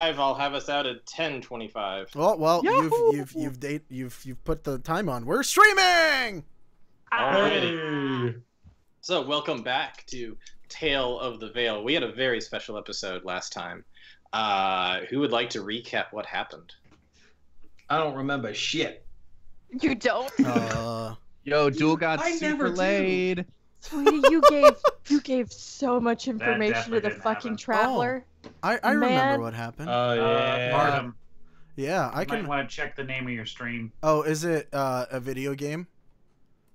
I'll have us out at 10:25. Well, Yahoo! you've put the time on. We're streaming. Alrighty. So welcome back to Tale of the Vale. We had a very special episode last time. Who would like to recap what happened? I don't remember shit. You don't? Yo, Duel got I never super do. laid. Sweetie, you gave so much information to the didn't fucking happen. traveler. I Man. remember what happened. Yeah. Martin, Yeah, I you might can. want to check the name of your stream. Oh, is it a video game?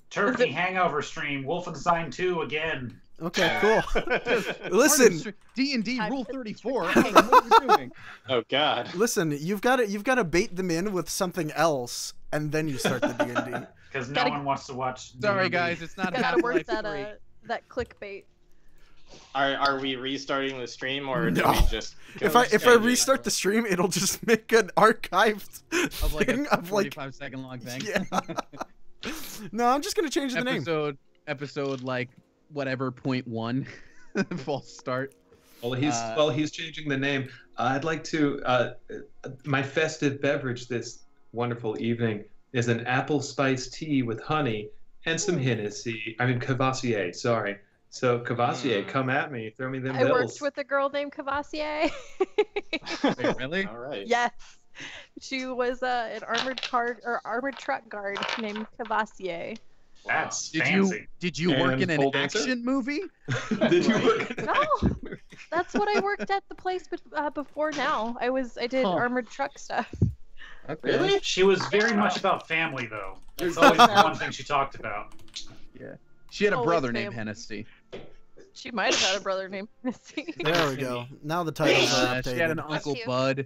Turkey Hangover stream, Wolfenstein 2 again. Okay, cool. Listen, D&D Rule 34. What What are you doing? Oh God. listen. You've got to bait them in with something else, and then you start the D&D. Because no Gotta- one wants to watch. Sorry, D&D. guys, it's not Gotta Half-Life work 3. that clickbait. Are we restarting the stream or do No. we just? Go If I straight in? restart the stream, it'll just make an archived Of like thing a of like 45-second long thing. yeah. No, I'm just gonna change the name. Episode like whatever .1 false start. Well, he's changing the name. I'd like to. My festive beverage this wonderful evening is an apple spice tea with honey and some Hennessy. I mean Cavassier. Sorry. So Cavassier, come at me. Throw me them I bills. worked with a girl named Cavassier. Wait, really? All right. Yes. She was an armored truck guard named Cavassier. That's Did fancy. you work And in an pole dancer? action movie? Did you work at No. That's what I worked at the place before now. I did Huh. armored truck stuff. Okay. Really? She was very much about family, though. That's always the one thing she talked about. She had a Always brother named family. Hennessy. She might have had a brother named Missy. There we go. Now the titles are updated. She had an uncle you. Bud.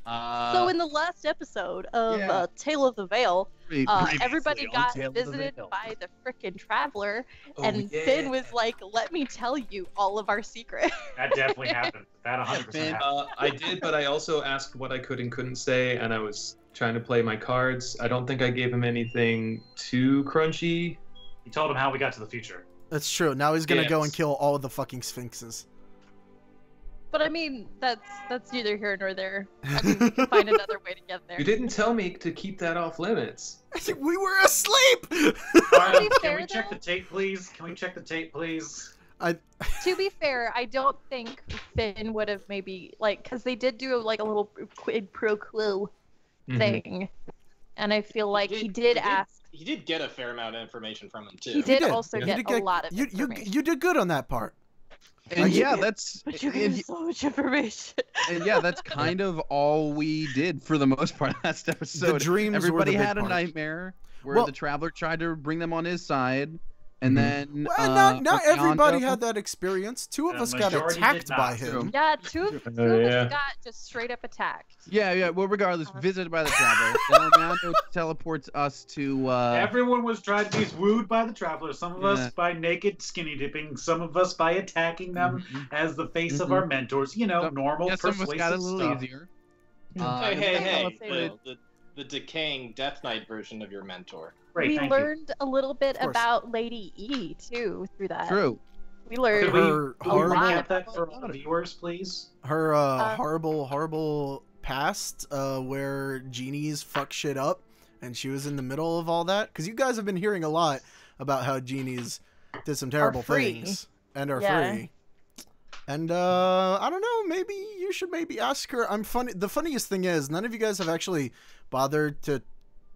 So in the last episode of yeah. Tale of the Vale, Previously everybody on got Tale of the visited Vale. by the frickin' traveler, Oh, and yeah. Finn was like, "Let me tell you all of our secrets." That definitely happened. That 100% Finn, happened. I did, but I also asked what I could and couldn't say, and I was trying to play my cards. I don't think I gave him anything too crunchy. He told him how we got to the future. That's true. Now he's gonna go and Yes. kill all of the fucking sphinxes. But I mean, that's neither here nor there. I mean, we can find another way to get there. You didn't tell me to keep that off limits. We were asleep. Martin, be can fair, we check though- the tape, please? Can we check the tape, please? To be fair, I don't think Finn would have maybe because they did do like a little quid pro quo Mhm. thing, and I feel like he did ask. He did get a fair amount of information from him too. He did did. also You get did a lot of you information. you did good on that part. And yeah, that's But you and, gave so much information. and yeah, that's kind of all we did for the most part last episode. dreams were the Everybody big had a part. nightmare where Well- the traveler tried to bring them on his side, and Mhm. then Well, not everybody Armando- had that experience. Two of The us got majority attacked did by not. him. Yeah, two of yeah. us got just straight up attacked. Yeah. Well, regardless, Uh-huh. visited by the traveler. Then Armando teleports us to. Everyone was trying to be wooed by the traveler. Some of Yeah. us by naked skinny dipping. Some of us by attacking them as the face of Mhm. our mentors. You know, normal Yeah, some of us persuasive got a little stuff. easier. Hey, the decaying Death Knight version of your mentor. Great, We thank you. learned a little bit Of course. about Lady E too through that. True. We learned Could we, Her could we horrible- recap that for all the viewers, please? Her horrible past where genies fuck shit up, and she was in the middle of all that. Because you guys have been hearing a lot about how genies did some terrible free. things and are Yeah. free. And I don't know, maybe you should maybe ask her. The funniest thing is none of you guys have actually bothered to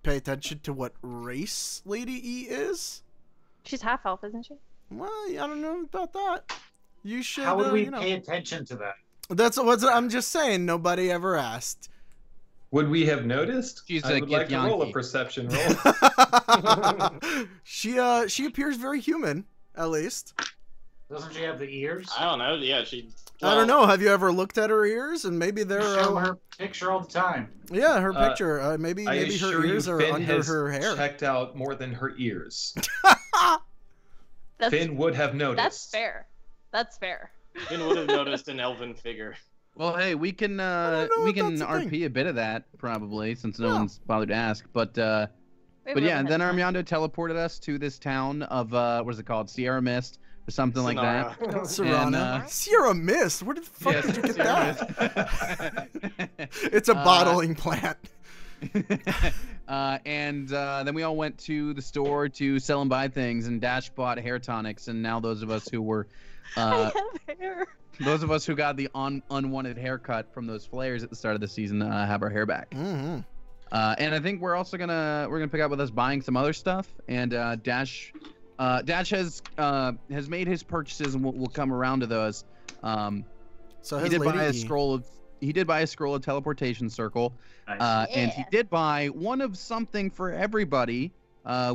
pay attention to what race Lady E is. she's half elf, isn't she? Well, I don't know about that. You should. How would we you know. pay attention to that? That's what I'm just saying. Nobody ever asked. Would we have noticed? She's I a would like to roll a Githyanki. perception roll. She appears very human, at least. Doesn't she have the ears? I don't know. Yeah, she. I don't know. Have you ever looked at her ears? And maybe they're Show her picture all the time. yeah, her Uh, picture. Maybe I her assure you, ears are Finn under has her hair. checked out more than her ears. That's Finn would have noticed. that's fair. That's fair. Finn would have noticed an elven figure. Well, hey, we can don't know we if can that's a thing. RP a bit of that probably since no Yeah. one's bothered to ask. But We yeah, really and then had time. Armando teleported us to this town of what is it called? Sierra Mist. something like that. Serrana. And, Sierra Mist. Where the fuck yes, did you get Sierra that? It's a bottling plant. And then we all went to the store to sell and buy things, and Dash bought hair tonics, and now those of us who were I have hair. those of us who got the unwanted haircut from those flares at the start of the season have our hair back. Mm-hmm. And I think we're also gonna pick up with us buying some other stuff. And Dash has made his purchases, and we'll come around to those. So he his did buy lady a E. scroll of teleportation circle, Nice. and he did buy one of something for everybody,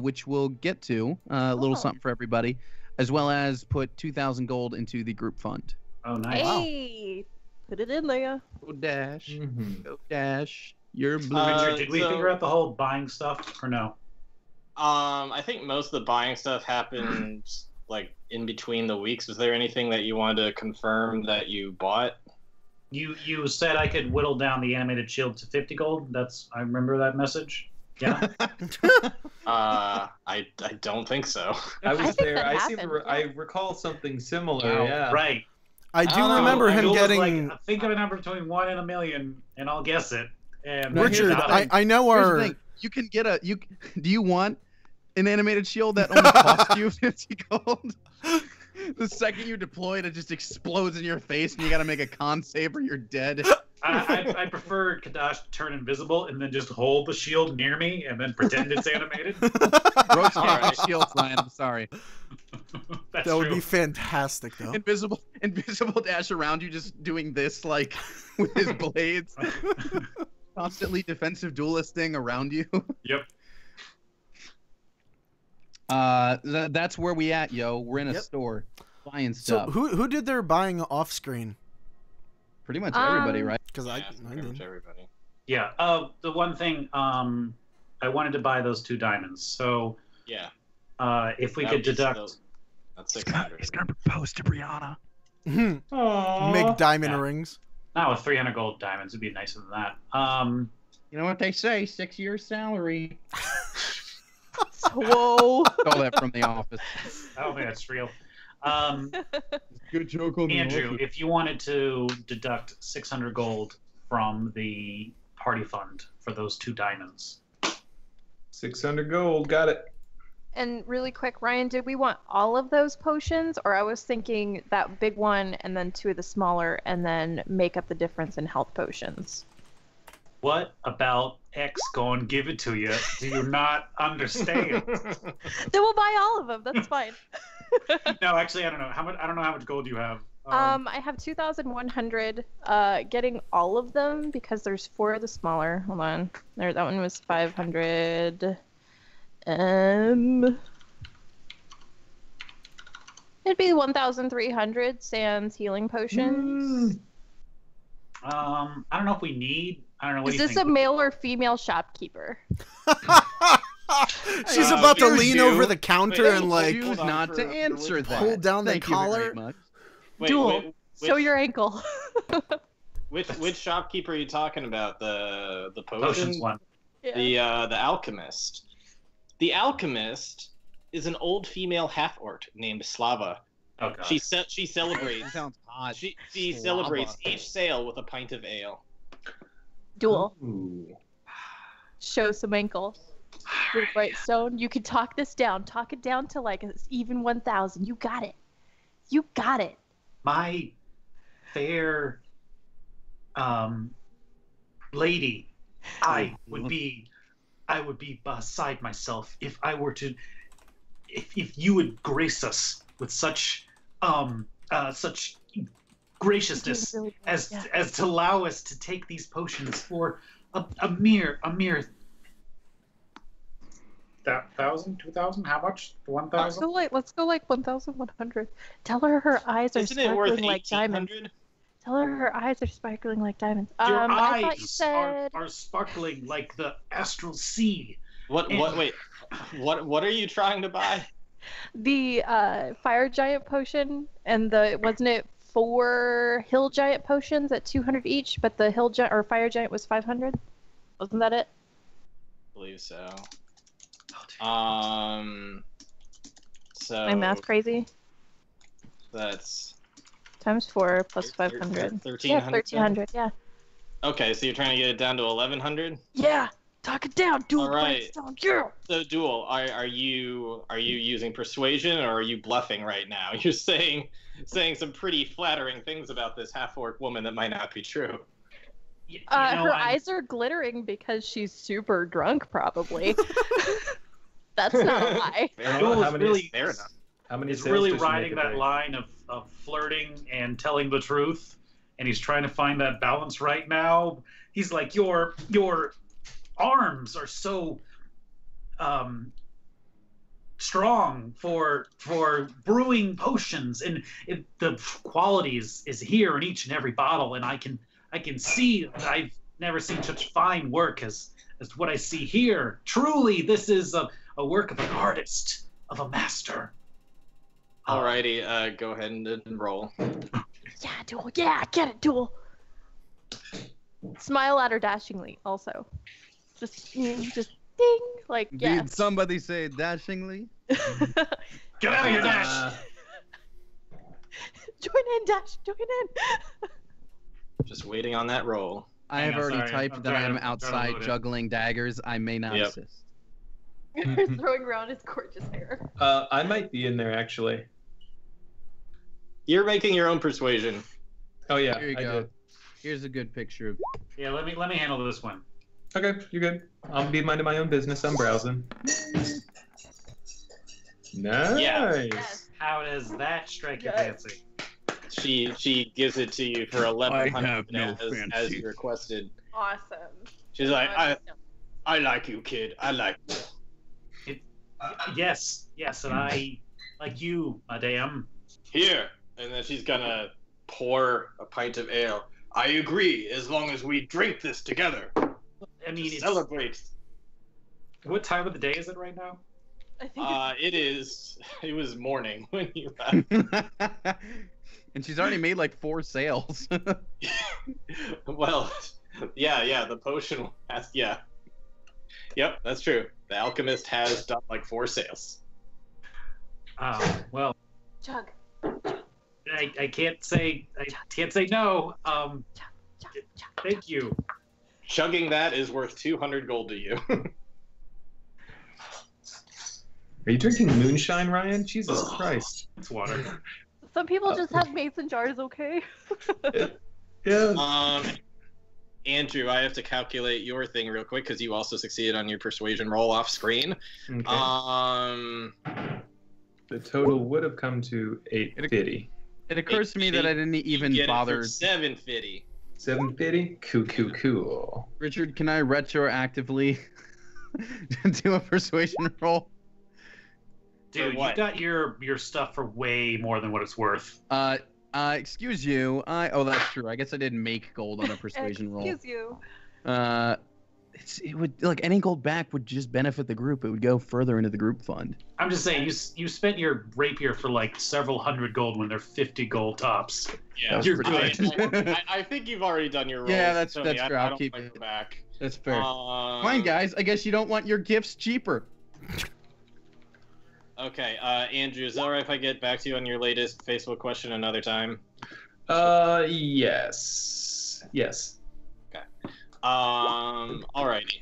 which we'll get to, a little Oh. something for everybody, as well as put 2,000 gold into the group fund. Oh, nice. Hey, put it in there. Go Dash, Mhm. go Dash, you're blue. Richard, did we so- figure out the whole buying stuff or no? I think most of the buying stuff happened like in between the weeks. Was there anything that you wanted to confirm that you bought? You said I could whittle down the animated shield to 50 gold. I remember that message. Yeah. I don't think so. I was think there. that I seem to. happened, I recall something similar. Wow, Yeah. Right. I do Oh, remember him Abdul was getting. like, think of a number between 1 and 1,000,000, and I'll guess it. And No, here's Richard, the thing. I know Here's our. the thing. You can get a do you want an animated shield that only costs you 50 gold? The second you deploy it, it just explodes in your face, and you got to make a con save or you're dead. I prefer Kadash to turn invisible and then just hold the shield near me and then pretend it's animated. Roach can't Alright. get shields, Ryan. I'm sorry. That's That would true. be fantastic, though. Invisible Dash around you, just doing this like with his blades, constantly defensive duelisting around you. Yep. That's where we at, yo. We're in a Yep. store buying So stuff. who did their buying off screen? Pretty much everybody, right? Because Yeah, I pretty much did. everybody. Yeah. The one thing I wanted to buy those 2 diamonds. So Yeah. if we That could would be deduct. still- That's 600. gonna propose to Brianna. Make diamond Yeah. rings. Not with 300 gold diamonds. It'd be nicer than that. You know what they say? 6 years salary. Whoa. Stole that from The Office. I don't think that's real. Good joke on Andrew, if you wanted to deduct 600 gold from the party fund for those 2 diamonds. 600 gold. Got it. And really quick, Ryan, did we want all of those potions, or I was thinking that big one and then 2 of the smaller, and then make up the difference in health potions? What about X going give it to you? Do you not understand? Then we'll buy all of them. That's fine. No, actually, I don't know. I don't know how much gold you have. I have 2,100. Getting all of them because there's 4 of the smaller. Hold on. There, that one was 500. It'd be 1,300 sans healing potions. I don't know if we need. I don't know. What Is do you this a think? male or female shopkeeper? She's Uh, about to here's lean you. over the counter Wait, and like. Choose on not for- to for answer which that. Pull down the Thank you very collar. much. Wait, Duel. wait, Show your ankle. which shopkeeper are you talking about? The potion? Potions one. Yeah. The alchemist. The alchemist is an old female half orc named Slava. Oh god. She celebrates. Sounds hot. She Slava. celebrates each sale with a pint of ale. Duel. Ooh. Show some ankle. With Brightstone, you can talk this down. Talk it down to like even 1,000. You got it. You got it. My fair lady, I would be beside myself if I were to if you would grace us with such graciousness Really good, as yeah. as to allow us to take these potions for a mere 1,000, 2,000. How much? Let's 1,000. go like 1,100. Tell her eyes are Isn't it worth sparkling like diamonds. 1,800? Tell her eyes are sparkling like diamonds. Your I thought you eyes said are sparkling like the astral sea. What? Wait. What are you trying to buy? the fire giant potion and wasn't it 4 hill giant potions at 200 each, but the hill giant or fire giant was 500? Wasn't that it? I believe so. So My math crazy. That's Times 4 plus 500. Yeah, 1,300. 1,300. Yeah. Okay, so you're trying to get it down to 1,100. Yeah. Talk it down, dude. All right. Yeah. So, Duel, are you using persuasion or are you bluffing right now? You're saying some pretty flattering things about this half-orc woman that might not be true. Her eyes are glittering because she's super drunk, probably. That's not a lie. Duel is really fair enough. How many He's sales really does she make riding a that day? line of flirting and telling the truth, and he's trying to find that balance right now. He's like, your arms are so strong for brewing potions, and the quality is here in each and every bottle, and I can see that I've never seen such fine work as what I see here. Truly, this is a work of an artist, of a master. Alrighty, go ahead and roll. Yeah, Duel. Yeah, get it, Duel. Smile at her dashingly, also. Just ding, like, yeah. Did somebody say dashingly? Get out of here, Dash! Join in, Dash. Join in. Just waiting on that roll. I Hang have on, already sorry. typed I'm that I trying am to- I'm trying to outside load it. juggling daggers. I may not Yep. assist. Throwing around his gorgeous hair. I might be in there actually. You're making your own persuasion. Oh yeah, Here you I go. did. Here's a good picture of. Yeah, let me handle this one. Okay, you're good. I'll be minding my own business. I'm browsing. Nice. Yes. How does that strike your Yes. fancy? She gives it to you for 1,100 have no as fancy. you requested. Awesome. She's like, I like you, kid. I like you. Yes, and I like you, madame. Here. And then she's gonna pour a pint of ale. I agree, as long as we drink this together. I mean, it's, Celebrate. what time of the day is it right now? I think It was morning when you left. And she's already made like 4 sales. Well, yeah, the potion has, yeah. Yep, that's true. The alchemist has done like 4 sales. Well, Chug. I can't say no. Chug, chug. Thank you. Chugging that is worth 200 gold to you. Are you drinking moonshine, Ryan? Jesus Christ. It's water. Some people just have mason jars, okay? Yeah. Andrew, I have to calculate your thing real quick because you also succeeded on your persuasion roll off screen. Okay. The total would have come to 850. It occurs to me that I didn't even You get bother. it for 750. 750? Cool. Richard, can I retroactively do a persuasion roll? Dude, you what? got your stuff for way more than what it's worth. Excuse you. Oh, that's true. I guess I didn't make gold on a persuasion roll. Excuse you. It would like any gold back would just benefit the group. It would go further into the group fund. I'm just saying, you spent your rapier for like several hundred gold when they're 50 gold tops. Yeah, That You're was good. I think you've already done your roll. Yeah, that's so fair. I I'll don't keep want it. to go back. That's fair. Fine, guys. I guess you don't want your gifts cheaper. Okay, Andrew, is it alright if I get back to you on your latest Facebook question another time? Yes. Alrighty.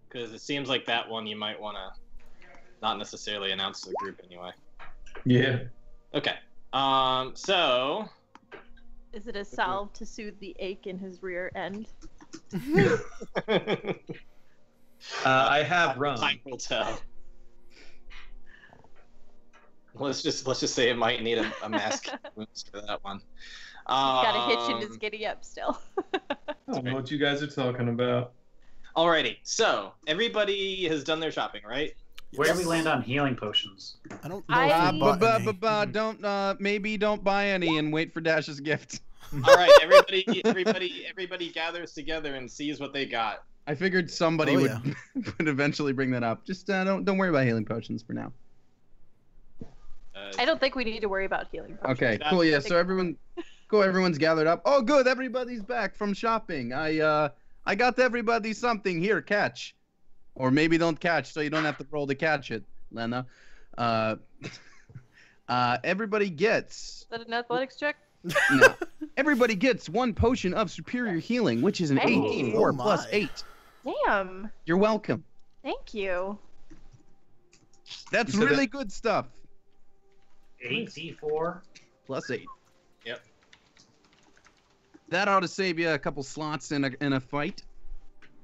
Because it seems like that one you might want to not necessarily announce to the group anyway. Yeah. Okay. So Is it a salve to soothe the ache in his rear end? I have rum. Time will tell. Let's just say it might need a mask for that one. Gotta hitch in his giddy up still. I don't know what you guys are talking about. Alrighty, so everybody has done their shopping, right? Where do we land on healing potions? I don't know. I- if I bought any. Don't maybe don't buy any and wait for Dash's gift. All right, everybody gathers together and sees what they got. I figured somebody Oh, would yeah. would eventually bring that up. Just don't worry about healing potions for now. I don't think we need to worry about healing potions. Okay, cool. Yeah, so everyone's gathered up. Oh, good, everybody's back from shopping. I got everybody something here. Catch, or maybe don't catch, so you don't have to roll to catch it, Lena. Everybody gets. Is that an athletics check? No. Everybody gets 1 potion of superior healing, which is an Hey. 18 Oh my. plus 8. Damn. You're welcome. Thank you. That's You said really good stuff. 8d4. Plus 8. Yep. That ought to save you a couple slots in a fight.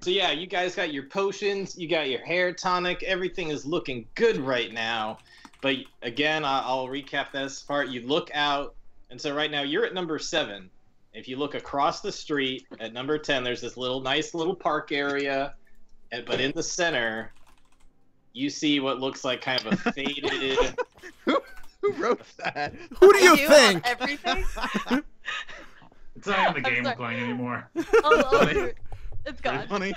So yeah, you guys got your potions, you got your hair tonic, everything is looking good right now. But again, I'll recap this part. You look out, and so right now you're at number 7. If you look across the street at number 10, there's this nice little park area, but in the center, you see what looks like kind of a faded. Who wrote that? Who do you You think? on everything? It's not in the I'm game sorry. we're playing anymore. Oh, it's Very gone. funny.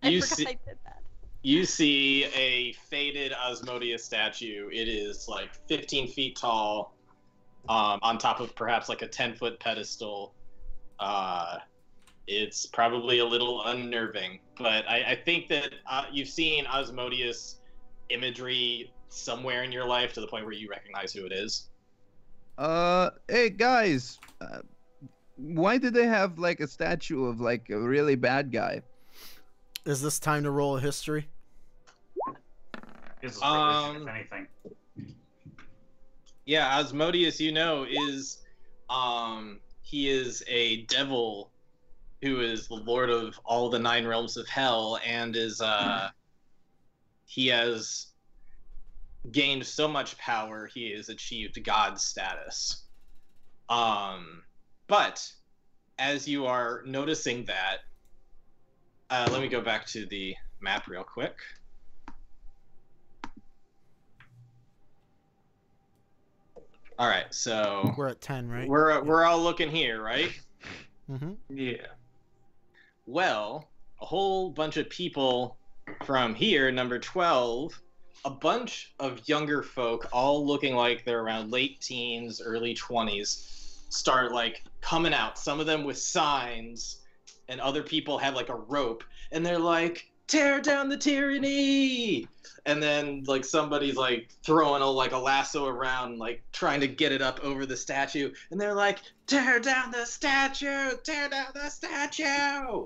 I You forgot see- I did that. You see a faded Osmodius statue. It is like 15 feet tall, on top of perhaps like a 10-foot pedestal. It's probably a little unnerving, but I think that you've seen Osmodius imagery somewhere in your life to the point where you recognize who it is. Hey guys, why did they have like a statue of like a really bad guy? Is this time to roll a history? This is religion, if anything. Yeah, Osmodius, is he is a devil who is the lord of all the 9 realms of hell, and he has gained so much power he has achieved god status. But as you are noticing that, let me go back to the map real quick. All right, so We're at 10, right? we're all looking here, right? Mm-hmm. Yeah. Well, a whole bunch of people from here, number 12, a bunch of younger folk, all looking like they're around late teens, early 20s, start like coming out. Some of them with signs, and other people have like a rope, and they're like, "Tear down the tyranny!" And then like somebody's like throwing a lasso around, like trying to get it up over the statue, and they're like, "Tear down the statue! Tear down the statue!"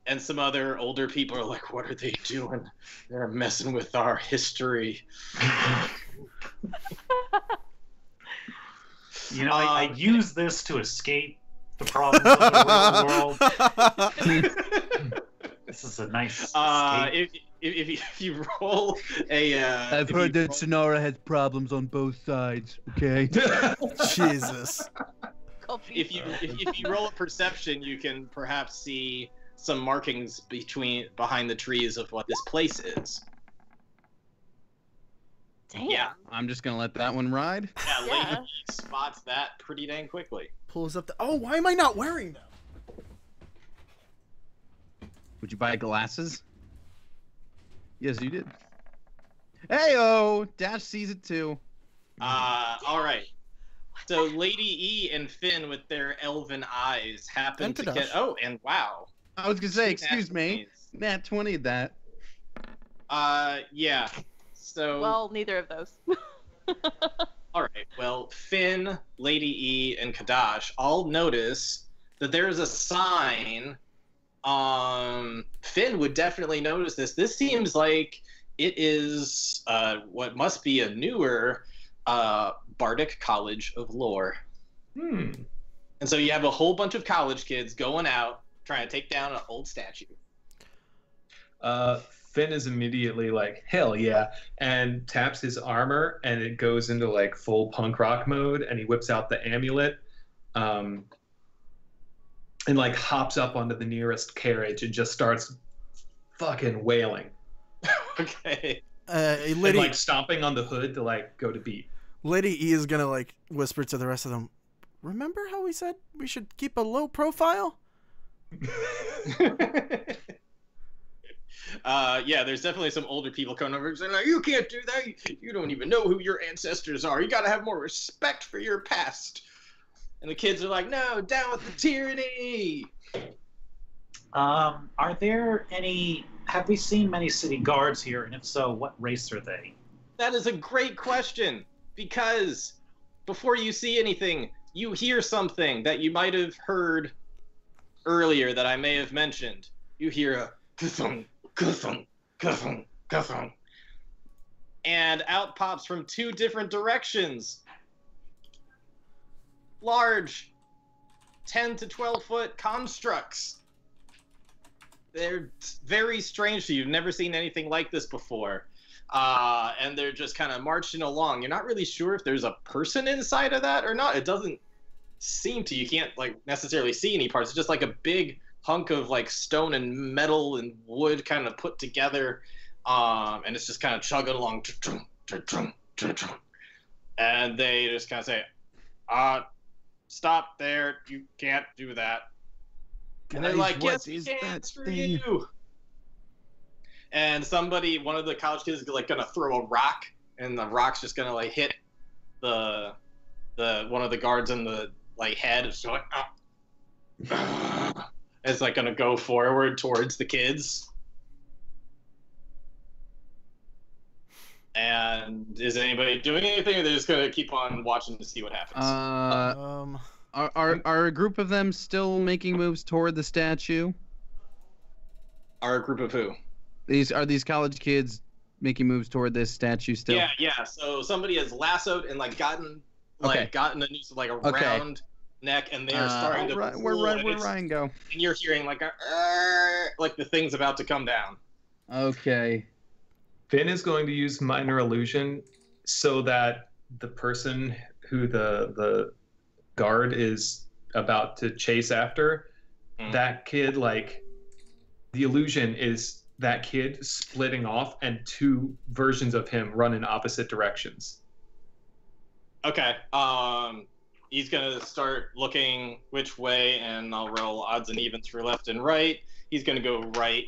And some other older people are like, "What are they doing? They're messing with our history." You know, I use this to escape the problems of the real world. This is a nice escape. If you roll a, I've heard that Sonara has problems on both sides. Okay. Jesus. if you roll a perception, you can perhaps see some markings behind the trees of what this place is. Damn. Yeah, I'm just gonna let that one ride. yeah, Yeah. Lady spots that pretty dang quickly. Pulls up the. Oh, why am I not wearing them? Would you buy glasses? Yes, you did. Heyo! Dash sees it too. All right. So Lady E and Finn with their elven eyes happen And to Kadash. get. Oh, and wow. I was gonna say, Two excuse me, nat Nat 20 that. 20s. Yeah. So. Well, neither of those. All right. Well, Finn, Lady E, and Kadash all notice that there is a sign. Finn would definitely notice this. This seems like it is what must be a newer Bardic College of Lore. Hmm. And so you have a whole bunch of college kids going out trying to take down an old statue. Finn is immediately like, hell yeah, and taps his armor, and it goes into like full punk rock mode, and he whips out the amulet, and like hops up onto the nearest carriage and just starts fucking wailing. Okay. And Lady, like stomping on the hood to like go to beat. Lady E is gonna like whisper to the rest of them. Remember how we said we should keep a low profile? Yeah, there's definitely some older people coming over and saying, like, "You can't do that. You don't even know who your ancestors are. You got to have more respect for your past." And the kids are like, "No, down with the tyranny." Are there any? Have we seen many city guards here? And if so, what race are they? That is a great question, because before you see anything, you hear something that you might have heard earlier that I may have mentioned. You hear a ka-thunk, ka-thunk, ka-thunk, ka-thunk. And out pops from 2 different directions large 10 to 12 foot constructs. They're very strange to you. You've never seen anything like this before. And they're just kind of marching along. You're not really sure if there's a person inside of that or not. It doesn't seem to. You can't like necessarily see any parts. It's just like a big hunk of like stone and metal and wood kind of put together. And it's just kind of chugging along. And they just kind of say, stop there. You can't do that. And they're like, yes, we can, screw you. And somebody, one of the college kids is like gonna throw a rock, and the rock's just gonna like hit the one of the guards in the like head. It's like, it's like gonna go forward towards the kids. And is anybody doing anything, or they're just gonna keep on watching to see what happens? Are a group of them still making moves toward the statue? Our group of who? These college kids making moves toward this statue still? Yeah. So somebody has lassoed and like gotten a noose of like a round neck, and they are starting to. Where Ryan go? And you're hearing like like the thing's about to come down. Okay. Finn is going to use minor illusion so that the person who the guard is about to chase after, that kid, like, the illusion is that kid splitting off and 2 versions of him run in opposite directions. Okay. He's gonna start looking which way, and I'll roll odds and evens for left and right. He's gonna go right,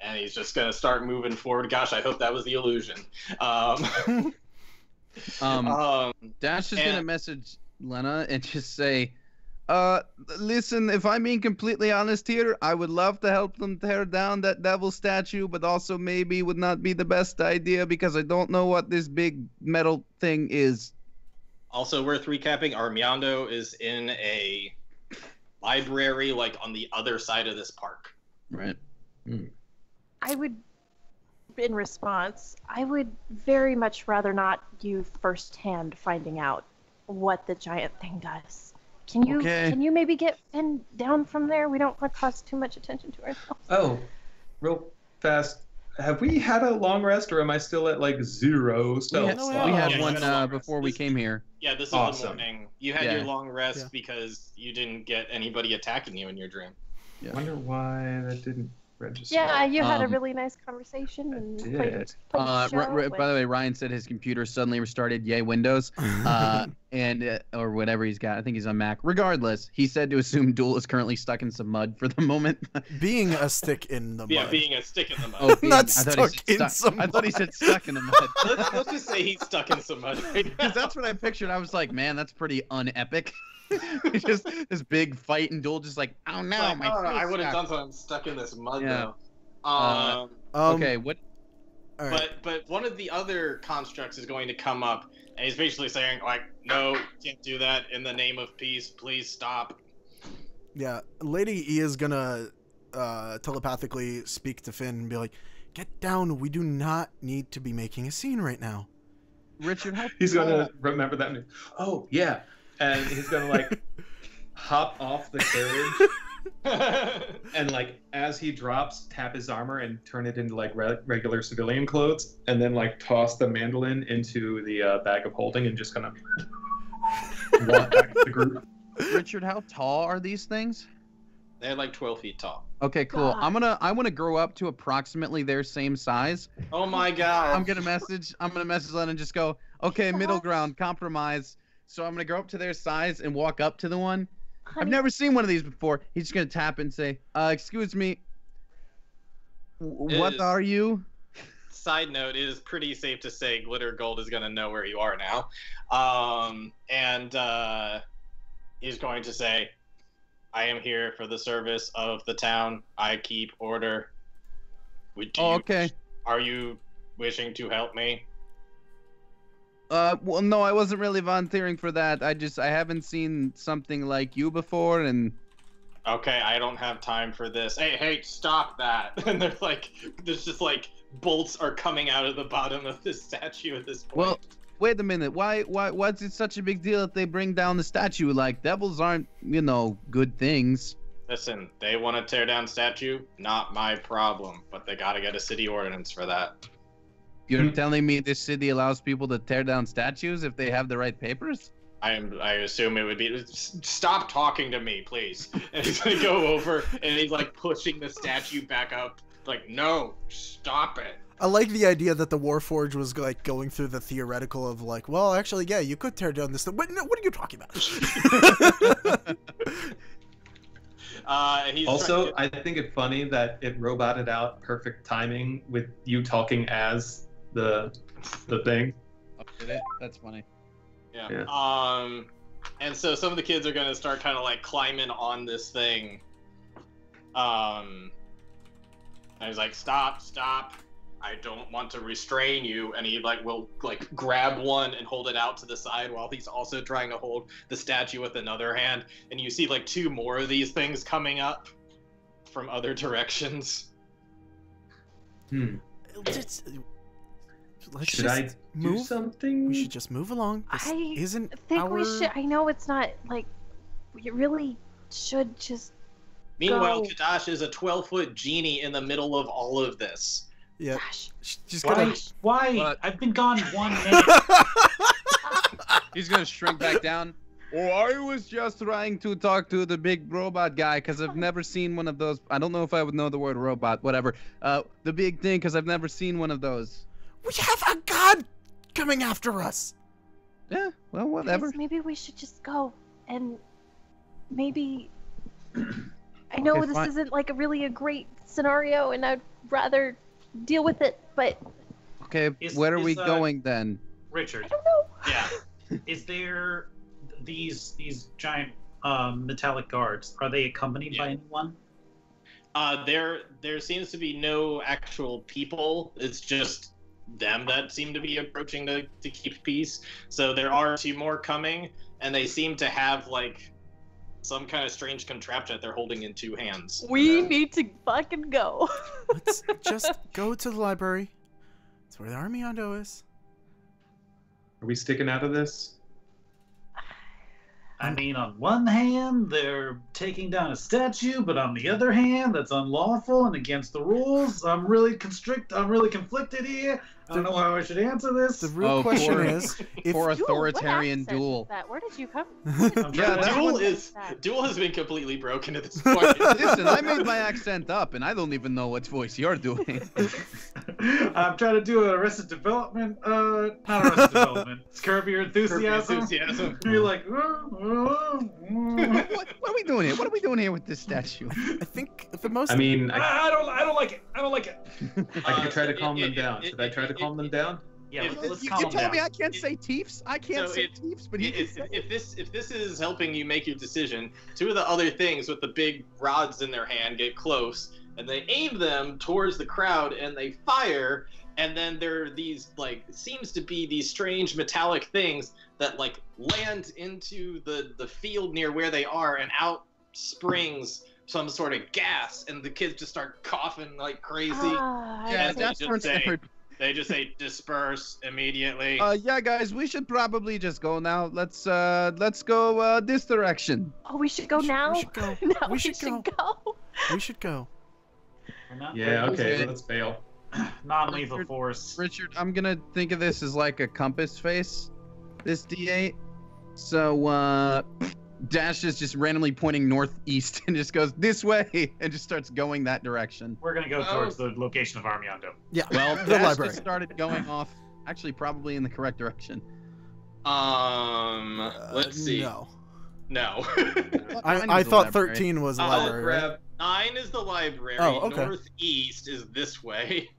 and he's just gonna start moving forward. Gosh, I hope that was the illusion. Dash is gonna message Lena and just say, listen, if I'm being completely honest here, I would love to help them tear down that devil statue, but also maybe would not be the best idea because I don't know what this big metal thing is. Also worth recapping, Armando is in a library like on the other side of this park. Right. I would, in response, I would very much rather not you firsthand finding out what the giant thing does. Can you maybe get Finn down from there? We don't want to cause too much attention to ourselves. Oh, real fast. Have we had a long rest, or am I still at like 0 spells? We had one before we came here. Yeah, this is the morning. You had your long rest because you didn't get anybody attacking you in your dream. I wonder why that didn't register. Yeah, you had a really nice conversation and played by the way, Ryan said his computer suddenly restarted. Yay, Windows, and or whatever he's got. I think he's on Mac. Regardless, he said to assume Duel is currently stuck in some mud for the moment. Being a stick in the mud. Yeah, being a stick in the mud. Oh, not stuck in some mud. I thought he said stuck in the mud. Let's just say he's stuck in some mud. Because that's what I pictured. I was like, man, that's pretty unepic. Just this big fight and Duel just like, oh no, like, I would have done something stuck in this mud though. Okay, what? But one of the other constructs is going to come up, and he's basically saying like, no, can't do that in the name of peace. Please stop. Yeah, Lady E is gonna telepathically speak to Finn and be like, get down. We do not need to be making a scene right now. Richard, he's gonna remember that. Oh yeah. And he's gonna like hop off the carriage and like as he drops, tap his armor and turn it into like regular civilian clothes, and then like toss the mandolin into the bag of holding and just gonna walk back to the group. Richard, how tall are these things? They're like 12 feet tall. Okay, cool. God. I wanna grow up to approximately their same size. Oh my god. I'm gonna message Len and just go, okay, middle ground, compromise. So I'm going to go up to their size and walk up to the one. Honey. I've never seen one of these before. He's just going to tap and say, excuse me, what are you? Side note, it is pretty safe to say Glitter Gold is going to know where you are now. And he's going to say, I am here for the service of the town. I keep order. Okay. Are you wishing to help me? Well, no, I wasn't really volunteering for that. I haven't seen something like you before, and Okay, I don't have time for this. Hey, stop that! And there's just like bolts are coming out of the bottom of this statue at this point. well, wait a minute. What's it such a big deal if they bring down the statue? Like, devils aren't, good things. Listen, they want to tear down statue, not my problem, but they gotta get a city ordinance for that. You're telling me this city allows people to tear down statues if they have the right papers? I assume it would be. Stop talking to me, please. And he's gonna go over and he's like pushing the statue back up. Like, no, stop it. I like the idea that the Warforged was like going through the theoretical of like, well, actually, yeah, you could tear down this thing. What are you talking about? Also, I think it's funny that it roboted out perfect timing with you talking as the thing. Oh, did it? That's funny. Yeah. And so some of the kids are gonna start kind of like climbing on this thing. And he's like, stop. I don't want to restrain you. And he will grab one and hold it out to the side while he's also trying to hold the statue with another hand. And you see like 2 more of these things coming up from other directions. Should I do something? We should just move along. This isn't we should. I know it's not like we really should just. Meanwhile, go. Kadash is a 12-foot genie in the middle of all of this. Yeah. Gosh. Just Why? What? I've been gone 1 minute. He's gonna shrink back down. Oh, I was just trying to talk to the big robot guy because I've never seen one of those. I don't know if I would know the word robot, whatever. The big thing because I've never seen one of those. We have a god coming after us. Yeah, well, whatever. Guys, maybe we should just go and maybe. I know Okay, this fine. isn't like a great scenario, and I'd rather deal with it, but Okay, Is- where are we is, going then? Richard, I don't know. Yeah. is there these giant metallic guards? Are they accompanied by anyone? There seems to be no actual people. It's just them that seem to be approaching to keep peace. So there are 2 more coming, and they seem to have like some kind of strange contraption that they're holding in 2 hands. We need to fucking go. Let's just go to the library. That's where the Armiondo is. Are we sticking out of this? I mean, on one hand, they're taking down a statue, but on the other hand, that's unlawful and against the rules. I'm really conflicted here. I don't know how I should answer this. The real question poor- is, if For Duel, authoritarian what accent duel. is that? Where did you come? I'm Yeah, trying to- that Duel has been completely broken at this point. Listen, I made my accent up, and I don't even know what voice you're doing. I'm trying to do Arrested Development. Not Arrested Development. It's Curb Your Enthusiasm. Enthusiasm. You're like. what are we doing here? What are we doing here with this statue? I think the most. I mean, I don't like it. I don't like it. I could try to calm them down. Should I try to calm them down? Yeah, If- let's You calm told down. me I can't say Teefs. I can't So say Teefs, but he can say it. if this is helping you make your decision, 2 of the other things with the big rods in their hand get close, and they aim them towards the crowd, and they fire, and then there are these seems to be these strange metallic things that land into the field near where they are, and out springs some sort of gas, and the kids just start coughing like crazy. Yeah, and that's they for just say, effort. they just say disperse immediately. Yeah, guys, we should probably just go now. Let's go this direction. Oh, we should go now. We should go. No, We should go. go. We should go. We're not Yeah, okay, Okay. let's bail. Non-lethal Richard- force. Richard, I'm gonna think of this as like a compass face, this D8. So, Dash is just randomly pointing northeast and just goes this way and just starts going that direction. We're gonna go towards the location of Armiondo. Yeah. Well, the Dash library. just started going off, actually probably in the correct direction. Let's see. No. No. I thought 13 was the I'll library. Right? Grab. 9 is the library. Oh, okay. Northeast is this way.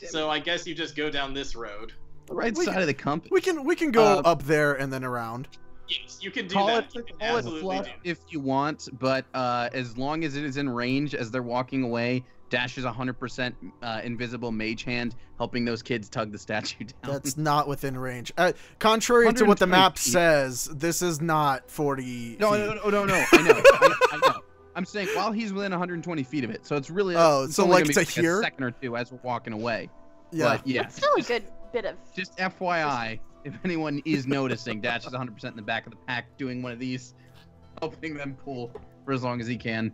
So I guess you just go down this road. The right we side can- of the compass. We can go up there and then around. Yes, you can do Call that. it, You can call it absolutely fluff do. if you want, but as long as it is in range as they're walking away, Dash is 100% invisible mage hand, helping those kids tug the statue down. That's not within range. Contrary to what the 120 map feet. says, this is not 40 No, feet. no. I know. I know. I'm saying while he's within 120 feet of it, so it's really it's so only like gonna be to here? a second or two as we're walking away. Yeah. But yeah. It's still a good bit of. Just FYI, if anyone is noticing, Dash is 100% in the back of the pack doing one of these, helping them pull for as long as he can.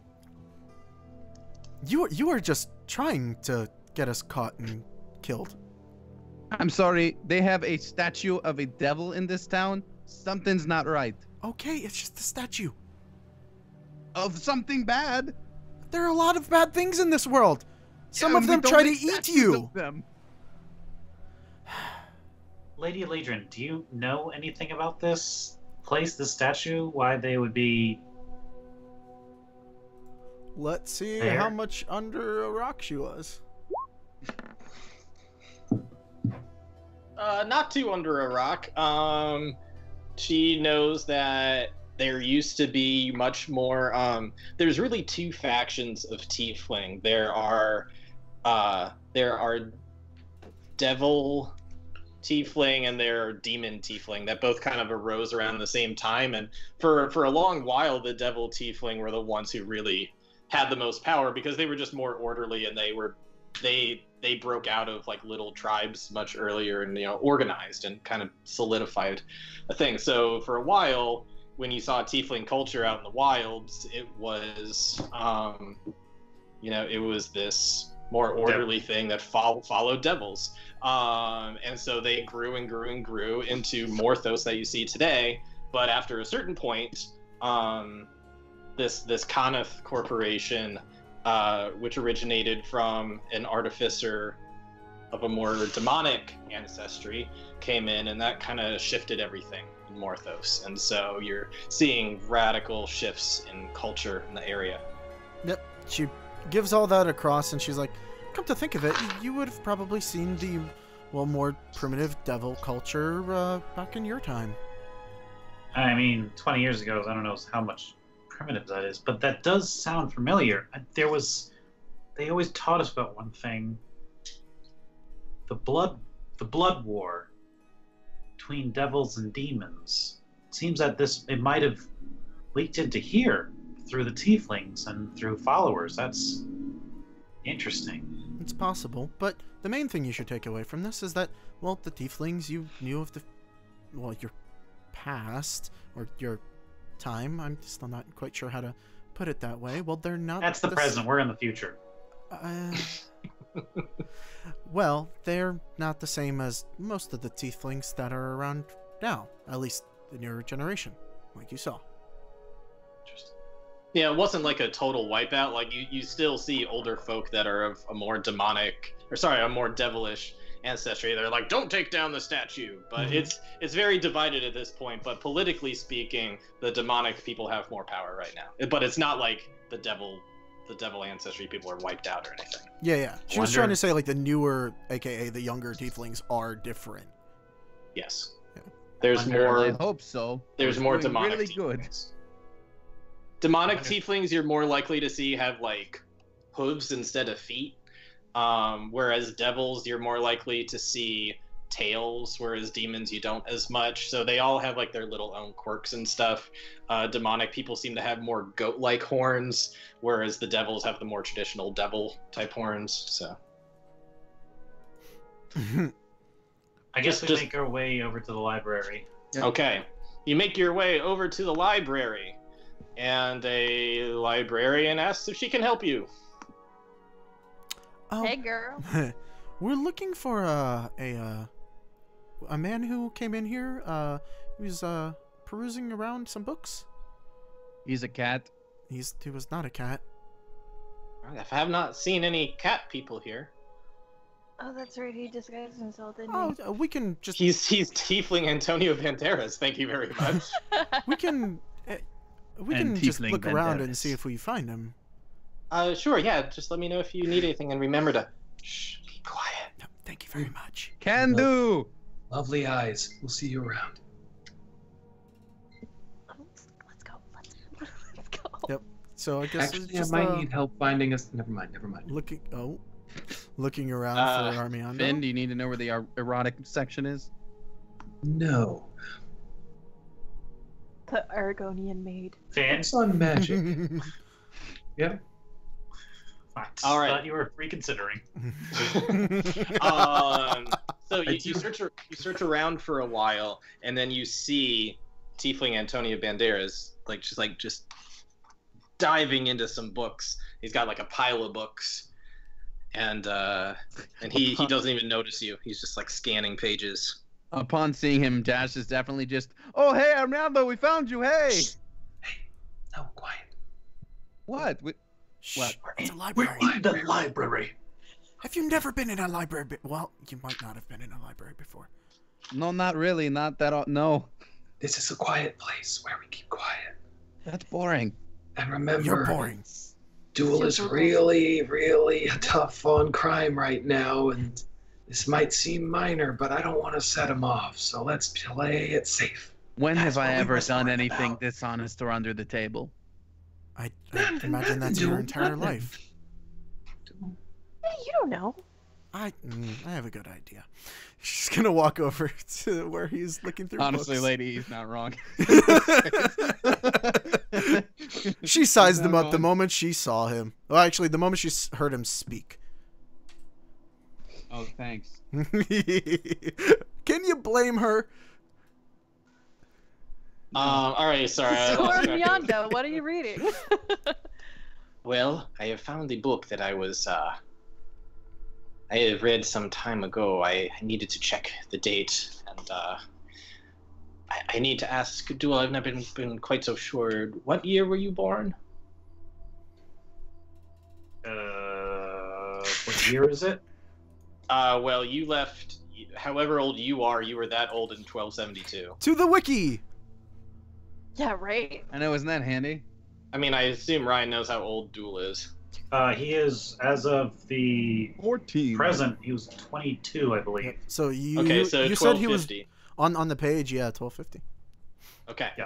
You are just trying to get us caught and killed. I'm sorry, they have a statue of a devil in this town. Something's not right. Okay, it's just a statue. Of something bad. There are a lot of bad things in this world. Some Yeah, of we them don't try to make eat statues you. of them. Lady Eladrin, do you know anything about this place, this statue? Why they would be? Let's see There. how much under a rock she was. Not too under a rock. She knows that there used to be much more. There's really two factions of tiefling. There are devil tiefling and there are demon tiefling that both kind of arose around the same time. And for a long while, the devil tiefling were the ones who really had the most power because they were just more orderly and they broke out of like little tribes much earlier and organized and kind of solidified a thing. So for a while, when you saw tiefling culture out in the wilds, it was it was this more orderly thing that followed devils. And so they grew and grew and grew into Morthos that you see today. But after a certain point, this Kanath corporation, which originated from an artificer of a more demonic ancestry, came in, and that kind of shifted everything in Morthos. And so you're seeing radical shifts in culture in the area. Yep. She gives all that across, and she's like, come to think of it, you would have probably seen the, more primitive devil culture back in your time. I mean, 20 years ago, I don't know how much primitive that is, but that does sound familiar. They always taught us about one thing: the blood war between devils and demons. It seems that it might have leaked into here through the tieflings and through followers. That's interesting. It's possible, but the main thing you should take away from this is that, the tieflings, you knew of your past, or your time. I'm still not quite sure how to put it that way. Well, they're not... That's the present. We're in the future. They're not the same as most of the tieflings that are around now, at least in your generation, like you saw. Yeah, it wasn't like a total wipeout. Like you still see older folk that are of a more more devilish ancestry. They're like, don't take down the statue. But it's very divided at this point. But politically speaking, the demonic people have more power right now. But it's not like the devil ancestry people are wiped out or anything. Yeah. She was trying to say like the newer, aka the younger tieflings, are different. Yes. Yeah. There's more. I hope so. There's more demonic. Really good. Demonic tieflings you're more likely to see have like hooves instead of feet, whereas devils you're more likely to see tails, whereas demons you don't as much. So they all have like their little own quirks and stuff. Demonic people seem to have more goat-like horns, whereas the devils have the more traditional devil type horns. So I guess we make our way over to the library. Okay, you make your way over to the library. And a librarian asks if she can help you. Hey, girl. We're looking for a man who came in here. He was perusing around some books. He's a cat. He was not a cat. I have not seen any cat people here. Oh, that's right. He disguised himself, didn't he? We can just... He's Tiefling Antonio Banderas. Thank you very much. We can just look around and see if we find him. Sure, yeah. Just let me know if you need anything, and remember to keep quiet. No, thank you very much. Can do. Lovely eyes. We'll see you around. So I guess it's Actually, I just might need help finding us. Never mind. looking around for Armando. Finn, do you need to know where the erotic section is? No. The Argonian maid. Finn, It's on magic. Yeah. All right. Thought you were reconsidering. So you search around for a while, and then you see Tiefling Antonio Banderas just diving into some books. He's got like a pile of books, and he doesn't even notice you. He's just like scanning pages. Upon seeing him, Dash is definitely just, "Oh, hey, Armando, we found you. Hey." Hey, no, quiet. What? Shh, What? it's a library. We're in the library. Have you never been in a library? Well, you might not have been in a library before. No, not really. Not that. No. This is a quiet place where we keep quiet. That's boring. And remember, You're boring. Duel is really, really tough on crime right now, and this might seem minor, but I don't want to set him off, so let's play it safe. When That's have I what we ever was done worried anything about. dishonest or under the table? I imagine that's your entire life. You don't know. I have a good idea. She's gonna walk over to where he's looking through Honestly, books. lady, he's not wrong. She sized him Not up the wrong. moment she saw him. Well, actually, the moment she heard him speak. Oh, thanks. Can you blame her? All right, sorry. I So lost track of- Armando, what are you reading? Well, I have found the book that I had read some time ago. I needed to check the date, and I need to ask Duel. I've never been quite so sure. What year were you born? What year is it? Well, you left. However old you are, you were that old in 1272. To the wiki. Yeah, right. I know, isn't that handy? I mean, I assume Ryan knows how old Duel is. He is, as of the 14. present, he was 22, I believe. So you Okay, so you said he was 1250. on the page. Yeah, 1250. Okay. Yeah.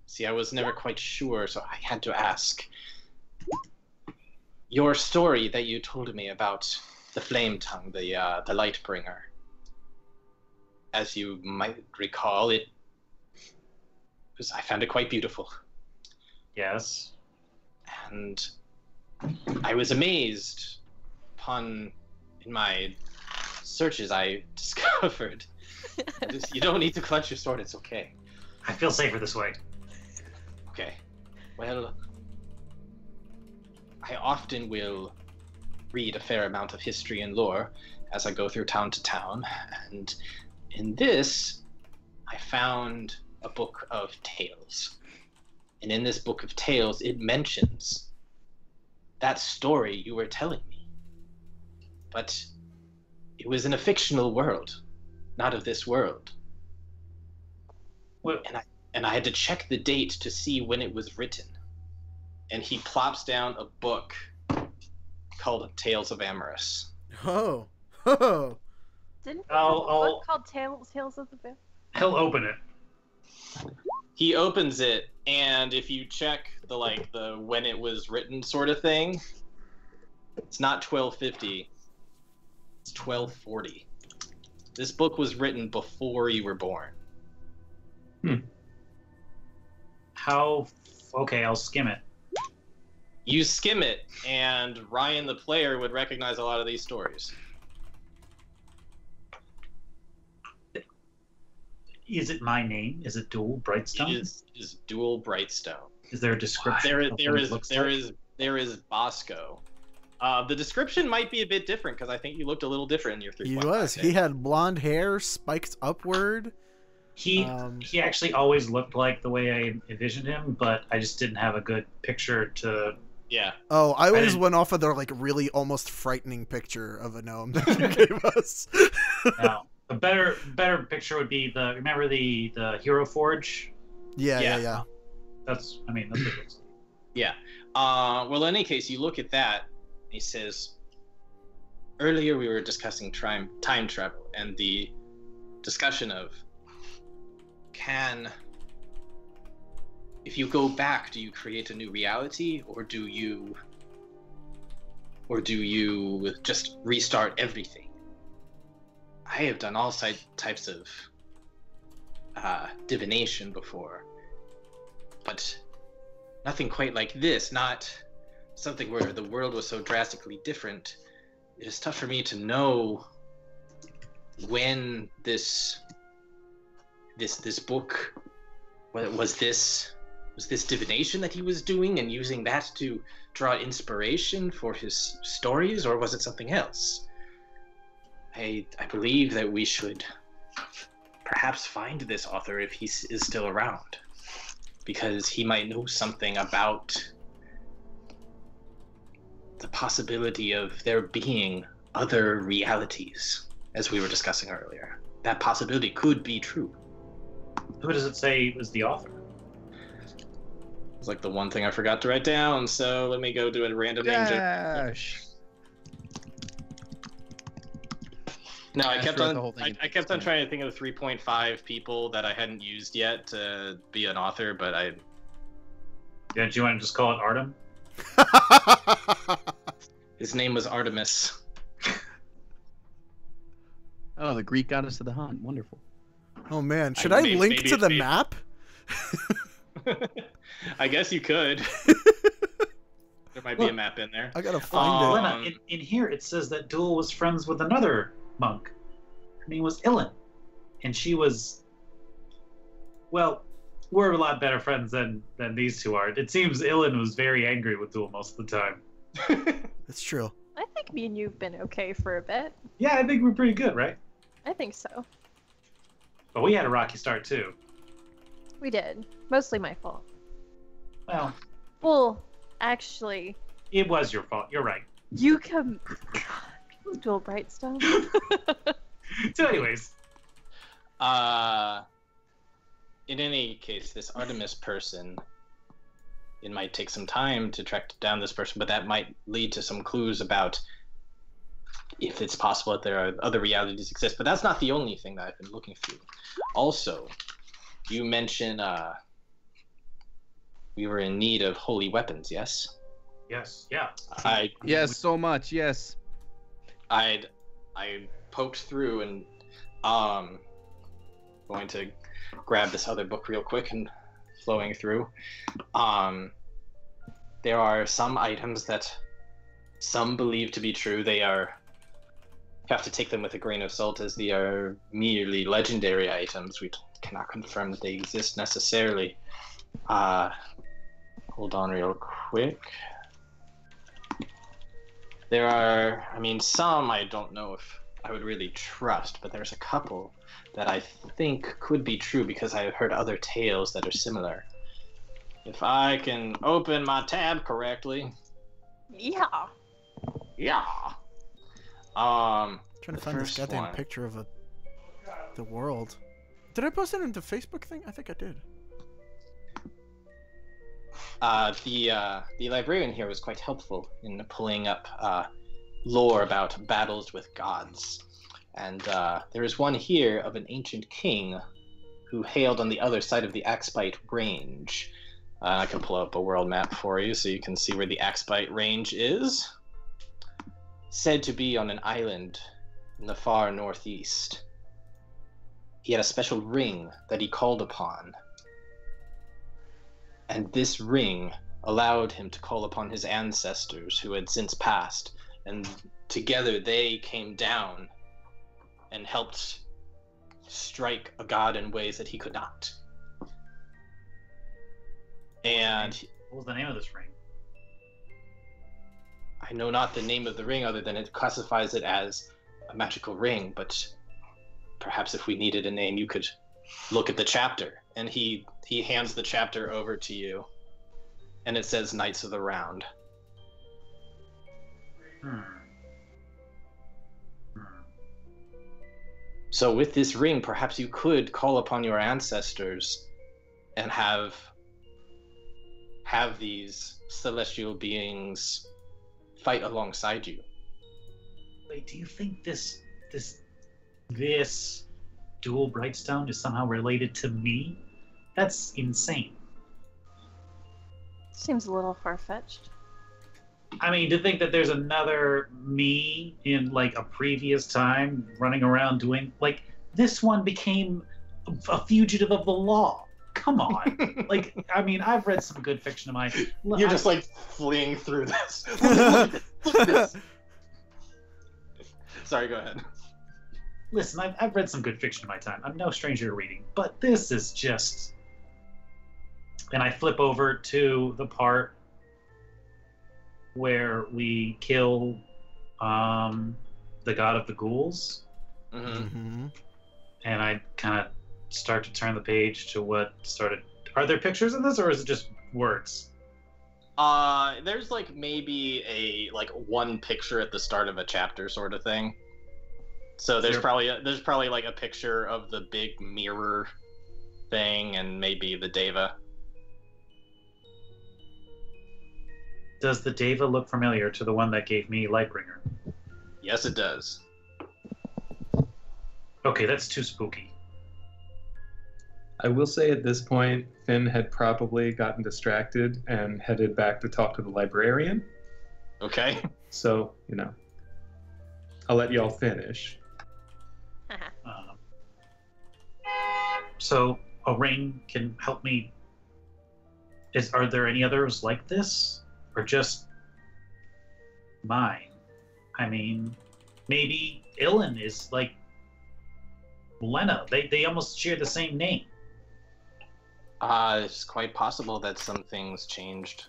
See, I was never quite sure, so I had to ask. Your story that you told me about the Flame Tongue, the Light Bringer. As you might recall, I found it quite beautiful. Yes. And I was amazed in my searches I discovered. You don't need to clutch your sword, it's okay. I feel safer this way. Okay. Well, I often will read a fair amount of history and lore as I go through town to town, and in this, I found a book of tales. And in this book of tales, it mentions that story you were telling me. But it was in a fictional world, not of this world. Well, And I had to check the date to see when it was written. And he plops down a book called Tales of Amorous. Oh. Didn't we I'll- have a I'll- book called Tales of the Veil? he'll open it. He opens it, and if you check the when it was written sort of thing, it's not 1250, it's 1240. This book was written before you were born. Okay, I'll skim it. You skim it, and Ryan the player would recognize a lot of these stories. Is it my name? Is it Duel Brightstone? It is Duel Brightstone. Is there a description? There of what it looks like? is Bosco. The description might be a bit different because I think you looked a little different in your 3.5. He was. He had blonde hair spiked upward. He Um, he actually always looked like the way I envisioned him, but I just didn't have a good picture to. Yeah. Oh, I always didn't- went off of their really almost frightening picture of a gnome that you gave us. No, a better picture would be remember the Hero Forge. Yeah. That's what it looks like. Yeah. Well, in any case, you look at that. He says, earlier we were discussing time travel and the discussion of can if you go back, do you create a new reality, or do you just restart everything? I have done all types of divination before, but nothing quite like this. Not something where the world was so drastically different. It is tough for me to know when this book, was this divination that he was doing and using that to draw inspiration for his stories, or was it something else? I believe that we should perhaps find this author if he is still around, because he might know something about the possibility of there being other realities, as we were discussing earlier. That possibility could be true. Who does it say was the author? It's like the one thing I forgot to write down, so let me go do a random name. Dash. No, I Dash kept wrote on. the whole thing in I kept on trying to think of the 3.5 people that I hadn't used yet to be an author, but I. Did you want to just call it Artem? His name was Artemis. Oh, the Greek goddess of the hunt. Wonderful. Oh man, should I link to the map? I guess you could. There might be a map in there. I gotta find it. Lena, in here it says that Duel was friends with another monk. Her name was Ilin, and she was. Well, we're a lot better friends than these two are. It seems Ilin was very angry with Duel most of the time. That's true. I think me and you've been okay for a bit. Yeah, I think we're pretty good, right? I think so. But we had a rocky start too. We did. Mostly my fault. Well, actually, it was your fault. You're right. you come. Dual Brightstone. So, anyways, in any case, this Artemis person, it might take some time to track down this person, but that might lead to some clues about if it's possible that there are other realities exist. But that's not the only thing that I've been looking through. Also, you mentioned we were in need of holy weapons, yes? yes, yeah. Yes, so much. Yes. I poked through and going to grab this other book real quick and flowing through. There are some items that some believe to be true. They have to take them with a grain of salt, as they are merely legendary items. We cannot confirm that they exist necessarily. Hold on real quick. There are, some I don't know if I would really trust, but there's a couple that I think could be true because I have heard other tales that are similar. If I can open my tab correctly. Yeah. Yeah. Trying to find this goddamn one. picture of the world. Did I post it into Facebook thing? I think I did. The librarian here was quite helpful in pulling up lore about battles with gods. And there is one here of an ancient king who hailed on the other side of the Axbite Range. I can pull up a world map for you so you can see where the Axbite Range is. Said to be on an island in the far northeast. He had a special ring that he called upon. And this ring allowed him to call upon his ancestors who had since passed. And together they came down and helped strike a god in ways that he could not. And What was the name of this ring? I know not the name of the ring other than it classifies it as a magical ring, but perhaps if we needed a name, you could look at the chapter. And he hands the chapter over to you, and it says Knights of the Round. So with this ring, perhaps you could call upon your ancestors and have these celestial beings fight alongside you. Wait, do you think this Dual Brightstone is somehow related to me? That's insane. Seems a little far-fetched. I mean, to think that there's another me in like a previous time running around doing like this one became a fugitive of the law. Come on. Like, I mean, I've read some good fiction of mine. You're just like fleeing through this. Look at this. Sorry, go ahead. Listen, I've read some good fiction in my time. I'm no stranger to reading, but this is just. And I flip over to the part where we kill the god of the ghouls. Mm-hmm. And I kind of start to turn the page to what started. Are there pictures in this, or is it just words? There's like maybe a one picture at the start of a chapter sort of thing. So there's probably like a picture of the big mirror thing and maybe the Deva. Does the Deva look familiar to the one that gave me Lightbringer? Yes, it does. Okay, that's too spooky. I will say at this point, Finn had probably gotten distracted and headed back to talk to the librarian. Okay. So, I'll let y'all finish. So a ring can help me. Are there any others like this, or just mine? I mean, maybe Ilan is like Lena. They almost share the same name. It's quite possible that some things changed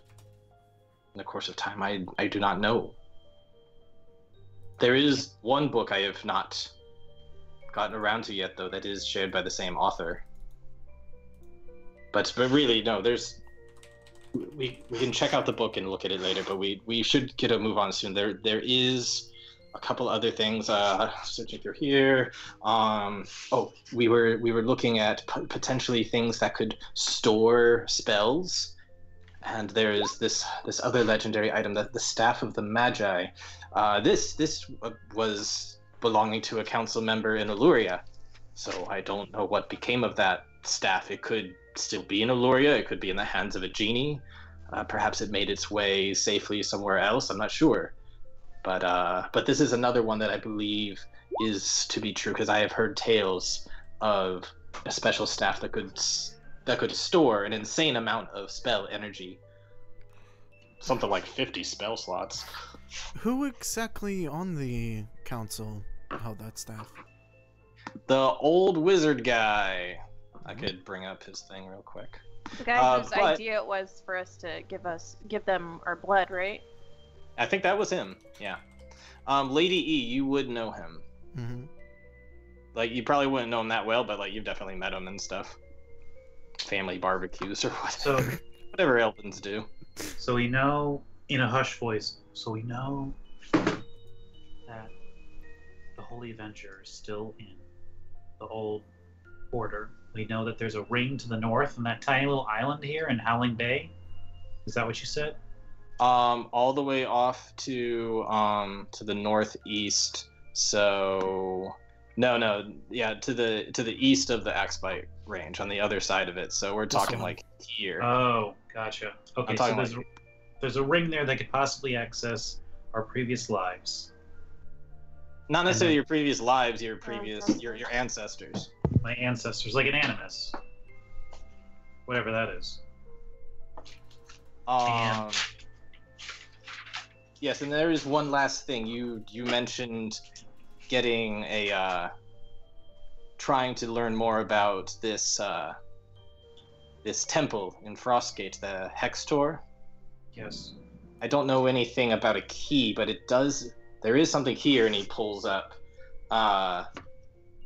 in the course of time. I do not know. There is one book I have not gotten around to yet, though, that is shared by the same author. But really, no, we can check out the book and look at it later, but we should get a move on soon. There is a couple other things. Searching through here. We were looking at potentially things that could store spells, and there is this other legendary item, that the Staff of the Magi. This was belonging to a council member in Illuria, so I don't know what became of that staff. It could still be in Illuria. It could be in the hands of a genie. Perhaps it made its way safely somewhere else. I'm not sure. But this is another one that I believe is to be true, because I have heard tales of a special staff that could store an insane amount of spell energy. Something like 50 spell slots. Who exactly on the council held that staff? The old wizard guy. I could bring up his thing real quick. The guy whose idea it was for us to give them our blood, right? I think that was him. Yeah. Lady E, you would know him. Mm-hmm. Like, you probably wouldn't know him that well, but like you've definitely met him and stuff. Family barbecues or whatever. So whatever elves do. So we know, in a hushed voice, so we know that the Holy Avenger is still in the old order. We know that there's a ring to the north and that tiny little island here in Howling Bay. Is that what you said? All the way off to the northeast. So yeah, to the east of the Axebite range, on the other side of it. So we're talking like here. Oh, gotcha. Okay, so like... there's a ring there that could possibly access our previous lives. Not necessarily your previous lives, your ancestors. My ancestors, like an animus. Whatever that is. Yes, and there is one last thing. You mentioned getting trying to learn more about this temple in Frostgate, the Hextor. Yes. I don't know anything about a key, but there is something here, and he pulls up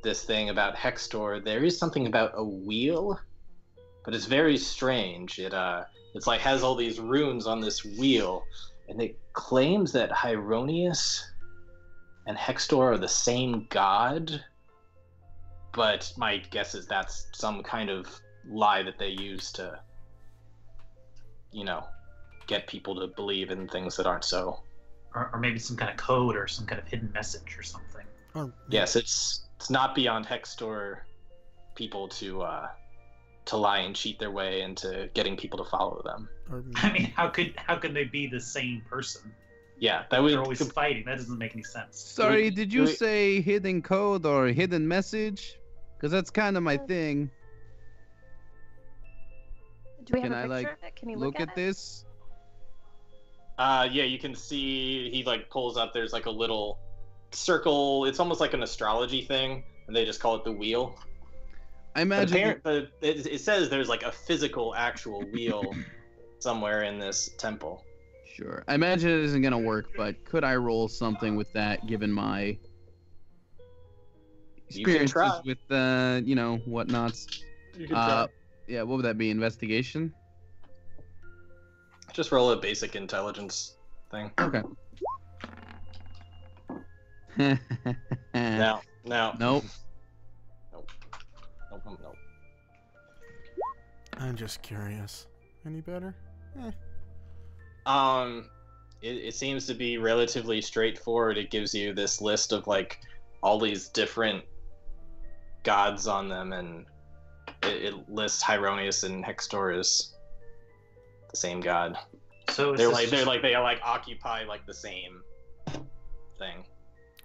this thing about Hextor. There is something about a wheel, but it's very strange. It's like has all these runes on this wheel, and it claims that Hyronius and Hextor are the same god, but my guess is that's some kind of lie that they use to, get people to believe in things that aren't so. Or maybe some kind of code or some kind of hidden message or something. Oh, yes, it's not beyond Hextor people to to lie and cheat their way into getting people to follow them. I mean, how could they be the same person? Yeah, that would. They're always fighting. That doesn't make any sense. Sorry, did you say hidden code or hidden message? Because that's kind of my thing. Do we have Can a I, picture like, of it? Can you look at at it? this? Yeah, you can see he like pulls up. There's like a little circle. It's almost like an astrology thing, and they just call it the wheel. I imagine. But it says there's like a physical, actual wheel somewhere in this temple. Sure. I imagine it isn't gonna work, but could I roll something with that, given my You can experiences try. with whatnots? You can try. Yeah. What would that be? Investigation. Just roll a basic intelligence thing. Okay. No. Nope. Nope. I'm just curious. Any better? It seems to be relatively straightforward. It gives you this list of like all these different gods on them, and it lists Hieronius and Hextor as the same god. So They occupy like the same thing.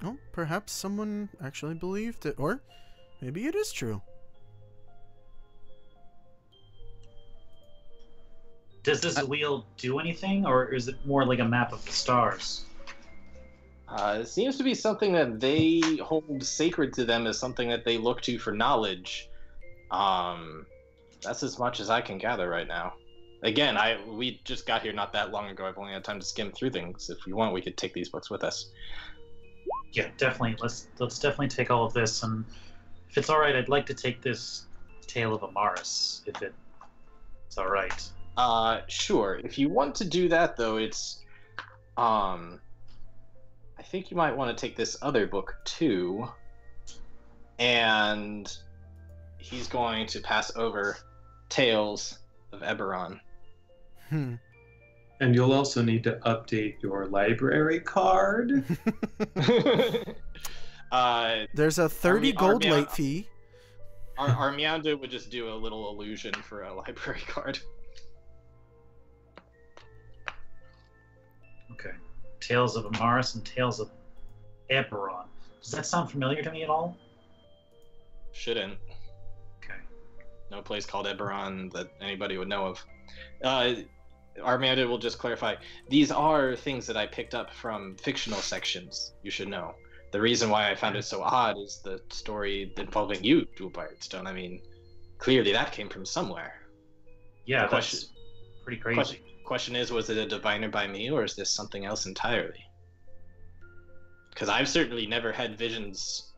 Oh, perhaps someone actually believed it, or maybe it is true. Does this wheel do anything, or is it more like a map of the stars? It seems to be something that they hold sacred to them, as something that they look to for knowledge. That's as much as I can gather right now. Again, we just got here not that long ago. I've only had time to skim through things. If we want, we could take these books with us. Yeah, definitely. Let's definitely take all of this, and if it's all right, I'd like to take this Tale of Amaris, if it's all right. Sure. If you want to do that, though, it's, I think you might want to take this other book, too. And he's going to pass over Tales of Eberron. Hmm. And you'll also need to update your library card. There's a 30 gold late fee. Armiando would just do a little illusion for a library card. Okay. Tales of Amaris and Tales of Eberron. Does that sound familiar to me at all? Shouldn't. Okay. No place called Eberron that anybody would know of. Armando will just clarify. These are things that I picked up from fictional sections, you should know. The reason why I found it so odd is the story involving you, Jewelbardstone. I mean, clearly that came from somewhere. Yeah, that's pretty crazy. Question is, was it a diviner by me, or is this something else entirely? Because I've certainly never had visions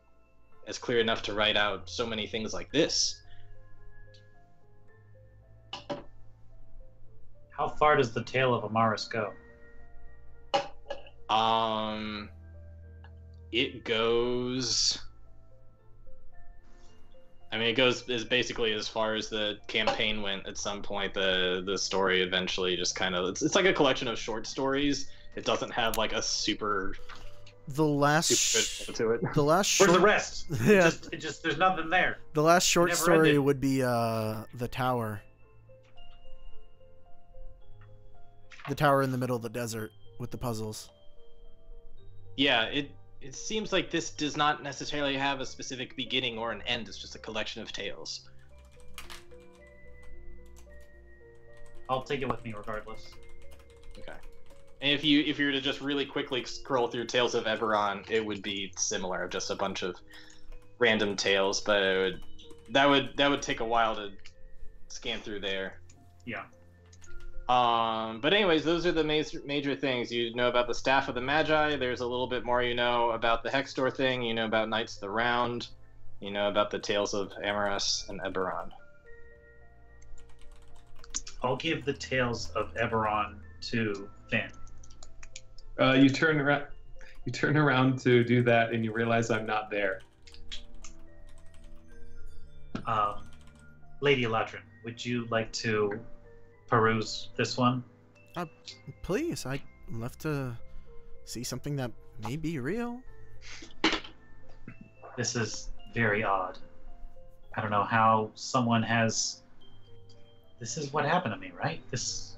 as clear enough to write out so many things like this. How far does the Tale of Amaris go? It goes. I mean, it goes as basically as far as the campaign went. At some point, the story eventually just kind of it's like a collection of short stories. It doesn't have like a super. The last super to it. The last short. Where's the rest? Yeah. It just there's nothing there. The last short never story ended. would be the tower. The tower in the middle of the desert with the puzzles. Yeah, it seems like this does not necessarily have a specific beginning or an end. It's just a collection of tales. I'll take it with me regardless. Okay. And if you were to just really quickly scroll through Tales of Eberron, it would be similar, just a bunch of random tales, but that would take a while to scan through there. Yeah. But anyways, those are the major things. You know about the Staff of the Magi. There's a little bit more you know about the Hextor thing. You know about Knights of the Round. You know about the Tales of Amaris and Eberron. I'll give the Tales of Eberron to Finn. You turn around to do that, and you realize I'm not there. Lady Eladrin, would you like to peruse this one? Please, I'd love to see something that may be real. This is very odd. I don't know how someone has this is what happened to me, right? It's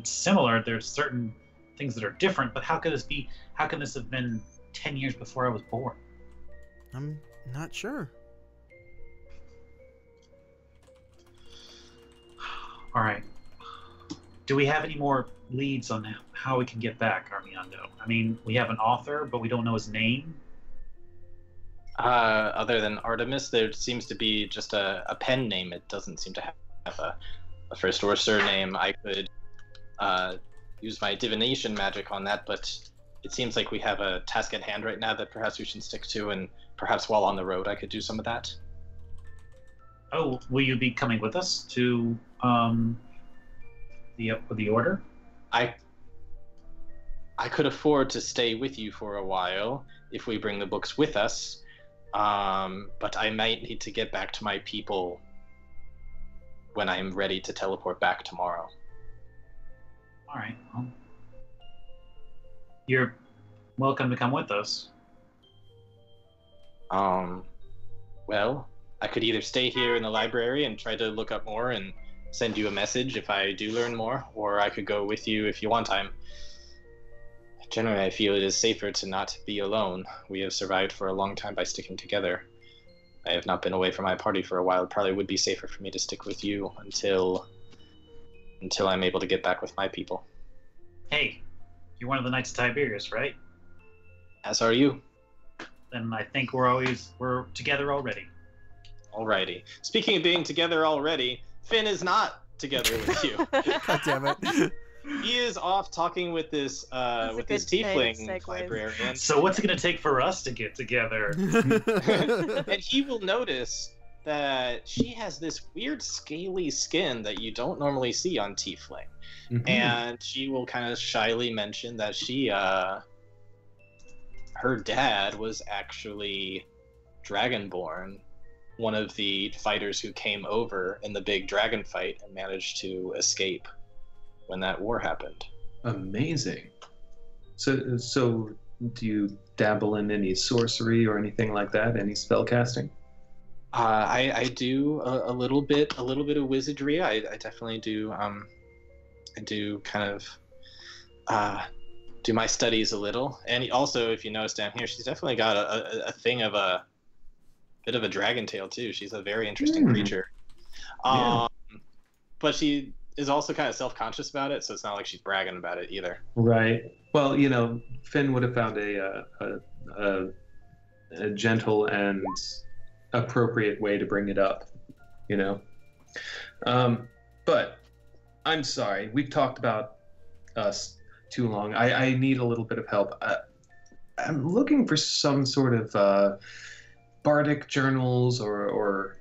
similar. There's certain things that are different, but how could this be? How can this have been 10 years before I was born? I'm not sure. All right. Do we have any more leads on how we can get back Armiondo? I mean, we have an author, but we don't know his name. Other than Artemis, there seems to be just a pen name. It doesn't seem to have a first or surname. I could use my divination magic on that, but it seems like we have a task at hand right now that perhaps we should stick to, and perhaps while on the road I could do some of that. Oh, will you be coming with us to the order? I could afford to stay with you for a while if we bring the books with us, but I might need to get back to my people when I'm ready to teleport back tomorrow. All right. Well, you're welcome to come with us. Well, I could either stay here in the library and try to look up more and send you a message if I do learn more, or I could go with you if you want. Generally, I feel it is safer to not be alone. We have survived for a long time by sticking together. I have not been away from my party for a while. It probably would be safer for me to stick with you until I'm able to get back with my people. Hey, you're one of the Knights of Tiberius, right? As are you. Then I think we're together already. Alrighty. Speaking of being together already, Finn is not together with you. God damn it. He is off talking with this tiefling librarian. So what's it going to take for us to get together? And he will notice that she has this weird scaly skin that you don't normally see on tiefling. Mm-hmm. And she will kind of shyly mention that her dad was actually Dragonborn, one of the fighters who came over in the big dragon fight and managed to escape when that war happened. Amazing. So do you dabble in any sorcery or anything like that? Any spell casting? I do a little bit of wizardry. I definitely do. I do kind of do my studies a little. And also, if you notice down here, she's definitely got a thing of a bit of a dragon tail too. She's a very interesting creature. Yeah. But she is also kind of self-conscious about it, so it's not like she's bragging about it either. Right. Well, Finn would have found a gentle and appropriate way to bring it up, But I'm sorry, we've talked about us too long. I need a little bit of help. I'm looking for some sort of bardic journals or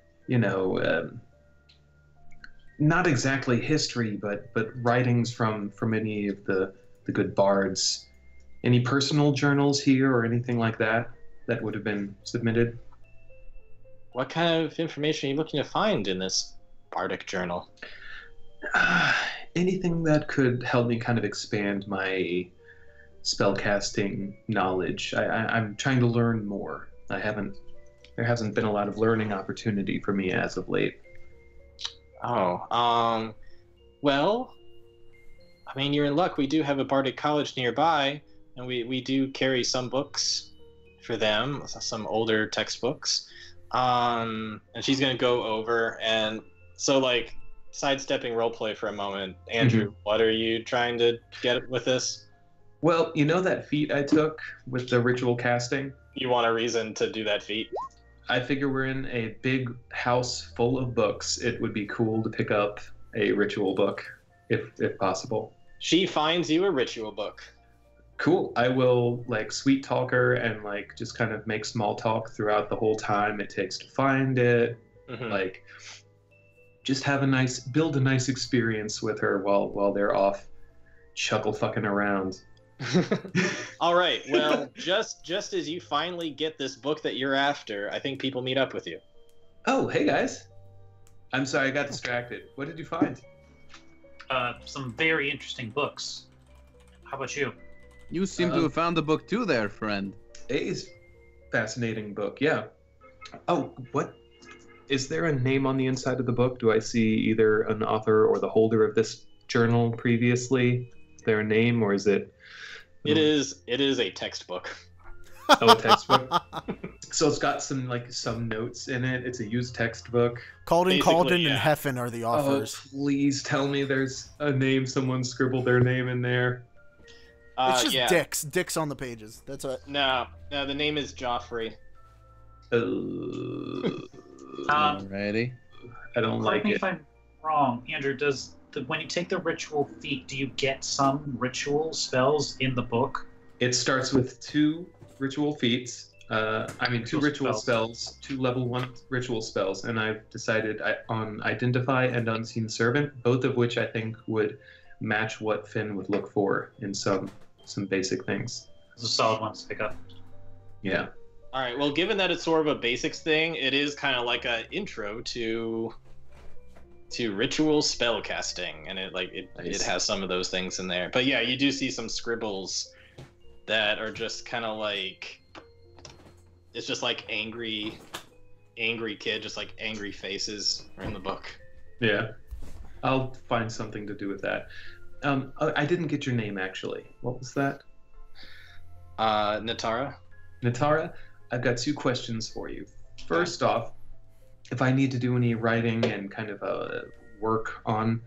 not exactly history, but writings from any of the good bards. Any personal journals here or anything like that would have been submitted? What kind of information are you looking to find in this bardic journal? Anything that could help me kind of expand my spellcasting knowledge. I'm trying to learn more. There hasn't been a lot of learning opportunity for me as of late. Oh, well, I mean, you're in luck. We do have a bardic college nearby, and we do carry some books for them, some older textbooks. And she's gonna go over, and so like sidestepping roleplay for a moment. Andrew, what are you trying to get with this? Well, that feat I took with the ritual casting? You want a reason to do that feat? I figure we're in a big house full of books. It would be cool to pick up a ritual book, if possible. She finds you a ritual book. Cool. I will sweet talk her and just kind of make small talk throughout the whole time it takes to find it. Mm-hmm. Just build a nice experience with her while they're off chuckle fucking around. All right. Well, just as you finally get this book that you're after, I think people meet up with you. Oh, hey guys. I'm sorry, I got distracted. What did you find? Some very interesting books. How about you? You seem to have found the book too there, friend. A fascinating book, yeah. Oh, what? Is there a name on the inside of the book? Do I see either an author or the holder of this journal previously? Is there a name, or is it? It is a textbook. Oh, a textbook. So it's got some notes in it. It's a used textbook. Calden, Basically, and yeah. Heffen are the authors. Oh, please tell me there's a name. Someone scribbled their name in there. It's just yeah. Dicks on the pages. That's it. No, the name is Joffrey. Alrighty. I don't like Correct me it. if I'm wrong, Andrew. When you take the ritual feat, do you get some ritual spells in the book? It starts with 2 ritual feats. Two Ritual ritual spells. spells, 2 level 1 ritual spells, and I've decided on Identify and Unseen Servant, both of which I think would match what Finn would look for in some basic things. Those are solid ones to pick up. Yeah. All right. Well, given that it's sort of a basics thing, it is kind of like an intro to ritual spell casting, and it Nice. has some of those things in there. But yeah, you do see some scribbles that are just kind of like, it's just like angry kid, just like angry faces are in the book. Yeah. I'll find something to do with that. I didn't get your name actually. What was that? Natara. Natara, I've got 2 questions for you. First off, if I need to do any writing and kind of work on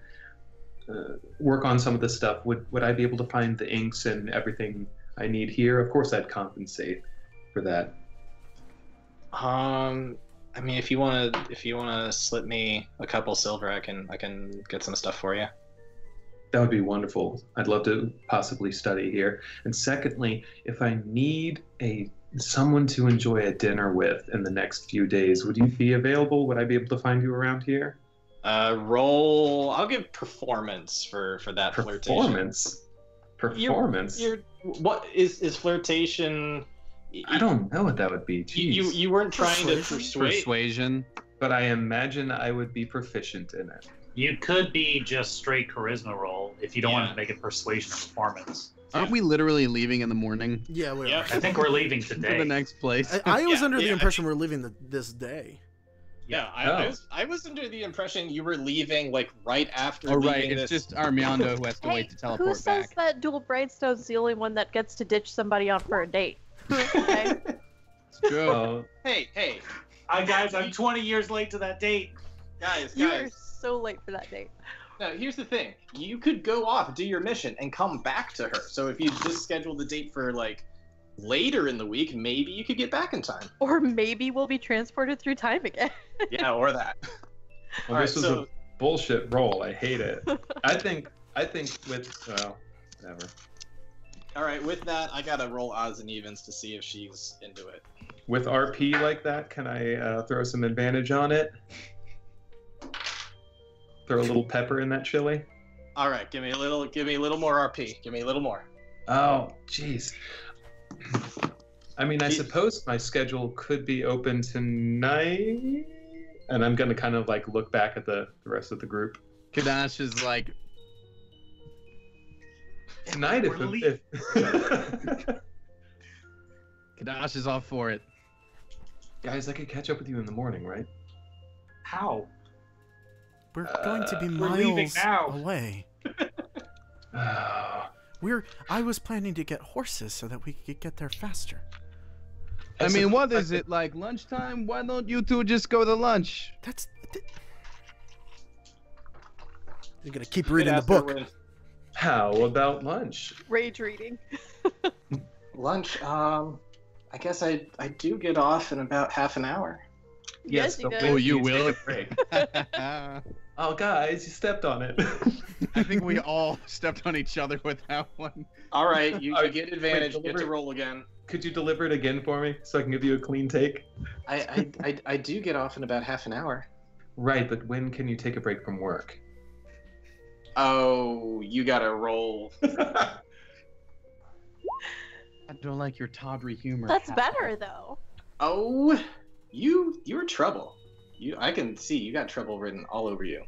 some of this stuff, would I be able to find the inks and everything I need here? Of course, I'd compensate for that. I mean, if you wanna slip me a couple silver, I can get some stuff for you. That would be wonderful. I'd love to possibly study here. And secondly, if I need someone to enjoy a dinner with in the next few days, would you be available? Would I be able to find you around here? Roll. I'll give performance for that flirtation. Performance. What is flirtation? I don't know what that would be. Jeez. You weren't trying to persuade. Persuasion. But I imagine I would be proficient in it. You could be just straight charisma roll if you don't want Yeah. to make it persuasion or performance. Aren't we literally leaving in the morning Yeah, we Yep. are. I think we're leaving to today. the next place? I was Yeah, under the yeah, impression we're leaving this day. Yeah, Oh. I was under the impression you were leaving like right after. Oh, right. leaving It's this. just Armando who has to Hey, wait to who teleport says back. that dual brainstone's the only one that gets to ditch somebody on for a date? Okay. It's true. Oh, Hey, Hi guys, I'm 20 years late to that date. guys. You are so late for that date. No, here's the thing. You could go off, do your mission, and come back to her. So if you just schedule the date for like later in the week, maybe you could get back in time. Or maybe we'll be transported through time again. Yeah, or that. well, All this right, was so- a bullshit roll. I hate it. I think whatever. All right, with that, I gotta roll odds and evens to see if she's into it. With RP like that, can I throw some advantage on it? Throw a little pepper in that chili? All right, give me a little more RP. Give me a little more. Oh, jeez. I mean, I suppose my schedule could be open tonight, and I'm gonna kind of like look back at the rest of the group. Kadash is like, Tonight, if Kadash is off for it. guys, I could catch up with you in the morning, right? How? We're going to be We're leaving miles now. away. I was planning to get horses so that we could get there faster. I mean, what is it, like lunchtime? Why don't you two just go to lunch? You're gonna keep reading the book. How about lunch? Rage reading. Lunch. I guess I do get off in about half an hour. Yes, you but do. Oh, wait, you take will? a break. I Oh, guys, you stepped on it. think we all stepped on each other with that one. All right, you All right, get advantage. wait, Get to deliver- roll again. Could you deliver it again for me so I can give you a clean take? I do get off in about half an hour. Right, but when can you take a break from work? Oh, you gotta roll. I don't like your tawdry humor. That's better though. Oh, you're trouble. I can see you got trouble written all over you.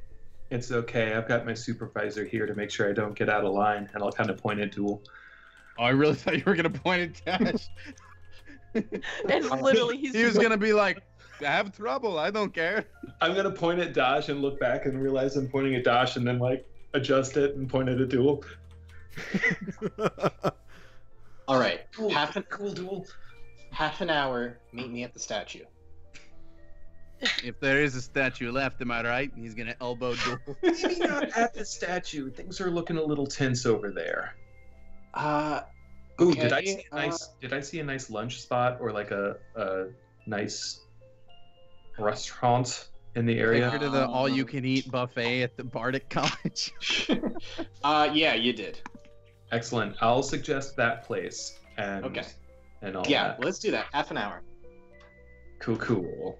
It's okay. I've got my supervisor here to make sure I don't get out of line, and I'll kind of point at Duel. Oh, I really thought you were gonna point at Dash. And literally, he's He was gonna be like, have trouble. I don't care. I'm gonna point at Dosh and look back and realize I'm pointing at Dosh and then like adjust it and point at a Duel. All right. Cool, Cool Duel. Half an hour. Meet me at the statue. If there is a statue left, am I right? He's gonna elbow Duel. Maybe not at the statue. Things are looking a little tense over there. Ooh, Okay, did I see a nice lunch spot or like a nice restaurant in the area? Take her to the all-you-can-eat buffet at the Bardic College. Yeah, you did. Excellent. I'll suggest that place and Okay. and all Yeah, that. let's do that. Half an hour. Cool.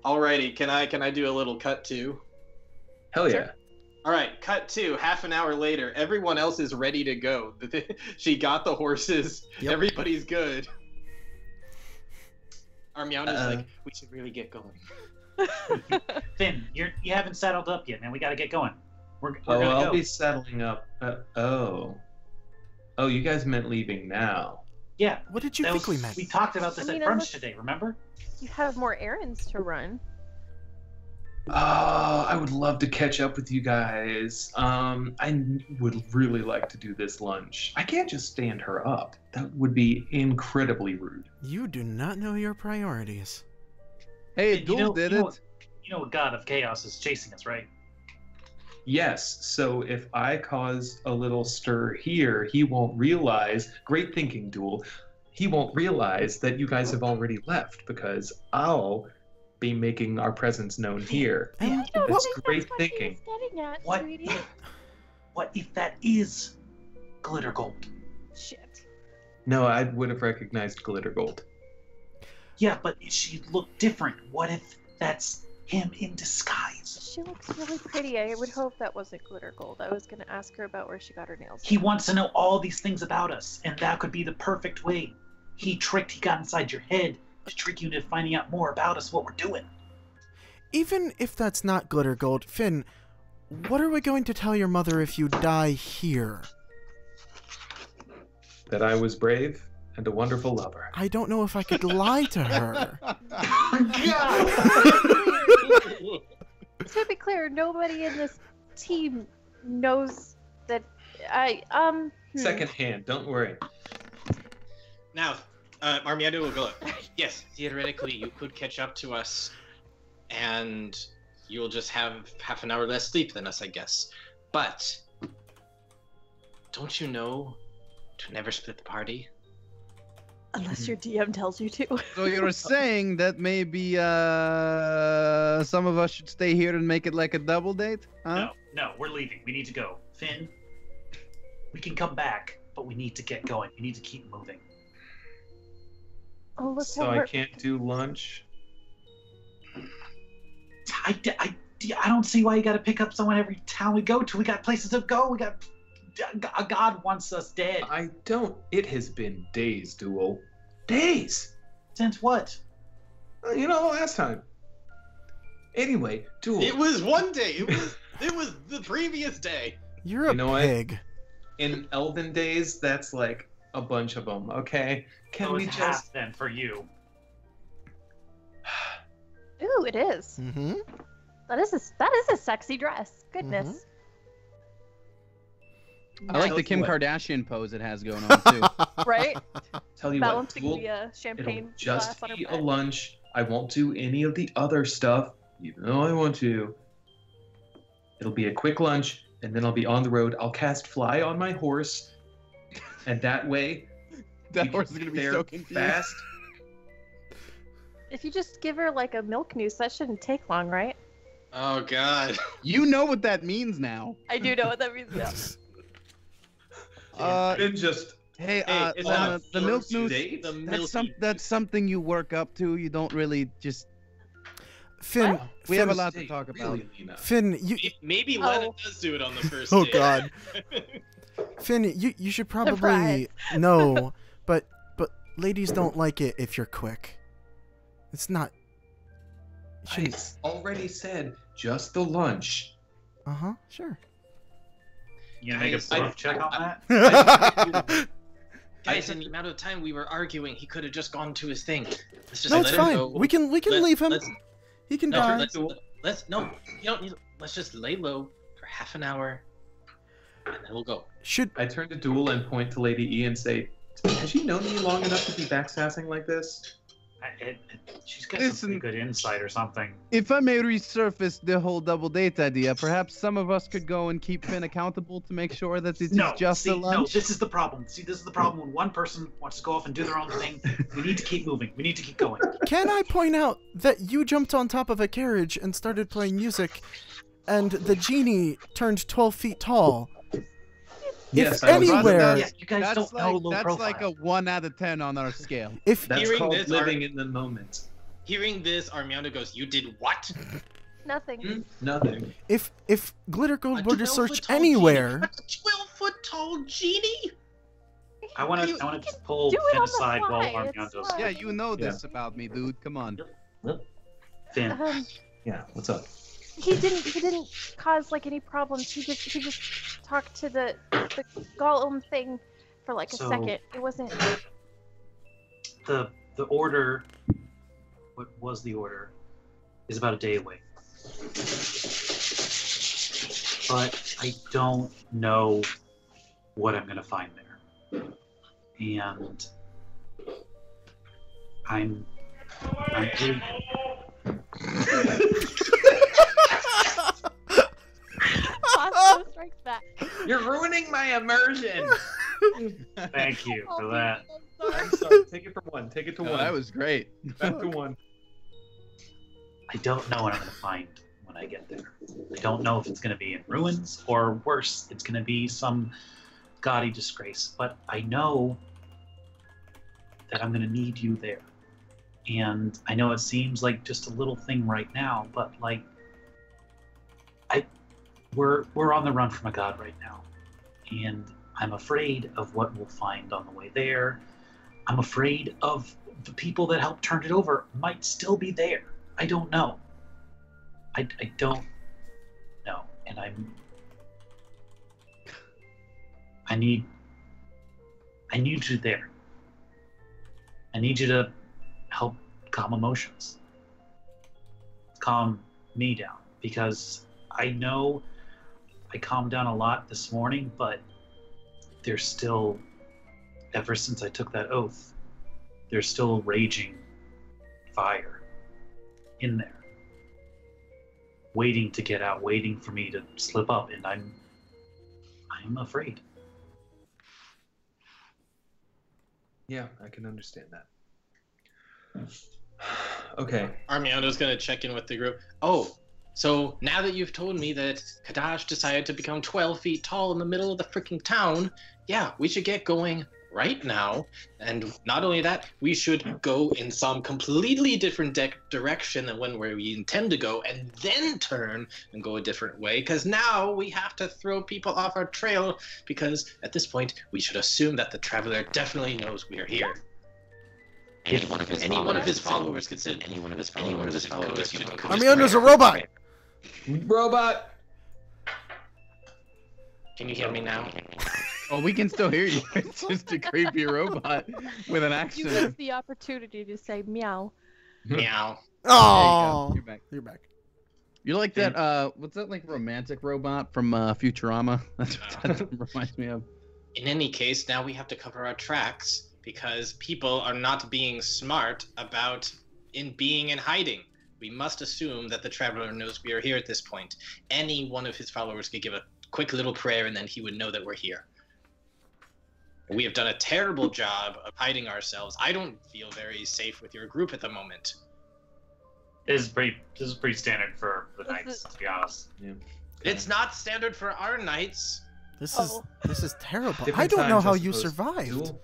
Alrighty, can I do a little cut too? Hell yeah. Sure. All right, cut two. Half an hour later, everyone else is ready to go. She got the horses. Yep. Everybody's good. Armiana's like, we should really get going. Finn, you haven't saddled up yet, man. We got to get going. We're Oh, gonna I'll go. be settling up. Oh, you guys meant leaving now. Yeah. What did you that think was- we meant? We talked about this I mean, at it brunch looks- today. Remember? You have more errands to run. Oh, I would love to catch up with you guys. I would really like to do this lunch. I can't just stand her up. That would be incredibly rude. You do not know your priorities. Hey, You Duel know- did you know it. You know, a god of chaos is chasing us, right? Yes, so if I cause a little stir here, he won't realize. Great thinking, Duel. He won't realize that you guys have already left because I'll be making our presence known here. And I don't That's think great that's what he thinking. was getting at, What? sweetie. What if that is glitter gold? Shit. No, I would have recognized glitter gold. Yeah, but she looked different. What if that's him in disguise? She looks really pretty. I would hope that wasn't glitter gold. I was gonna ask her about where she got her nails He done. wants to know all these things about us, and that could be the perfect way. He got inside your head to trick you into finding out more about us, what we're doing. even if that's not glitter gold, Finn, what are we going to tell your mother if you die here? That I was brave and a wonderful lover. I don't know if I could lie to her. To be clear, nobody in this team knows that Second hand, don't worry. Now, Armiana will go. Yes, theoretically, you could catch up to us, and you'll just have half an hour less sleep than us, I guess. But don't you know to never split the party? unless your DM tells you to. So you're saying that maybe some of us should stay here and make it like a double date? Huh? No, we're leaving. We need to go. Finn, we can come back, but we need to get going. We need to keep moving. Oh, look So what I we're... can't do lunch. I don't see why you got to pick up someone every town we go to. We got places to go. We got... God wants us dead. I don't. It has been days, Duel. Days! Since what? You know, last time. Anyway, Duel. It was one day. It was the previous day. You're a You know what? pig. In Elven days, that's like a bunch of them, okay? Can So we it's just... half then for you. Ooh, it is. Mm-hmm. That is a sexy dress. Goodness. I like Tell the you Kim what. Kardashian pose it has going on too. Right? Tell you what, Balancing Duel, the champagne it'll just glass on her be a butt. lunch. I won't do any of the other stuff, even though I want to. It'll be a quick lunch, and then I'll be on the road. I'll cast Fly on my horse, and that way That we horse can is gonna get be there so confused. fast. If you just give her like a milk noose, that shouldn't take long, right? Oh God. You know what that means now. I do know what that means now. Then just Hey, is the that milk first noose. date? The That's something you work up to. You don't really just. Finn, We have a Finn, lot to Date, talk about. really, Lena. Finn, you. Maybe Oh. Lena does do it on the first Oh date. God, Finn, you should probably Surprise. no, but ladies don't like it if you're quick. It's not. I already said just the lunch. Sure. You gonna make a I- proof check on that? Guys, in the amount of time we were arguing, he could have just gone to his thing. Let's just No, let it's him fine. go. We can leave him. He can die. Let's no. You don't need. Let's just lay low for half an hour, and then we'll go. I turn to Duel and point to Lady E and say, "Has she known me long enough to be backsassing like this?" She's got some good insight or something. If I may resurface the whole double date idea, perhaps some of us could go and keep Finn accountable to make sure that it is just a lunch. No, this is the problem. See, this is the problem when one person wants to go off and do their own thing. We need to keep moving. We need to keep going. Can I point out that you jumped on top of a carriage and started playing music, and the genie turned 12 feet tall? Yes, if anywhere. Yeah, you guys don't know low That's profile. like a 1 out of 10 on our scale. If That's Hearing called this, living in the moment. Hearing this, Armando goes, "You did what?" Nothing. Nothing. if Glitter Gold were to search 12-foot tall anywhere, genie? A 12-foot-tall genie? I want You to can pull do it Finn on the aside while fly, it's Armando's. fine. Yeah, you know this about me, dude. Come on. Finn. Yeah, what's up? He didn't cause like any problems. He just talked to the golem thing for like a So- second. It wasn't. The order, what was the order, is about a day away. But I don't know what I'm gonna find there, and I'm really. Bosco strikes back. You're ruining my immersion. Thank you Oh, for that. I'm sorry. I'm sorry. Take it from 1. Take it to 1. That was great. Back to 1. I don't know what I'm gonna find when I get there. I don't know if it's gonna be in ruins or worse, it's gonna be some gaudy disgrace. But I know that I'm gonna need you there. And I know it seems like just a little thing right now, but like we're on the run from a god right now. And I'm afraid of what we'll find on the way there. I'm afraid of the people that helped turn it over might still be there. I don't know. I don't know. And I need you there. I need you to help calm emotions. Calm me down. Because I know I calmed down a lot this morning, but there's still, ever since I took that oath, there's still a raging fire in there, waiting to get out, waiting for me to slip up, and I'm afraid. Yeah, I can understand that. Okay. Armando's gonna check in with the group. Oh, so now that you've told me that Kadash decided to become 12 feet tall in the middle of the freaking town, yeah, we should get going right now. And not only that, we should go in some completely different direction than where we intend to go, and then turn and go a different way, because now we have to throw people off our trail, because at this point, we should assume that the traveler definitely knows we are here. Any one of his followers could sit. Any one of his followers could. Armando's a robot. Robot! Can you hear me now? Oh, we can still hear you. It's just a creepy robot with an You accent. missed the opportunity to say meow. Meow. Oh, You're back. you're back. You're like that. What's that like romantic robot from Futurama? That's what that reminds me of. In any case, now we have to cover our tracks because people are not being smart about being in hiding. We must assume that the traveler knows we are here at this point. Any one of his followers could give a quick little prayer and then he would know that we're here. We have done a terrible job of hiding ourselves. I don't feel very safe with your group at the moment. This is pretty standard for the Knights, to be honest. Yeah. It's not standard for our knights. This Oh. is terrible. Different I don't know times, how I you suppose. survived. Duel?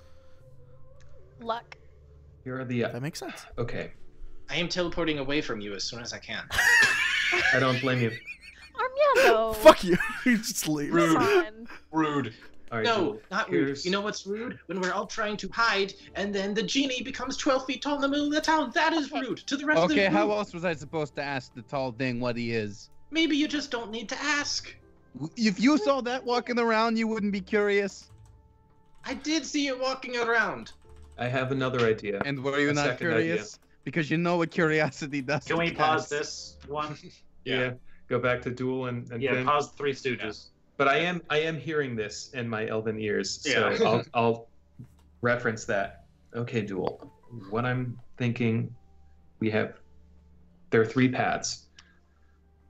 Luck. Here are the. That makes sense. Okay. I am teleporting away from you as soon as I can. I don't blame you. Armando. Fuck you. You just leave. Come on. Rude. All right, No, Duel, not rude. here's- You know what's rude? When we're all trying to hide and then the genie becomes 12 feet tall in the middle of the town. That is Okay. rude to the rest of the Okay, group. how else was I supposed to ask the tall thing what he is? Maybe you just don't need to ask. If you saw that walking around, you wouldn't be curious. I did see it walking around. I have another idea. And were you A not second curious? Because you know what curiosity does. Can to we pause cats. this one? Yeah. Go back to Duel and Yeah, Finn. pause the Three Stooges. But I am hearing this in my elven ears, Yeah. so I'll reference that. Okay, Duel. What I'm thinking, there are 3 paths.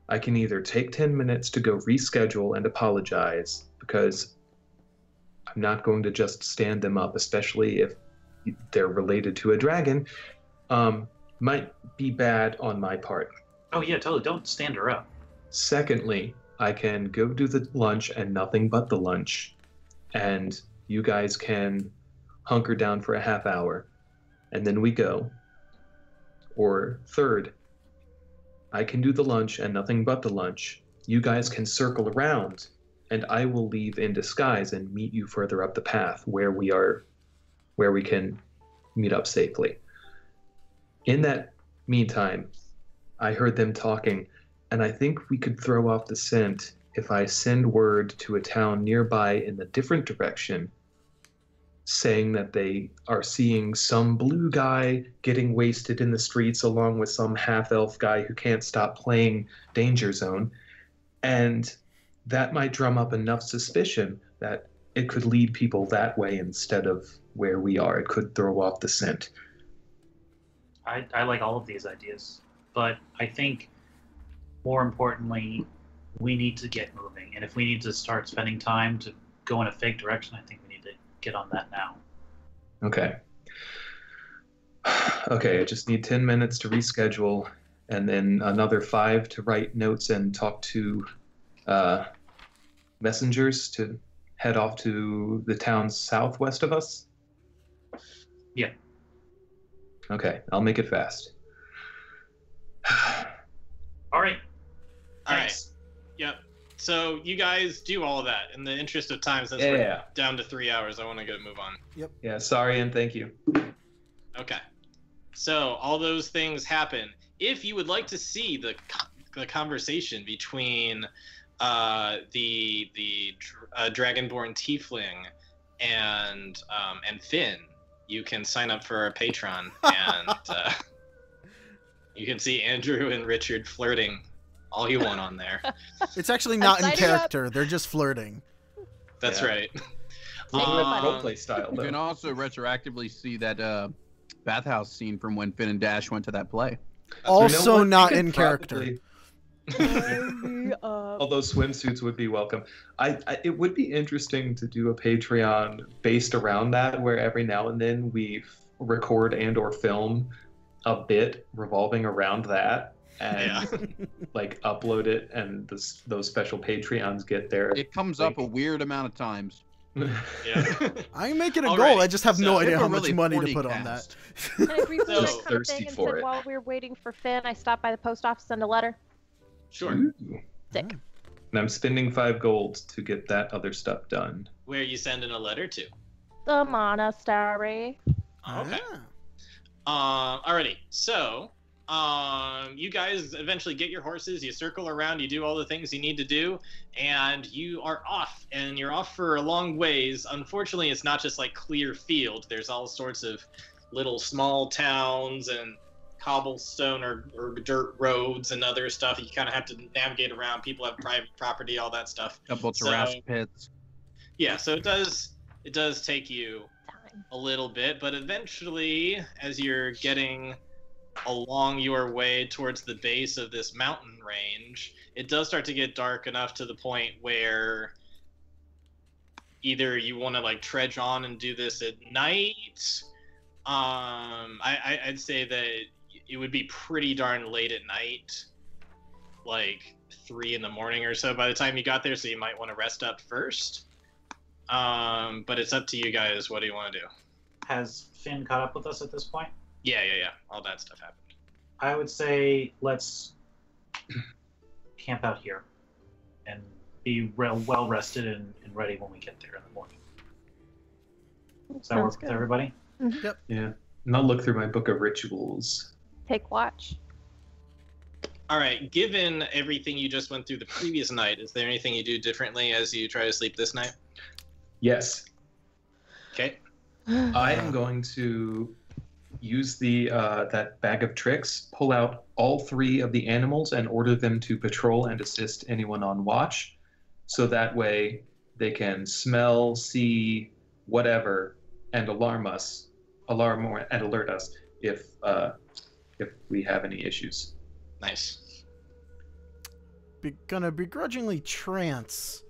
I can either take 10 minutes to go reschedule and apologize, because I'm not going to just stand them up, especially if they're related to a dragon. Might be bad on my part. Oh yeah, totally. Don't stand her up. Secondly, I can go do the lunch and nothing but the lunch, and you guys can hunker down for a half hour, and then we go. Or third, I can do the lunch and nothing but the lunch. You guys can circle around, and I will leave in disguise and meet you further up the path where we can meet up safely. In that meantime, I heard them talking, and I think we could throw off the scent if I send word to a town nearby in a different direction, saying that they are seeing some blue guy getting wasted in the streets along with some half-elf guy who can't stop playing Danger Zone, and that might drum up enough suspicion that it could lead people that way instead of where we are. It could throw off the scent. I like all of these ideas, but I think more importantly, we need to get moving. And if we need to start spending time to go in a fake direction, I think we need to get on that now. Okay. Okay, I just need 10 minutes to reschedule, and then another 5 to write notes and talk to messengers to head off to the towns southwest of us? Yeah. Okay, I'll make it fast. All right. All right. Thanks. Yep. So you guys do all of that. In the interest of time, since we're down to 3 hours, I want to go move on. Yeah, sorry and thank you. Okay. So all those things happen. If you would like to see the conversation between the dragonborn tiefling and Finn, you can sign up for our Patreon, and you can see Andrew and Richard flirting all you want on there. It's actually not in signing character. They're just flirting. That's Yeah. right. Roleplay style, You though. can also retroactively see that bathhouse scene from when Finn and Dash went to that play. Also You know what? not We could in character. probably- Although swimsuits would be welcome. It would be interesting to do a Patreon based around that, where every now and then we record and or film a bit revolving around that, and like upload it, and those special Patreons get there. It comes up a weird amount of times. Yeah. I make it a goal. Alright, I just have no so- idea If how we're much really money to horny put on that. cast. Can I briefly So just come thirsty thing and for said it. while we were waiting for Finn, I stopped by the post office, send a letter? Sure. Ooh. Sick. And I'm spending 5 gold to get that other stuff done. Where are you sending a letter to? The monastery. Okay. Ah. Alrighty. So, you guys eventually get your horses, you circle around, you do all the things you need to do, and you are off. And you're off for a long ways. Unfortunately, it's not just like clear field. There's all sorts of little small towns and cobblestone or dirt roads and other stuff. You kind of have to navigate around. People have private property, all that stuff. Couple So- Jurassic pits. Yeah, so it does take you Time. a little bit, but eventually, as you're getting along your way towards the base of this mountain range, it does start to get dark enough to the point where either you want to like trudge on and do this at night. I'd say that it would be pretty darn late at night, like 3 in the morning or so by the time you got there, so you might want to rest up first. But it's up to you guys. What do you want to do? Has Finn caught up with us at this point? Yeah. All that stuff happened. I would say let's camp out here and be well rested and ready when we get there in the morning. Does that work with everybody? Yeah. And I'll look through my book of rituals. Take watch. All right. Given everything you just went through the previous night, is there anything you do differently as you try to sleep this night? Yes. Okay. I am going to use the that bag of tricks, pull out all 3 of the animals, and order them to patrol and assist anyone on watch, so that way they can smell, see, whatever, and alarm or and alert us if we have any issues. Nice. Gonna begrudgingly trance.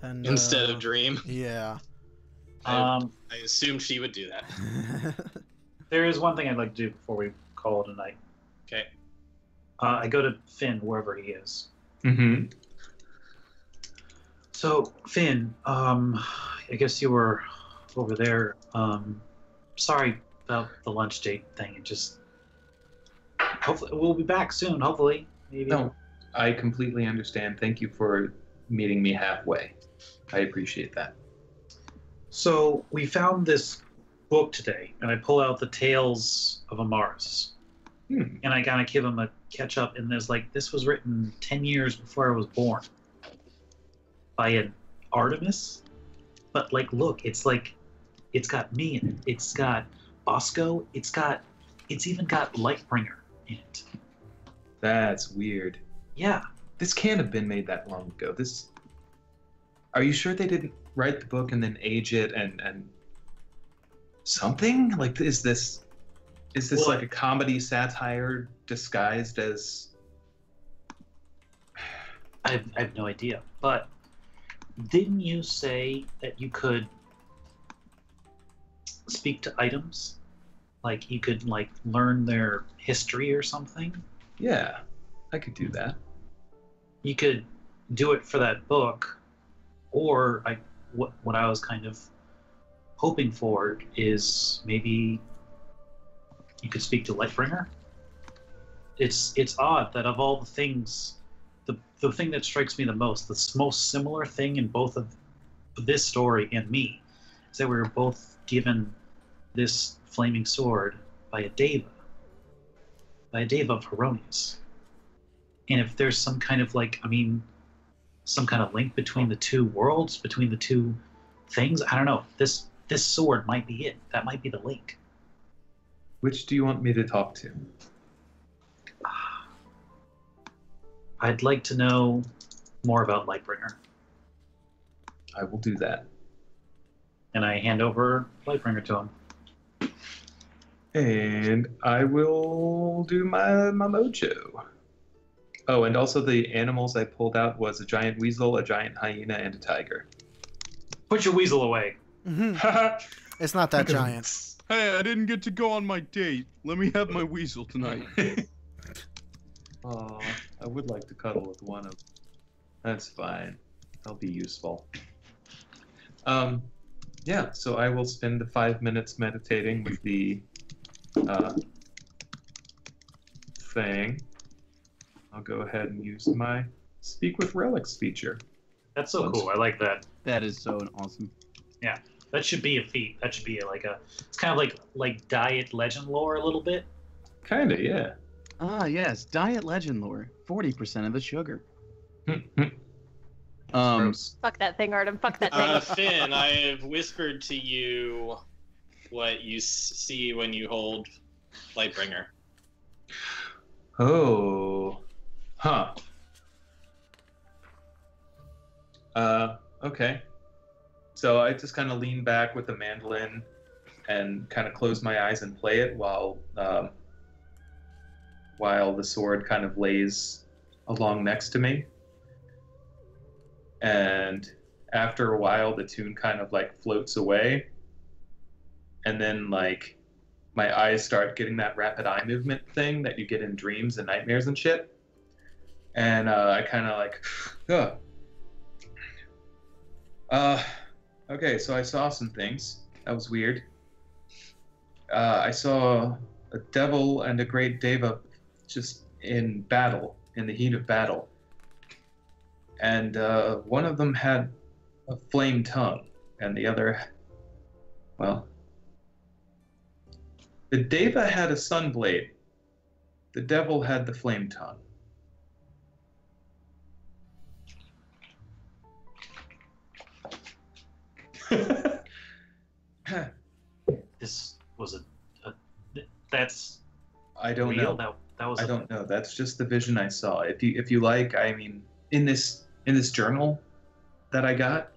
And, Instead of dream. Yeah. I assumed she would do that. There is one thing I'd like to do before we call it a night. Okay. I go to Finn wherever he is. Mm-hmm. So Finn, I guess you were over there. Sorry about the lunch date thing. It just hopefully we'll be back soon. Hopefully, maybe. No, I completely understand. Thank you for meeting me halfway. I appreciate that. So we found this book today, and I pull out the Tales of Amaris, and I kind of give him a catch up. And there's like, this was written 10 years before I was born by an Artemis, but like, look, it's like, it's got me in it. It's got Bosco. It's even got Lightbringer in it. That's weird. Yeah. This can't have been made that long ago. Are you sure they didn't write the book and then age it and something? Like, is this What? like a comedy satire disguised as? I have no idea. But didn't you say that you could speak to items? Like you could like learn their history or something? Yeah, I could do that. You could do it for that book, or what I was kind of hoping for is maybe you could speak to Lightbringer. It's odd that of all the things, the thing that strikes me the most, the most similar thing in both of this story and me, is that we were both given this flaming sword by a Deva of Heronius. And if there's some kind of some kind of link between the two worlds, between the two things, I don't know. This sword might be it. That might be the link. Which do you want me to talk to? I'd like to know more about Lightbringer. I will do that. And I hand over Lightbringer to him. And I will do my mojo. Oh, and also the animals I pulled out was a giant weasel, a giant hyena, and a tiger. Put your weasel away. It's not that giant. Hey, I didn't get to go on my date. Let me have my weasel tonight. Oh, I would like to cuddle with one of them. That's fine. I'll be useful. Yeah, so I will spend the 5 minutes meditating with the thing. I'll go ahead and use my Speak with Relics feature. That's so cool. I like that. That is so awesome. Yeah, that should be a feat. That should be it's kind of like Diet Legend lore a little bit. Kinda, yeah. Ah, yes, Diet Legend lore. 40% of the sugar. Gross. Fuck that thing, Artem. Fuck that thing. Finn, I've whispered to you what you see when you hold Lightbringer. Oh. Huh. Okay. So I just kind of lean back with the mandolin and kind of close my eyes and play it while the sword kind of lays along next to me. And after a while, the tune kind of like floats away. And then like my eyes start getting that rapid eye movement thing that you get in dreams and nightmares and shit. And I kind of like, okay, so I saw some things. That was weird. I saw a devil and a great deva just in battle, in the heat of battle. And one of them had a flame tongue, and the other, well, the deva had a sunblade. The devil had the flame tongue. that's I don't real? know. That was. I don't know. That's just the vision I saw. If you like, I mean, in this journal that I got,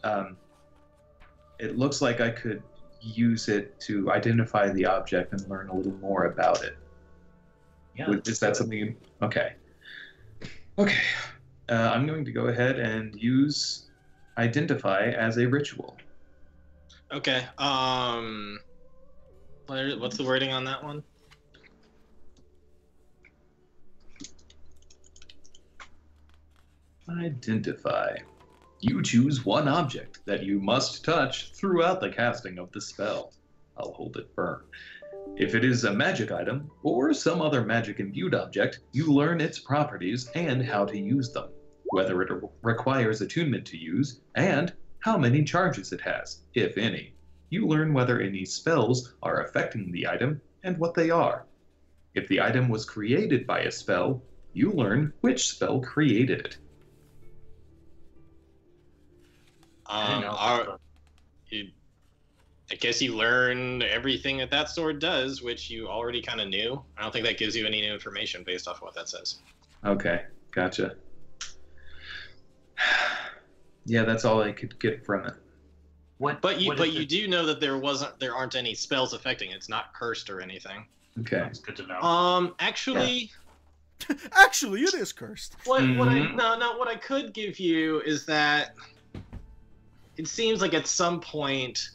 it looks like I could use it to identify the object and learn a little more about it. Yeah. Is that something you... Okay. Okay. I'm going to go ahead and use identify as a ritual. Okay. What's the wording on that one? Identify. You choose one object that you must touch throughout the casting of the spell. I'll hold it firm. If it is a magic item or some other magic imbued object, you learn its properties and how to use them, whether it requires attunement to use, and how many charges it has, if any. You learn whether any spells are affecting the item and what they are. If the item was created by a spell, you learn which spell created it. I guess you learn everything that sword does, which you already kind of knew. I don't think that gives you any new information based off what that says. Okay, gotcha. Yeah, that's all I could get from it. But you do know that there aren't any spells affecting it. It's not cursed or anything. Okay. That's good to know. Actually, Actually, it is cursed. what I could give you is that it seems like at some point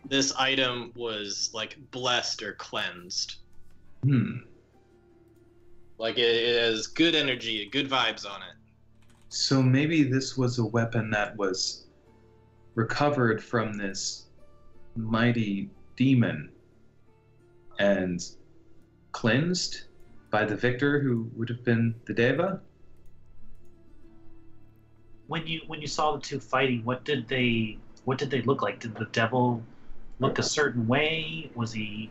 this item was like blessed or cleansed. Like it has good energy, good vibes on it. So maybe this was a weapon that was recovered from this mighty demon and cleansed by the victor, who would have been the Deva? When you saw the two fighting, what did they look like? Did the devil look a certain way? Was he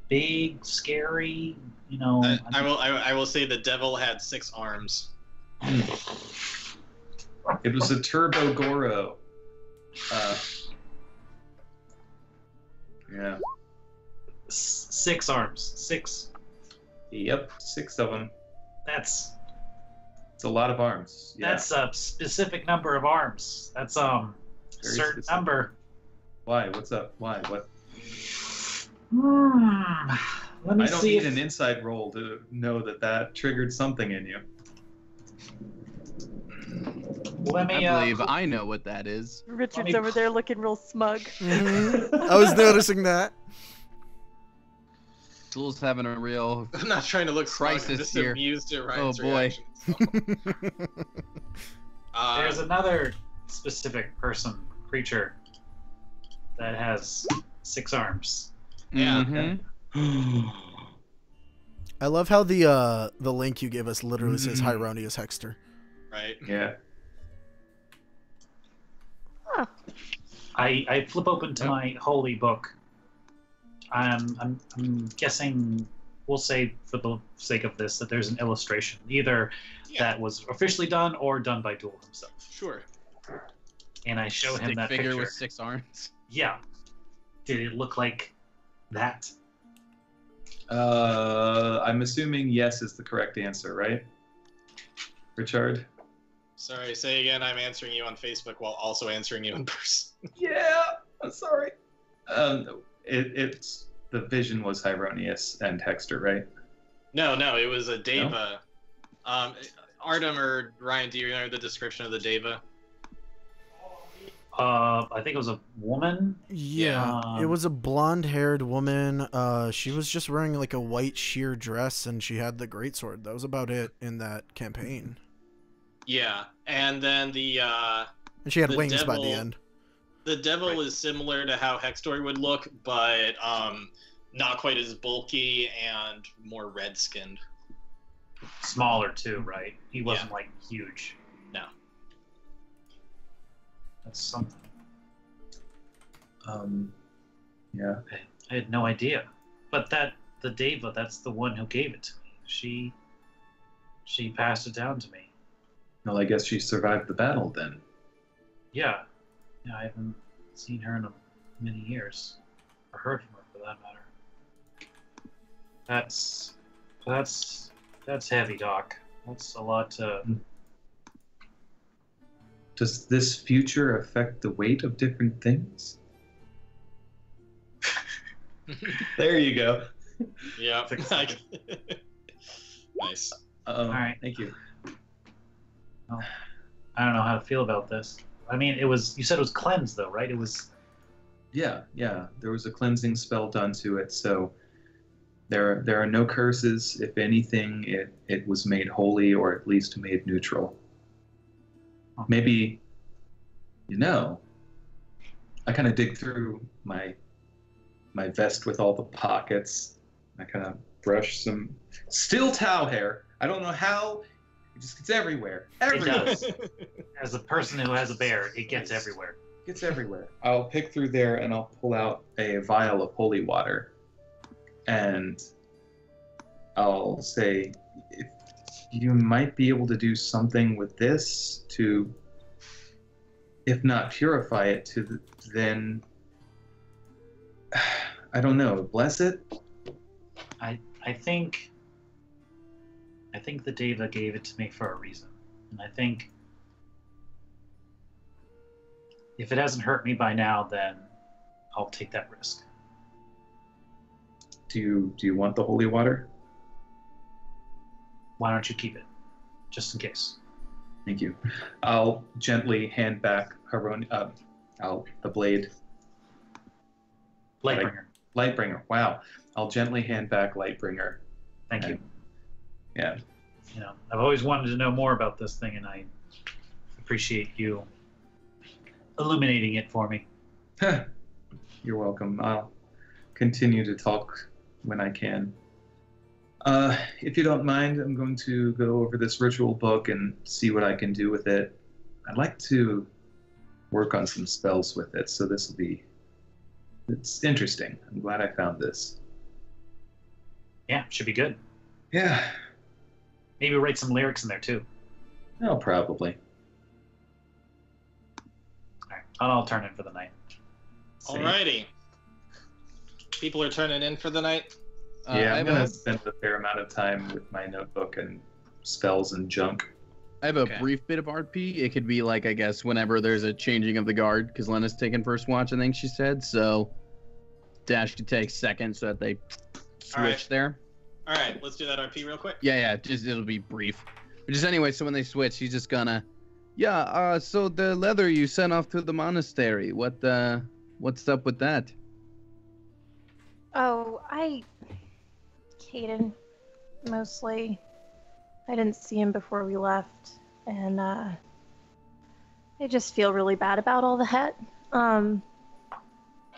big, scary? You know. I will say the devil had 6 arms. It was a Turbo Goro. Yeah. 6 arms. 6. Yep, 6 of them. It's a lot of arms. Yeah. That's a specific number of arms. That's a Very certain specific. number. Why? What's up? Why? What? Let me I don't see. need an inside roll to know that triggered something in you. Let me. I believe I know what that is. Richard's over there looking real smug. I was noticing that. Jules having a real I'm not trying to look smug, I'm crisis just here. amused at Ryan's Oh, boy. reaction. There's another specific creature that has 6 arms. Yeah. Mhm. I love how the link you gave us literally says Hieronius Hexter. Right. Yeah. Huh. I flip open to my holy book. I'm guessing, we'll say for the sake of this, that there's an illustration, either that was officially done or done by Duel himself. Sure. And I show him Stick that figure picture. with 6 arms. Yeah. Did it look like that? I'm assuming yes is the correct answer, right? Richard? Sorry, say again. I'm answering you on Facebook while also answering you in person. Yeah, I'm sorry. It's the vision was Hieronius and Hexter, right? No, it was a Deva. Artem or Ryan, do you know the description of the Deva? I think it was a woman. Yeah, it was a blonde-haired woman. She was just wearing like a white sheer dress, and she had the greatsword. That was about it in that campaign. Yeah, and then And she had the wings by the devil- end. the devil is similar to how Hextor would look, but not quite as bulky and more red-skinned. Smaller too, right? He wasn't like huge. No. That's something. Yeah. I had no idea. But the Deva, that's the one who gave it to me. She passed it down to me. Well, I guess she survived the battle then. Yeah. I haven't seen her in many years. Or heard from her, for that matter. That's heavy, Doc. That's a lot to. Does this future affect the weight of different things? There you go. Yeah. Nice. All right. Thank you. Well, I don't know how to feel about this. I mean, it was. You said it was cleansed, though, right? It was. Yeah. There was a cleansing spell done to it, so there are no curses. If anything, it was made holy, or at least made neutral. Maybe, I kind of dig through my vest with all the pockets. I kind of brush some still towel hair. I don't know how. It just gets everywhere. It does. As a person who has a bear, it gets everywhere. Gets everywhere. I'll pick through there and I'll pull out a vial of holy water. And I'll say, if you might be able to do something with this to, if not purify it, to then, I don't know, bless it? I think the Deva gave it to me for a reason. And I think if it hasn't hurt me by now, then I'll take that risk. Do you want the holy water? Why don't you keep it? Just in case. Thank you. I'll gently hand back the blade. Lightbringer. Lightbringer. Wow. I'll gently hand back Lightbringer. Thank you. Yeah. I've always wanted to know more about this thing, and I appreciate you illuminating it for me. You're welcome. I'll continue to talk when I can. If you don't mind, I'm going to go over this ritual book and see what I can do with it. I'd like to work on some spells with it, so it's interesting. I'm glad I found this. Yeah, should be good. Yeah. Maybe write some lyrics in there, too. Oh, probably. All right, I'll turn in for the night. Alrighty. People are turning in for the night? Yeah, I'm going to spend a fair amount of time with my notebook and spells and junk. I have a brief bit of RP. It could be like, I guess, whenever there's a changing of the guard, because Lena's taking first watch, I think she said. So Dash could take second so that they switch there. All right, let's do that RP real quick. Yeah, just it'll be brief. But just anyway, so when they switch, he's just gonna, so the leather you sent off to the monastery, what's up with that? Oh, Caden, mostly. I didn't see him before we left, and I just feel really bad about all the het.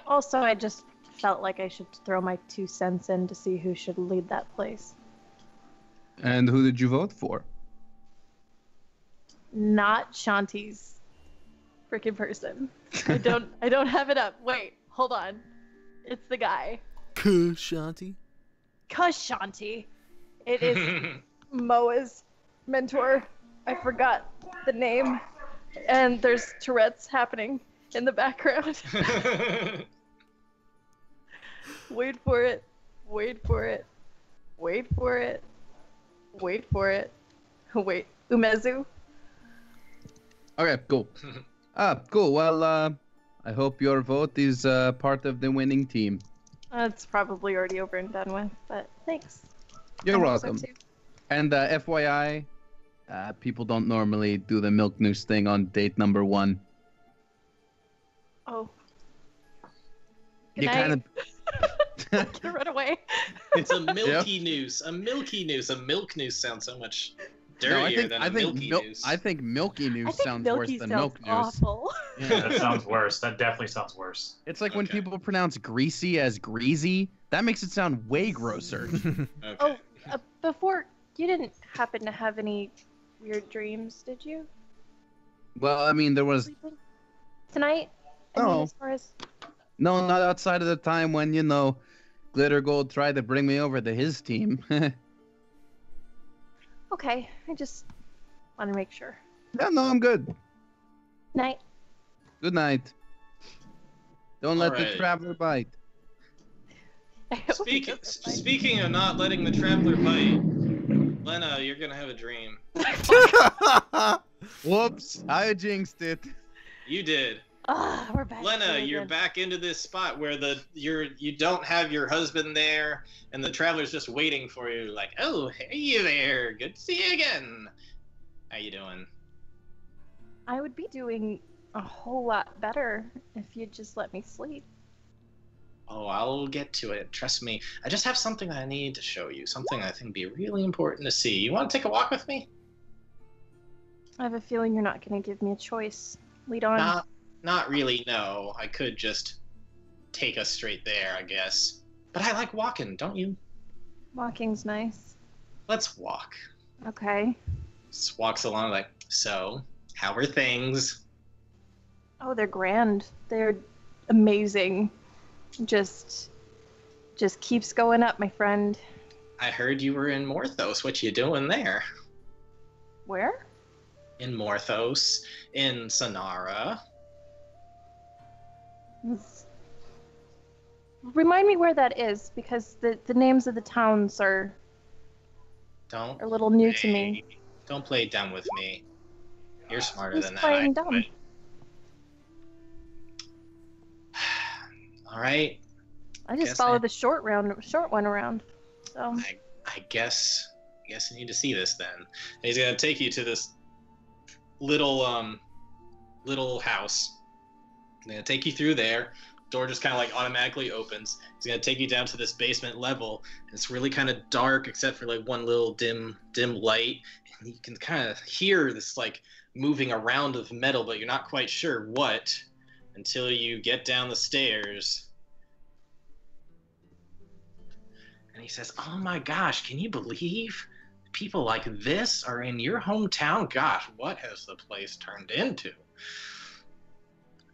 Also, I just felt like I should throw my 2 cents in to see who should lead that place. And who did you vote for? Not Shanti's freaking person. I don't have it up. Wait, hold on. It's the guy. Shanti. Shanti. It is Moa's mentor. I forgot the name. And there's Tourette's happening in the background. Wait for it. Wait for it. Wait for it. Wait for it. Wait. Umezu. Okay, cool. Cool. Well, I hope your vote is part of the winning team. It's probably already over and done with, but thanks. You're welcome. And FYI, people don't normally do the milk noose thing on date number 1. Oh. Good you kind of. I can run away. It's a milky noose. A milky noose. A milk noose sounds so much dirtier than a milky noose. I think milky noose sounds worse than milk noose. Awful. Yeah, that sounds worse. That definitely sounds worse. It's like when people pronounce greasy as greasy. That makes it sound way grosser. Okay. Oh, before, you didn't happen to have any weird dreams, did you? Well, I mean, there was... Sleeping? Tonight? I mean, as far as... No, not outside of the time when, Glitter Gold tried to bring me over to his team. Okay, I just want to make sure. Yeah, no, I'm good. Night. Good night. Don't let the Alright. traveler bite. I hope he Speaking doesn't mind. speaking of not letting the traveler bite, Lena, you're gonna have a dream. Whoops! I jinxed it. You did. Ah, we're back. Lena, here you're again. back into this spot where you don't have your husband there, and the traveler's just waiting for you. Like, oh, hey there, good to see you again. How you doing? I would be doing a whole lot better if you'd just let me sleep. Oh, I'll get to it. Trust me. I just have something I need to show you. Something I think would be really important to see. You want to take a walk with me? I have a feeling you're not going to give me a choice. Lead on. Not really. No, I could just take us straight there, I guess. But I like walking, don't you? Walking's nice. Let's walk. Okay. Just walks along like, so, how are things? Oh, they're grand. They're amazing. Just keeps going up, my friend. I heard you were in Morthos. What you doing there? Where? In Morthos, in Sonara. Remind me where that is, because the names of the towns are Don't a little new to me. Don't play dumb with me. You're smarter Who's than that. playing I dumb? know it. All right. I just Guess followed I- the short one around. So I guess you need to see this then. And he's gonna take you to this little house. He's gonna take you through there. Door just kind of like automatically opens. He's gonna take you down to this basement level. And it's really kind of dark except for like one little dim light. And you can kind of hear this like moving around of metal, but you're not quite sure what until you get down the stairs. And he says, "Oh my gosh, can you believe people like this are in your hometown? Gosh, what has the place turned into?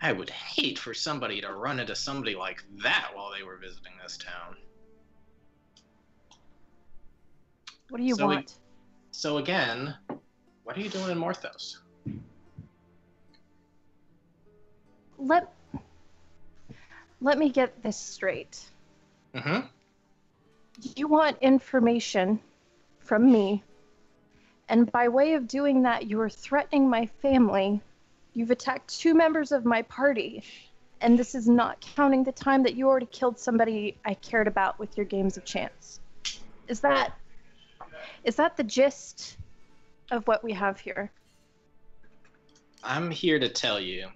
I would hate for somebody to run into somebody like that while they were visiting this town." what do you So want? So again, what are you doing in Morthos? Let me get this straight. Mm-hmm. You want information from me, and by way of doing that, you are threatening my family. You've attacked 2 members of my party, and this is not counting the time that you already killed somebody I cared about with your games of chance. Is that the gist of what we have here? I'm here to tell you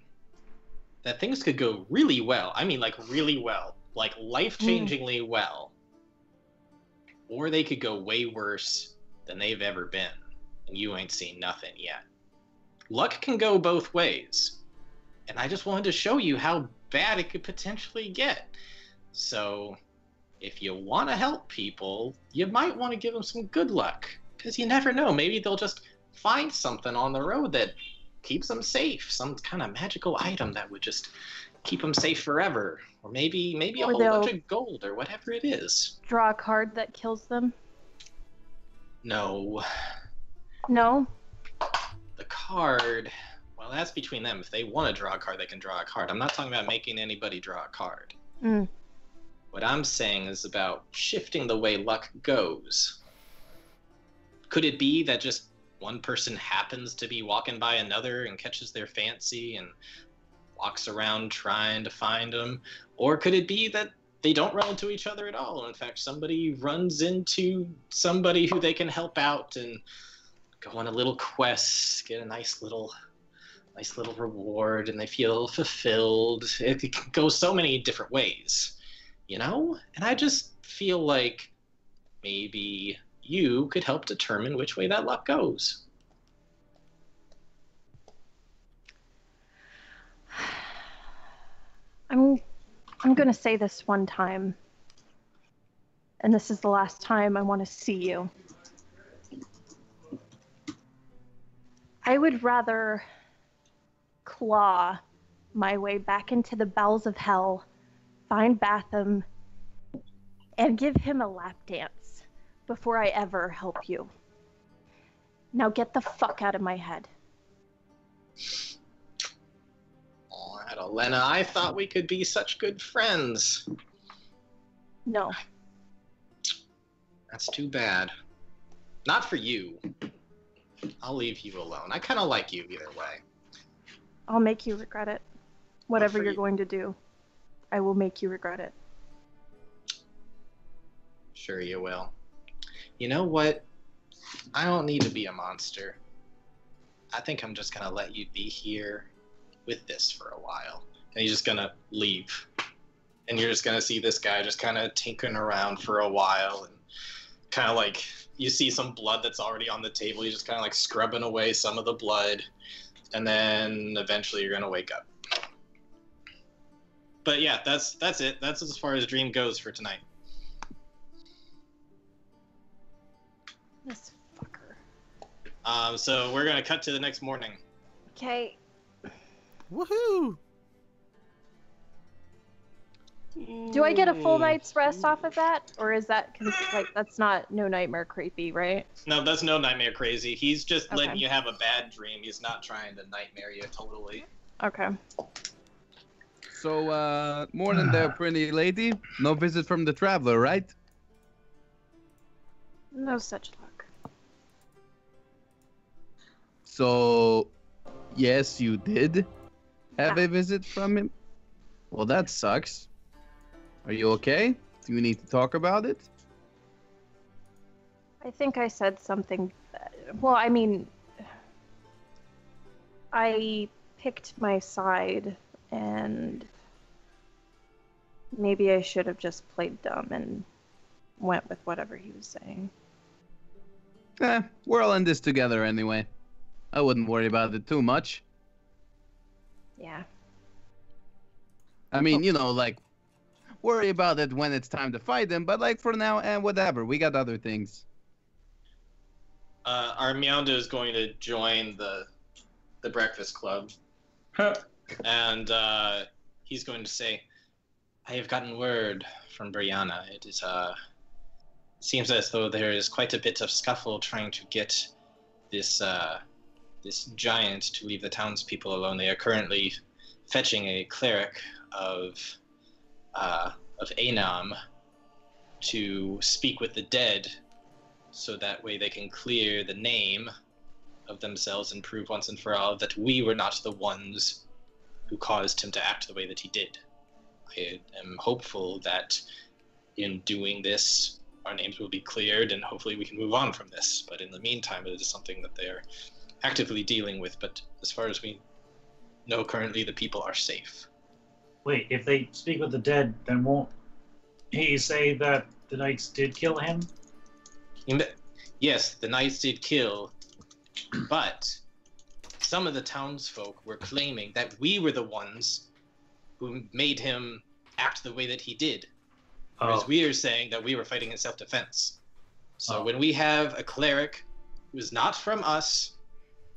that things could go really well. I mean, like really well, like life-changingly well. Or they could go way worse than they've ever been, and you ain't seen nothing yet. Luck can go both ways, and I just wanted to show you how bad it could potentially get. So, if you want to help people, you might want to give them some good luck, because you never know. Maybe they'll just find something on the road that keeps them safe, some kind of magical item that would just keep them safe forever, or maybe a Or whole they'll- bunch of gold, or whatever it is. Draw a card that kills them? No. No? The card, well, that's between them. If they want to draw a card, they can draw a card. I'm not talking about making anybody draw a card. Mm. What I'm saying is about shifting the way luck goes. Could it be that just one person happens to be walking by another and catches their fancy and walks around trying to find them? Or could it be that they don't run into each other at all? In fact, somebody runs into somebody who they can help out and go on a little quest, get a nice little reward, and they feel fulfilled. It can go so many different ways, you know? And I just feel like maybe you could help determine which way that luck goes. I'm gonna say this one time, and this is the last time I want to see you. I would rather claw my way back into the bowels of hell, find Batham, and give him a lap dance before I ever help you. Now get the fuck out of my head. All right, Elena, I thought we could be such good friends. No. That's too bad. Not for you. I'll leave you alone. I kind of like you either way. I'll make you regret it. Whatever for you're you? going to do, I will make you regret it. Sure you will. You know what? I don't need to be a monster. I think I'm just gonna let you be here with this for a while. And he's just gonna leave. And you're just gonna see this guy just kind of tinkering around for a while, and kind of like you see some blood that's already on the table. He's just kind of like scrubbing away some of the blood, and then eventually you're gonna wake up. But yeah, that's it. That's as far as Dream goes for tonight. This fucker. So we're gonna cut to the next morning. Okay. Woohoo! Do I get a full night's rest off of that, or is that like that's not no nightmare creepy, right? No, that's no nightmare crazy. He's just letting Okay. you have a bad dream. He's not trying to nightmare you totally. Okay. So, morning there, pretty lady. No visit from the traveler, right? No such luck. So, yes, you did have Yeah. a visit from him? Well, that sucks. Are you okay? Do you need to talk about it? I think I said something. Well, I mean, I picked my side, and maybe I should have just played dumb and went with whatever he was saying. We're all in this together anyway. I wouldn't worry about it too much. Yeah. I mean, you know, like, worry about it when it's time to fight them, but like for now, and whatever, we got other things. Armando is going to join the breakfast club, and he's going to say, "I have gotten word from Brianna. It is seems as though there is quite a bit of scuffle trying to get this this giant to leave the townspeople alone. They are currently fetching a cleric of Anam to speak with the dead, so that way they can clear the name of themselves and prove once and for all that we were not the ones who caused him to act the way that he did. I am hopeful that in doing this, our names will be cleared and hopefully we can move on from this. But in the meantime, it is something that they are actively dealing with. But as far as we know currently, the people are safe." Wait, if they speak with the dead, then won't he say that the knights did kill him? Yes, the knights did kill, but some of the townsfolk were claiming that we were the ones who made him act the way that he did. Whereas we are saying that we were fighting in self-defense. So when we have a cleric who is not from us,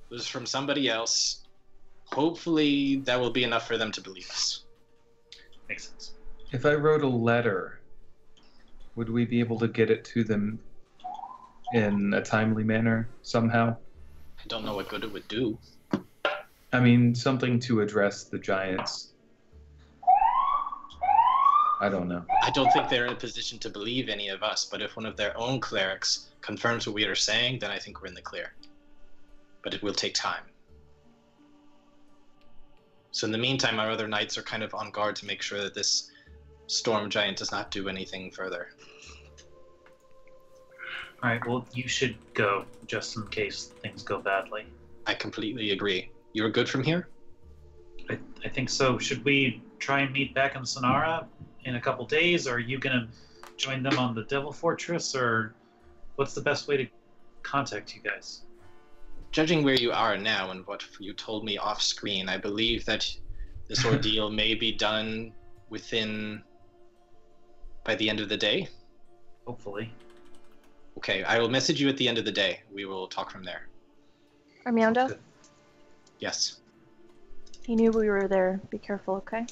who is from somebody else, hopefully that will be enough for them to believe us. Makes sense. If I wrote a letter, would we be able to get it to them in a timely manner somehow? I don't know what good it would do. I mean, something to address the giants. I don't know. I don't think they're in a position to believe any of us, but if one of their own clerics confirms what we are saying, then I think we're in the clear. But it will take time. So in the meantime, our other knights are kind of on guard to make sure that this storm giant does not do anything further. All right, well, you should go just in case things go badly. I completely agree. You're good from here? I think so. Should we try and meet back in Sonara in a couple days, or are you going to join them on the Devil Fortress, or what's the best way to contact you guys? Judging where you are now and what you told me off screen, I believe that this ordeal may be done by the end of the day. Hopefully. Okay, I will message you at the end of the day. We will talk from there. Armando, Yes. he knew we were there. Be careful, okay?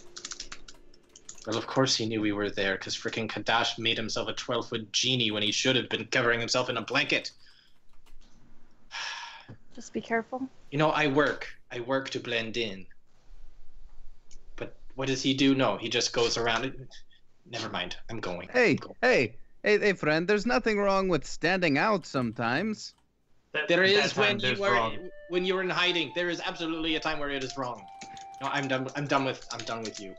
Well, of course he knew we were there, because frickin' Kadash made himself a 12-foot genie when he should have been covering himself in a blanket. Just be careful. You know, I work to blend in. But what does he do? No, he just goes around. Never mind. I'm going. Hey, friend. There's nothing wrong with standing out sometimes. There is when you were in hiding. There is absolutely a time where it is wrong. No, I'm done with you.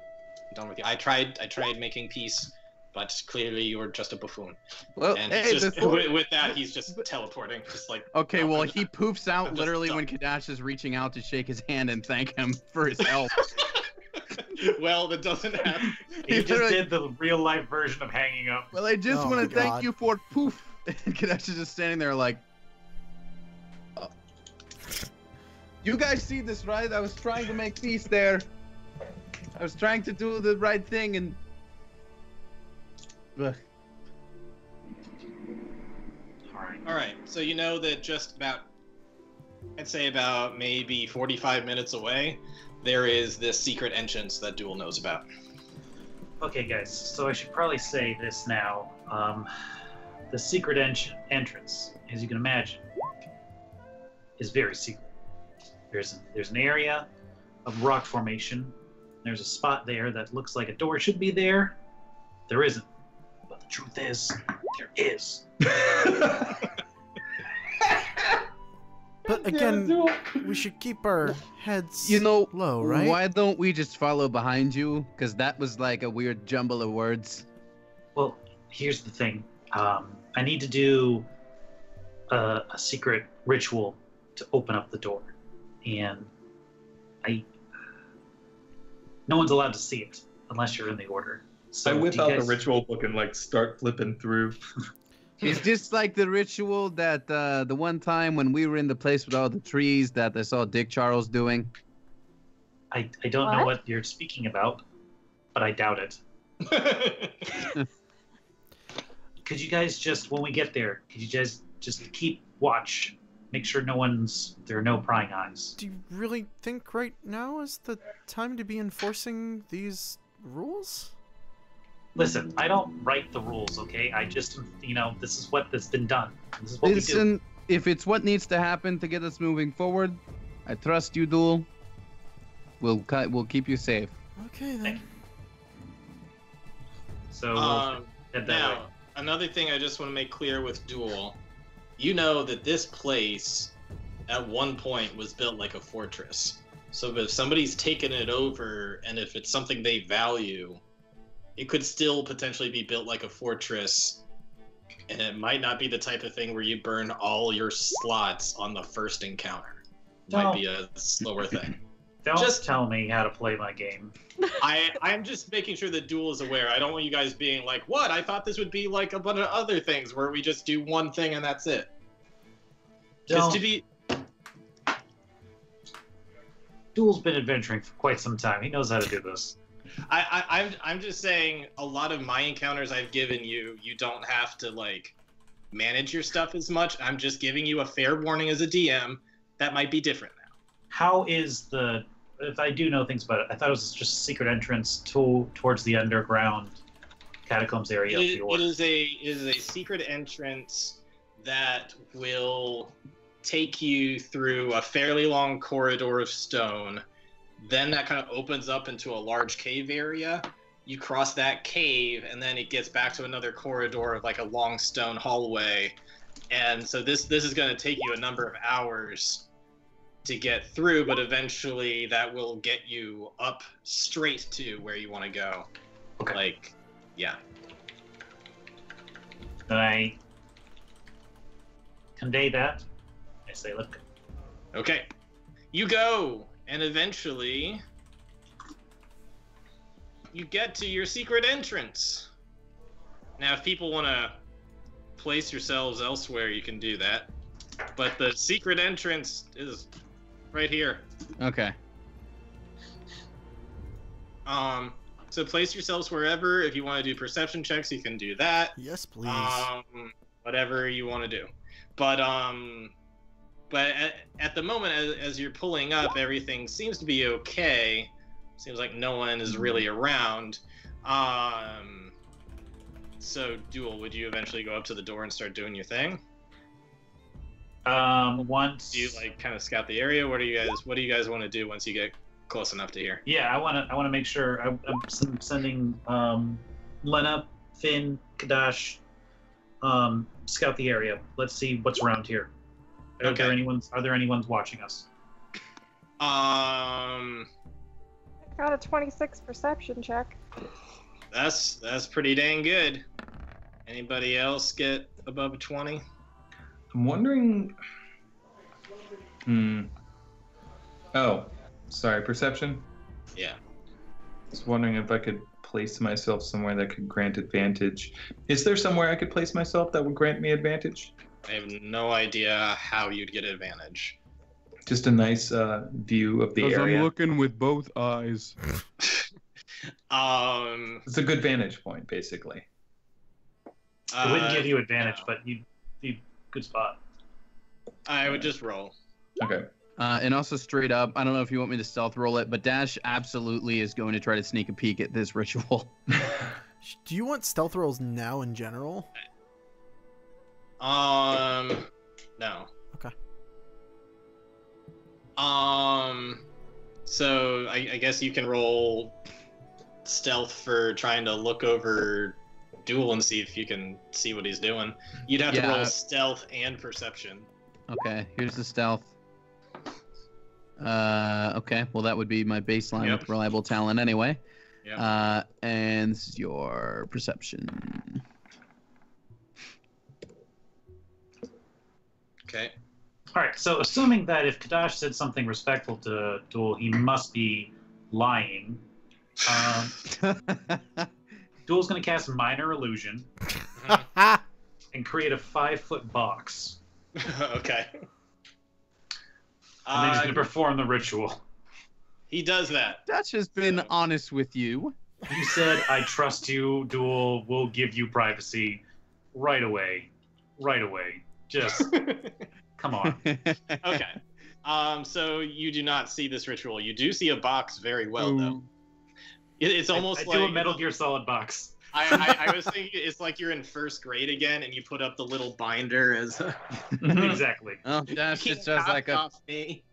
I tried making peace, but clearly you're just a buffoon. Well, and hey, with that, he's just teleporting, just like. Okay, well, he poofs out I'm just literally done. when Kadash is reaching out to shake his hand and thank him for his help. Well, that doesn't happen. He just did the real life version of hanging up. Well, I just Oh, want to thank God. you for poof. And Kadash is just standing there like. You guys see this, right? I was trying to make peace there. I was trying to do the right thing and. Ugh. All right. So you know that just about, I'd say about maybe 45 minutes away, there is this secret entrance that Duel knows about. Okay, guys. So I should probably say this now. The secret entrance, as you can imagine, is very secret. There's an area of rock formation. There's a spot there that looks like a door should be there. There isn't. But the truth is, there is. But again, we should keep our heads low, right? Why don't we just follow behind you? Because that was like a weird jumble of words. Well, here's the thing. I need to do a secret ritual to open up the door. And no one's allowed to see it unless you're in the order. So I whip do you out guys- the ritual book and like start flipping through. It's just like the ritual that the one time when we were in the place with all the trees that I saw Dick Charles doing. I don't know What? what you're speaking about, but I doubt it. Could you guys just, when we get there, could you guys just keep watch? Make sure there are no prying eyes. Do you really think right now is the time to be enforcing these rules? Listen, I don't write the rules, okay? I just, this is what has been done. This is what we do. Listen, if it's what needs to happen to get us moving forward, I trust you, Duel. We'll keep you safe. Okay then. So we'll head that way. Now, another thing I just want to make clear with Duel, you know that this place at one point was built like a fortress. So if somebody's taken it over and if it's something they value, it could still potentially be built like a fortress, and it might not be the type of thing where you burn all your slots on the first encounter. It might be a slower thing. Don't just- tell me how to play my game. I'm just making sure that Duel is aware. I don't want you guys being like, what? I thought this would be like a bunch of other things where we just do one thing and that's it. Because to be... Duel's been adventuring for quite some time. He knows how to do this. I'm just saying, a lot of my encounters I've given you, you don't have to like manage your stuff as much. I'm just giving you a fair warning as a DM. That might be different now. How is the? If I do know things about it, I thought it was just a secret entrance towards the underground catacombs area of the It Order. is a secret entrance that will take you through a fairly long corridor of stone. Then that kind of opens up into a large cave area. You cross that cave, and then it gets back to another corridor of like a long stone hallway. And so this is going to take you a number of hours to get through, but eventually that will get you up straight to where you want to go. Okay. Like, yeah. Then I convey that. I say, look. Okay. You go, and eventually you get to your secret entrance. Now, if people want to place yourselves elsewhere, you can do that. But the secret entrance is right here. Okay. So place yourselves wherever. If you want to do perception checks, you can do that. Yes, please. Whatever you want to do. But at the moment, as you're pulling up, everything seems to be okay. Seems like no one is really around. So, Duel, would you eventually go up to the door and start doing your thing? Once. Do you like kind of scout the area? What do you guys want to do once you get close enough to here? Yeah, I want to make sure I'm sending Lena, Finn, Kadash, scout the area. Let's see what's around here. Are there anyone's watching us? Got a 26 perception check. That's pretty dang good. Anybody else get above a 20? I'm wondering. Oh, sorry, perception? Yeah. I was wondering if I could place myself somewhere that could grant advantage. Is there somewhere I could place myself that would grant me advantage? I have no idea how you'd get advantage. Just a nice view of the area. I'm looking with both eyes. It's a good vantage point, basically. It wouldn't give you advantage, but you'd be good spot. I would just roll. Okay. And also straight up, I don't know if you want me to stealth roll it, but Dash absolutely is going to try to sneak a peek at this ritual. Do you want stealth rolls now in general? No. Okay. So I guess you can roll stealth for trying to look over Duel and see if you can see what he's doing. You'd have to roll stealth and perception. Okay, here's the stealth. Okay, well that would be my baseline with reliable talent anyway. Yep. And this is your perception. Okay. All right, so assuming that if Kadash said something respectful to Duel, he must be lying. Duel's going to cast Minor Illusion and create a 5-foot box. Okay. And then he's going to perform the ritual. He does that. Dash has been honest with you. You said, I trust you, Duel. We'll give you privacy right away. Right away. Just, come on. Okay. So you do not see this ritual. You do see a box very well, though. It's almost I do a Metal Gear Solid box. I was thinking it's like you're in first grade again, and you put up the little binder as. Exactly. Oh, Dash You just does can't like a. off me.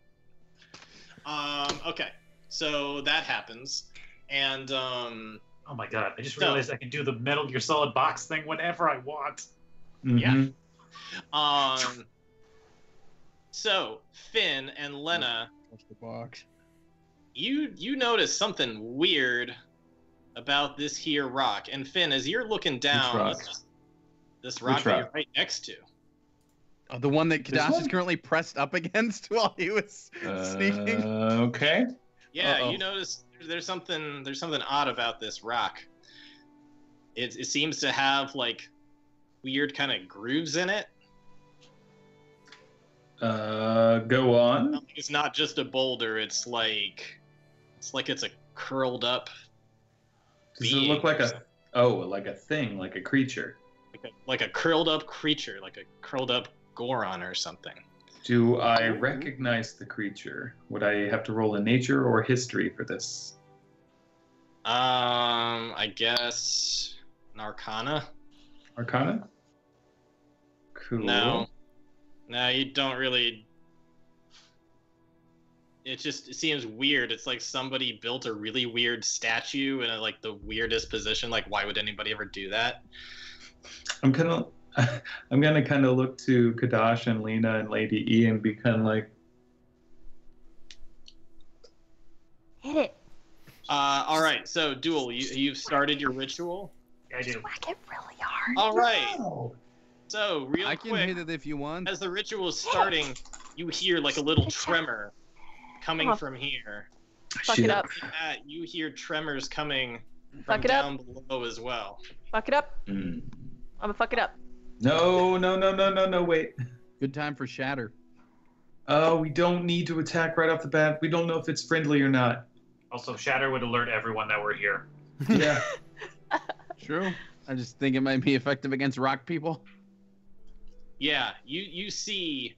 Okay, so that happens, and Oh my god! I just realized I can do the Metal Gear Solid box thing whenever I want. Yeah. So Finn and Lena, the box. you notice something weird about this here rock, and Finn, as you're looking down, this rock that you're right next to. Oh, the one that Kadash is currently pressed up against while he was sneaking. Okay. Yeah, you notice there's something odd about this rock. It seems to have like weird kind of grooves in it. Go on. It's not just a boulder. It's like it's a curled up. Does it look like a thing, like a creature? Like a curled up creature, like a curled up Goron or something. Do I recognize the creature? Would I have to roll a nature or history for this? I guess an Arcana. Arcana? Cool. No, you don't really. It seems weird. It's like somebody built a really weird statue in like the weirdest position. Like, why would anybody ever do that? I'm gonna kind of look to Kadash and Lena and Lady E and be kind of like, Hit it. All right. So, Duel, you've started your ritual. I do. Whack it really hard. All right. wow. So, real I can quick, hit it if you want. as the ritual is starting, you hear like a little tremor coming from here. Fuck it up. You hear tremors coming from Fuck it up. down below as well. Fuck it up. Mm. I'm gonna fuck it up. No, wait. Good time for shatter. Oh, we don't need to attack right off the bat. We don't know if it's friendly or not. Also, Shatter would alert everyone that we're here. Yeah. True. I just think it might be effective against rock people. Yeah, you see,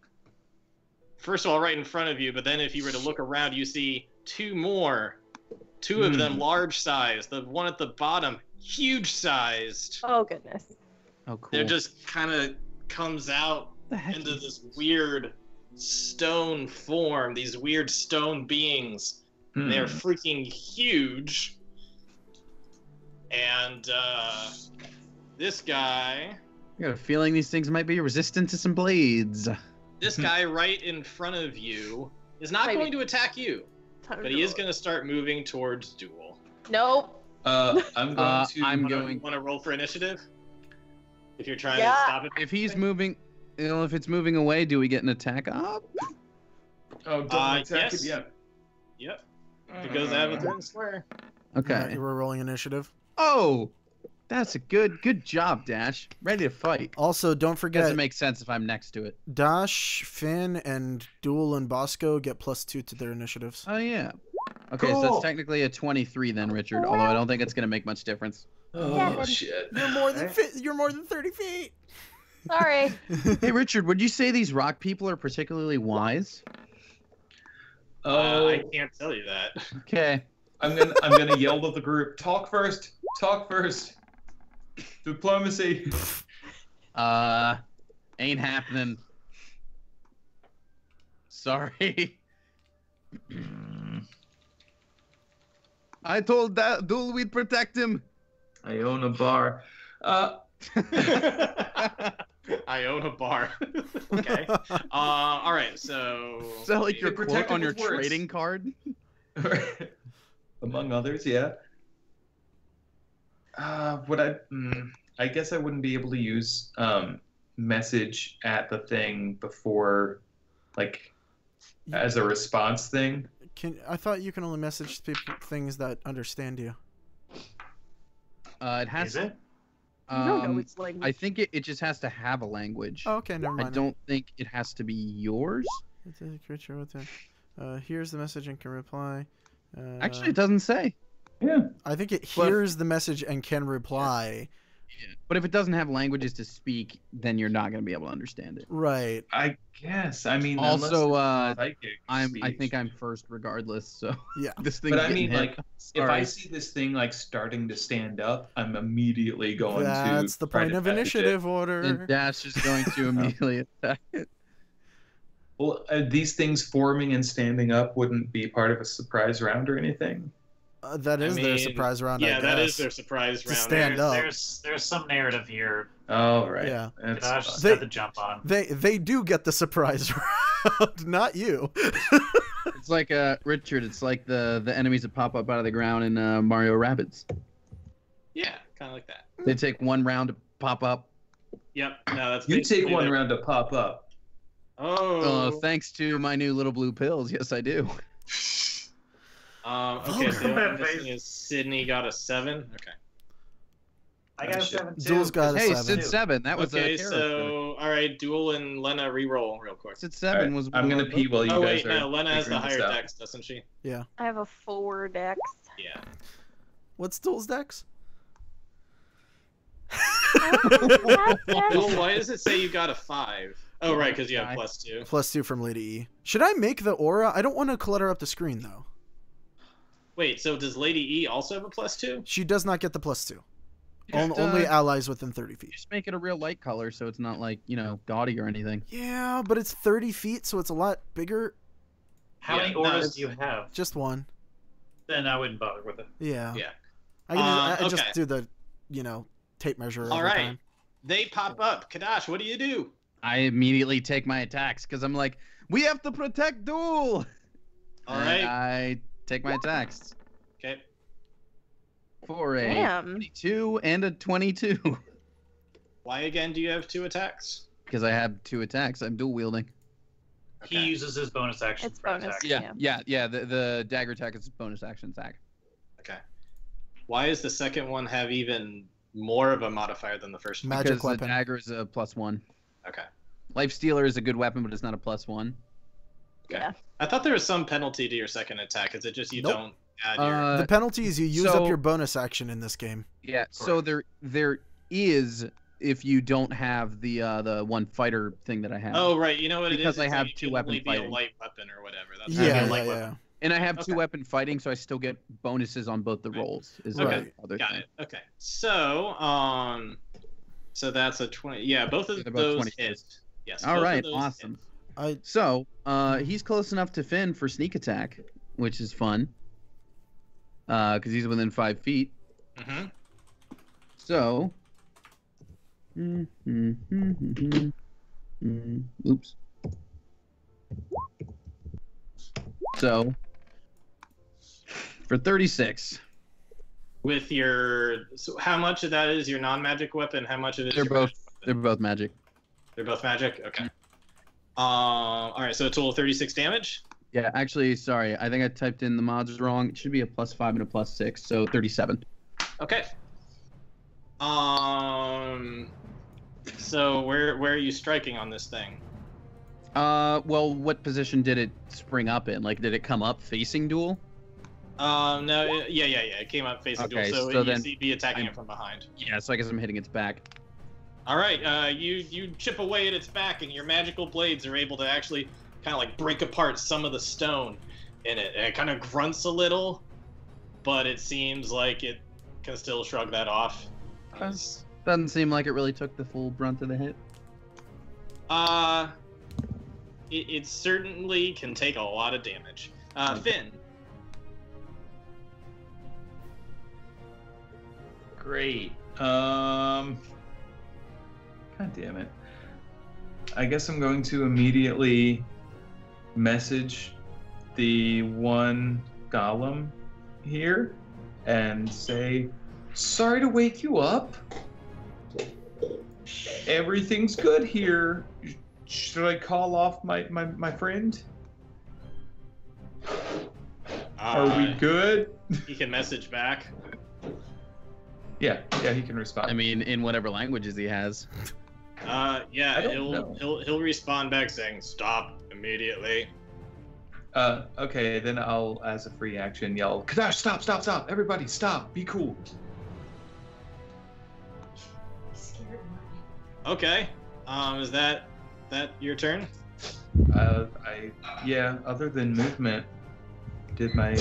first of all, right in front of you, but then if you were to look around, you see two of them large sized. The one at the bottom, huge sized. Oh goodness. Oh, cool. They're just kind of comes out into this weird stone form, these weird stone beings. They're freaking huge. And this guy, I got a feeling these things might be resistant to some blades. this guy right in front of you is not going to attack you, but he is going to start moving towards Duel. Nope. I'm going to. You want to roll for initiative? If you're trying to stop it. If he's moving, if it's moving away, do we get an attack up? Oh, don't attack yes. it yet. Yep. If it goes out of the square. Okay. We're rolling initiative. Oh, that's a good job, Dash. Ready to fight. Also, don't forget. Doesn't make sense if I'm next to it. Dash, Finn, and Duel and Bosco get +2 to their initiatives. Oh yeah. Okay, so Cool. that's technically a 23 then, Richard. Although I don't think it's gonna make much difference. Oh shit. You're more than 30 feet. Sorry. Hey, Richard, would you say these rock people are particularly wise? Oh, I can't tell you that. Okay. I'm gonna yell to the group. Talk first. Talk first. Diplomacy. Ain't happening. Sorry. I told that Duel we'd protect him. I own a bar. I own a bar. Okay. All right. So. Is that like You your can quote protect on him your with words. trading card? Among others, yeah. I guess I wouldn't be able to use message at the thing before, like, as a response thing. I thought you can only message people things that understand you. It has. Is it? I don't know its language. I think it just has to have a language. Oh, okay, never mind. I don't think it has to be yours. It's a creature with here's the message and can reply. Actually, it doesn't say. Yeah. I think it But- hears the message and can reply. But if it doesn't have languages to speak, then you're not going to be able to understand it. Right. I guess. I mean, Also, unless it's psychic I speech. think I'm first regardless, so Yeah. this thing. But I mean, like, if Sorry. I see this thing like starting to stand up, I'm immediately going to. That's the try point to of message it. initiative and order. Dash is going to immediately attack it. Well, these things forming and standing up wouldn't be part of a surprise round or anything. That is their mean, surprise round. Yeah, I that is guess. their surprise To round. stand up. There's some narrative here. Oh, right. Yeah. That's Josh fun. just They- got the jump on. They do get the surprise round, not you. It's like Richard. It's like the enemies that pop up out of the ground in Mario Rabbids. Yeah, kind of like that. They take one round to pop up. Yep. No, that's. You take basically one their- round to pop up. Oh. Thanks to my new little blue pills. Yes, I do. Okay, so That I'm guessing is Sydney got a 7. Okay. I got a shit. 7 too. Duel's got a Hey, 7. Sid 7. That was Okay, a terror. so all right, Duel and Lena re-roll real quick. Sid All 7 right, was. I'm gonna pee while you Oh guys wait, are. no, Lena has the figuring this higher out. dex, doesn't she? I have a 4 dex. Yeah. What's Duel's dex? Duel, why does it say you got a 5? Oh right, because you have +2. +2 from Lady E. Should I make the aura? I don't want to clutter up the screen though. Wait, so does Lady E also have a +2? She does not get the +2. Just, Only allies within 30 feet. Just make it a real light color so it's not like, gaudy or anything. Yeah, but it's 30 feet, so it's a lot bigger. How Yeah, many no, auras it's- do you have? Just one. Then I wouldn't bother with it. Yeah. Yeah. I just okay. do the, tape measure All every right. time. They pop up. Kadash, what do you do? I immediately take my attacks because I'm like, we have to protect Duel. All And right. I take my attacks Okay. for a Damn. 22 and a 22 Why again do you have 2 attacks? because I have 2 attacks. I'm dual wielding. He Okay. uses his bonus action It's for bonus. attack. Yeah. The dagger attack is a bonus action attack. Okay. Why does the second one have even more of a modifier than the first one? Magic Because the weapon. dagger is a +1. Okay. Life Stealer is a good weapon, but it's not a +1. Okay. Yeah. I thought there was some penalty to your second attack. Is it just you Nope. don't add your? The penalty is you use so- up your bonus action in this game. Yeah. So there is if you don't have the one fighter thing that I have. Oh right, you know what it is. Because I It's have you 2 can weapon only be a fighting. light weapon or whatever. That's Yeah, Yeah, light yeah, weapon. And I have 2 Okay. weapon fighting, so I still get bonuses on both the Right. rolls. Is Okay. the other Got thing. it. Okay. So that's a 20. Yeah, both of They're both those 22s. hit. Yes. All both of right, those awesome. hit. So he's close enough to Finn for sneak attack, which is fun. Because he's within 5 feet. Mhm. So. Oops. So. For 36. With your, so how much of that is your non-magic weapon? How much of it is They're your both. magic weapon? They're both magic. They're both magic. Okay. All right. So a total of 36 damage. Yeah, actually, sorry. I think I typed in the mods wrong. It should be a +5 and a +6, so 37. Okay. So where are you striking on this thing? Well, what position did it spring up in? Like, did it come up facing Duel? No, yeah. It came up facing Okay, Duel, so, so you then see be attacking it from behind. Yeah, so I guess I'm hitting its back. All right, you chip away at its back, and your magical blades are able to actually kind of like break apart some of the stone in it. And it kind of grunts a little, but it seems like it can still shrug that off. Doesn't seem like it really took the full brunt of the hit. It certainly can take a lot of damage. Finn. Great. God damn it. I guess I'm going to immediately message the one golem here and say, sorry to wake you up. Everything's good here. Should I call off my friend? Are we good? He can message back. Yeah, he can respond. I mean, in whatever languages he has. Yeah, I don't know. he'll respond back saying stop immediately. Okay, then I'll, as a free action, yell, Kadash, stop, everybody, stop, be cool. Okay, is that your turn? Yeah, other than movement, did my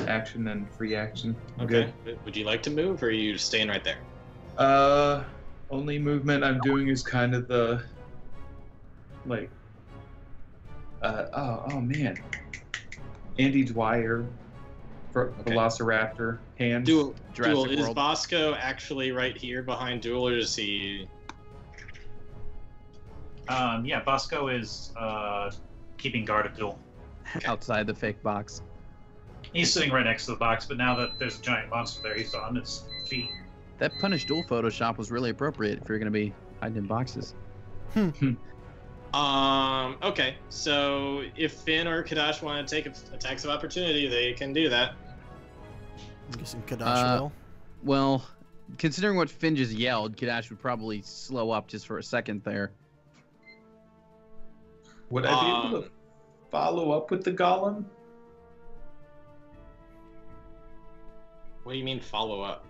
action and free action. Okay. Would you like to move, or are you staying right there? Only movement I'm doing is kind of the, like, oh man, Andy Dwyer, Velociraptor, hands. Duel. Jurassic Is World. Bosco actually right here behind Duel, or is he? Yeah, Bosco is keeping guard at Duel. Outside the fake box. He's sitting right next to the box, but now that there's a giant monster there, he's on his feet. That Punish Duel Photoshop was really appropriate if you're going to be hiding in boxes. Okay, so if Finn or Kadash want to take attacks of opportunity, they can do that. I'm guessing Kadash will. Well, considering what Finn just yelled, Kadash would probably slow up just for a second there. Would I be able to follow up with the golem? What do you mean follow up?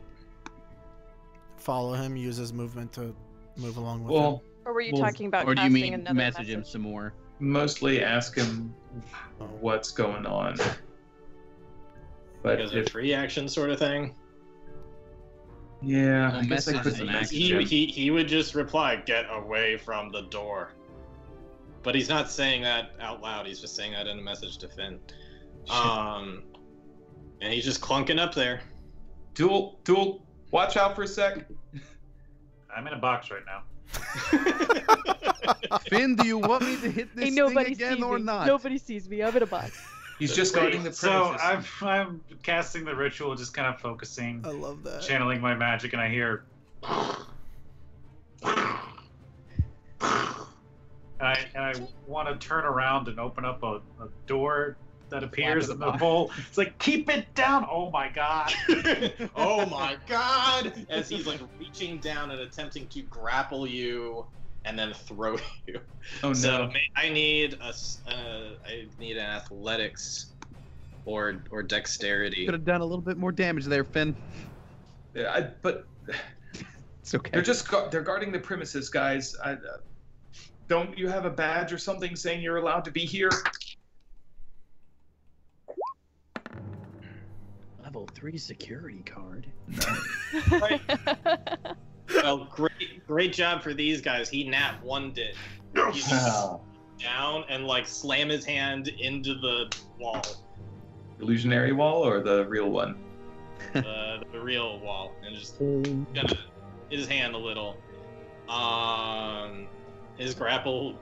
Follow him, use his movement to move along with Well, him. Or were you talking about Or do you casting mean another message him some more? mostly ask him what's going on. But Because of free action sort of thing. yeah, Well, I guess I message could is an message action. him. He would just reply, "Get away from the door." But he's not saying that out loud. He's just saying that in a message to Finn. And he's just clunking up there. Duel, watch out for a sec. I'm in a box right now. Finn, do you want me to hit this Ain't thing nobody again sees or me. not? Nobody sees me. I'm in a box. He's just guarding the So premises. I'm casting the ritual, just kind of focusing, I love that. channeling my magic, and I hear. And I want to turn around and open up a door that appears in the hole. It's like, keep it down! Oh my god! Oh my god! As he's like reaching down and attempting to grapple you and then throw you. Oh no. So I need an athletics or dexterity. Could have done a little bit more damage there, Finn. But It's okay. they're guarding the premises, guys. Don't you have a badge or something saying you're allowed to be here? Level 3 security card. Well, great job for these guys. He nat one did. He's down and like slam his hand into the wall, Illusionary wall or the real one? the real wall, and just gonna his hand a little. His grapple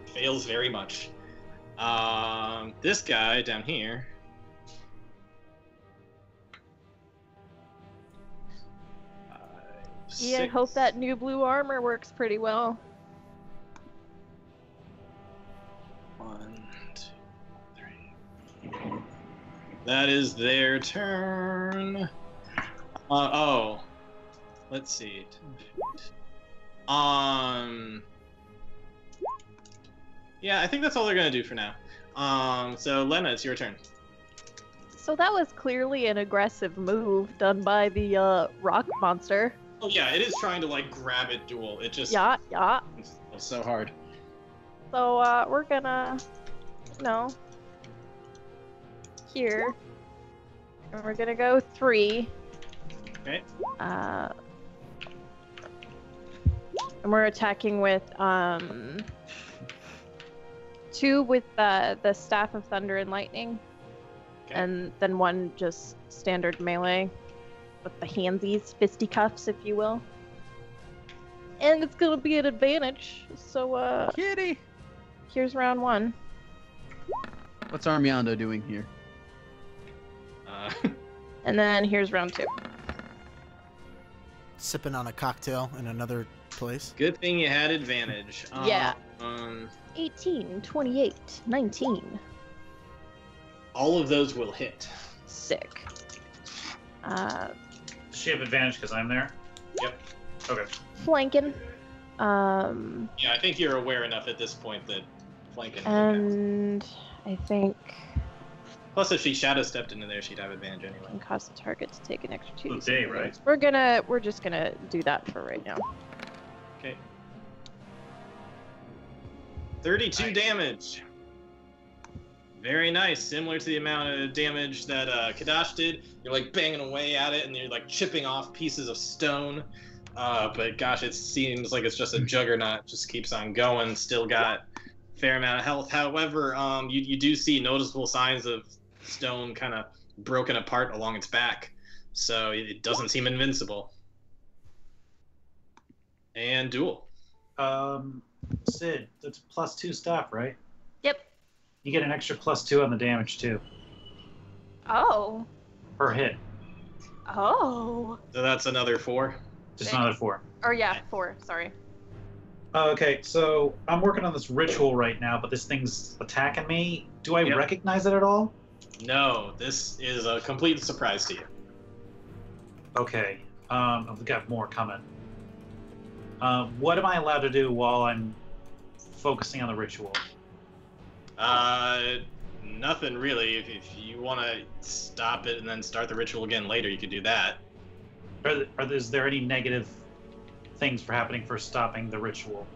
fails very much. This guy down here. Yeah, I hope that new blue armor works pretty well. 1, 2, 3. That is their turn. Oh, let's see. Yeah, I think that's all they're gonna do for now. So Lena, it's your turn. So that was clearly an aggressive move done by the rock monster. Oh yeah, it is trying to like grab it duel. It just Yeah. it's so hard. So we're gonna, here, and we're gonna go 3. Okay. And we're attacking with 2 with the Staff of Thunder and Lightning, Okay. and then 1 just standard melee with the handsies, fisticuffs, if you will. And it's gonna be an advantage. So Kitty! here's round 1. What's Armiando doing here? And then here's round 2. Sipping on a cocktail in another place. Good thing you had advantage. Yeah. 18, 28, 19. All of those will hit. Sick. Does she have advantage because I'm there? Yep. Okay. Flanking. Yeah, I think you're aware enough at this point that flanking. And I think Plus, if she shadow stepped into there, she'd have advantage anyway. can cause the target to take an extra 2. Good day, right? We're just gonna do that for right now. Okay. 32 Nice. damage. Very nice. Similar to the amount of damage that Kadash did. You're like banging away at it, and you're like chipping off pieces of stone. But gosh, it seems like it's just a juggernaut. Just keeps on going. Still got a fair amount of health. However, you do see noticeable signs of stone kind of broken apart along its back. So it doesn't seem invincible. And duel. Sid, that's +2 staff, right? Yep. You get an extra +2 on the damage too, Oh. per hit. Oh. So that's another 4. Just another 4. Or yeah, 4. Sorry. Okay, so I'm working on this ritual right now, but this thing's attacking me. Do I Yep. recognize it at all? No, this is a complete surprise to you. Okay. I've got more coming. What am I allowed to do while I'm focusing on the ritual? Nothing really. If you want to stop it and then start the ritual again later, you could do that. Is there any negative things for happening for stopping the ritual?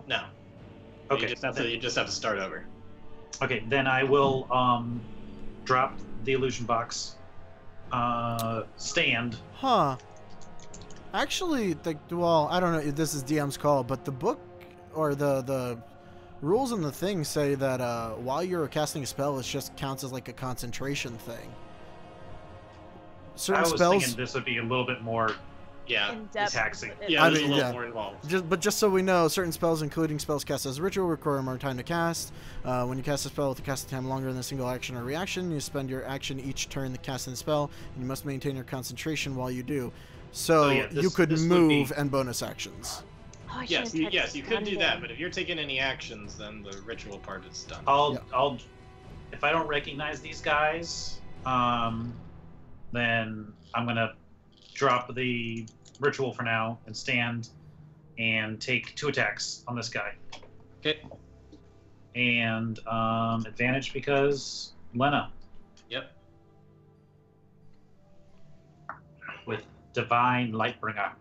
No. Okay. You just have to start over. Okay, then I will drop the illusion box. Stand. Huh. Actually, well, I don't know if this is DM's call, but the book or the rules in the thing say that while you're casting a spell, it just counts as like a concentration thing. Certain I was spells. thinking this would be a little bit more Yeah. In depth. taxing. Yeah, I there's mean, a little yeah. more involved. Just so we know, certain spells, including spells cast as a ritual, require more time to cast. When you cast a spell with a casting time longer than a single action or reaction, you spend your action each turn to cast the spell, and you must maintain your concentration while you do. So Oh, yeah, you could this would move be- and bonus actions. Oh, I Yes, should've tried you could do that, stun but if you're taking any actions, then the ritual part is done. I'll if I don't recognize these guys, then I'm gonna drop the ritual for now and stand and take 2 attacks on this guy. Okay. And advantage because Lena Yep. with Divine Lightbringer.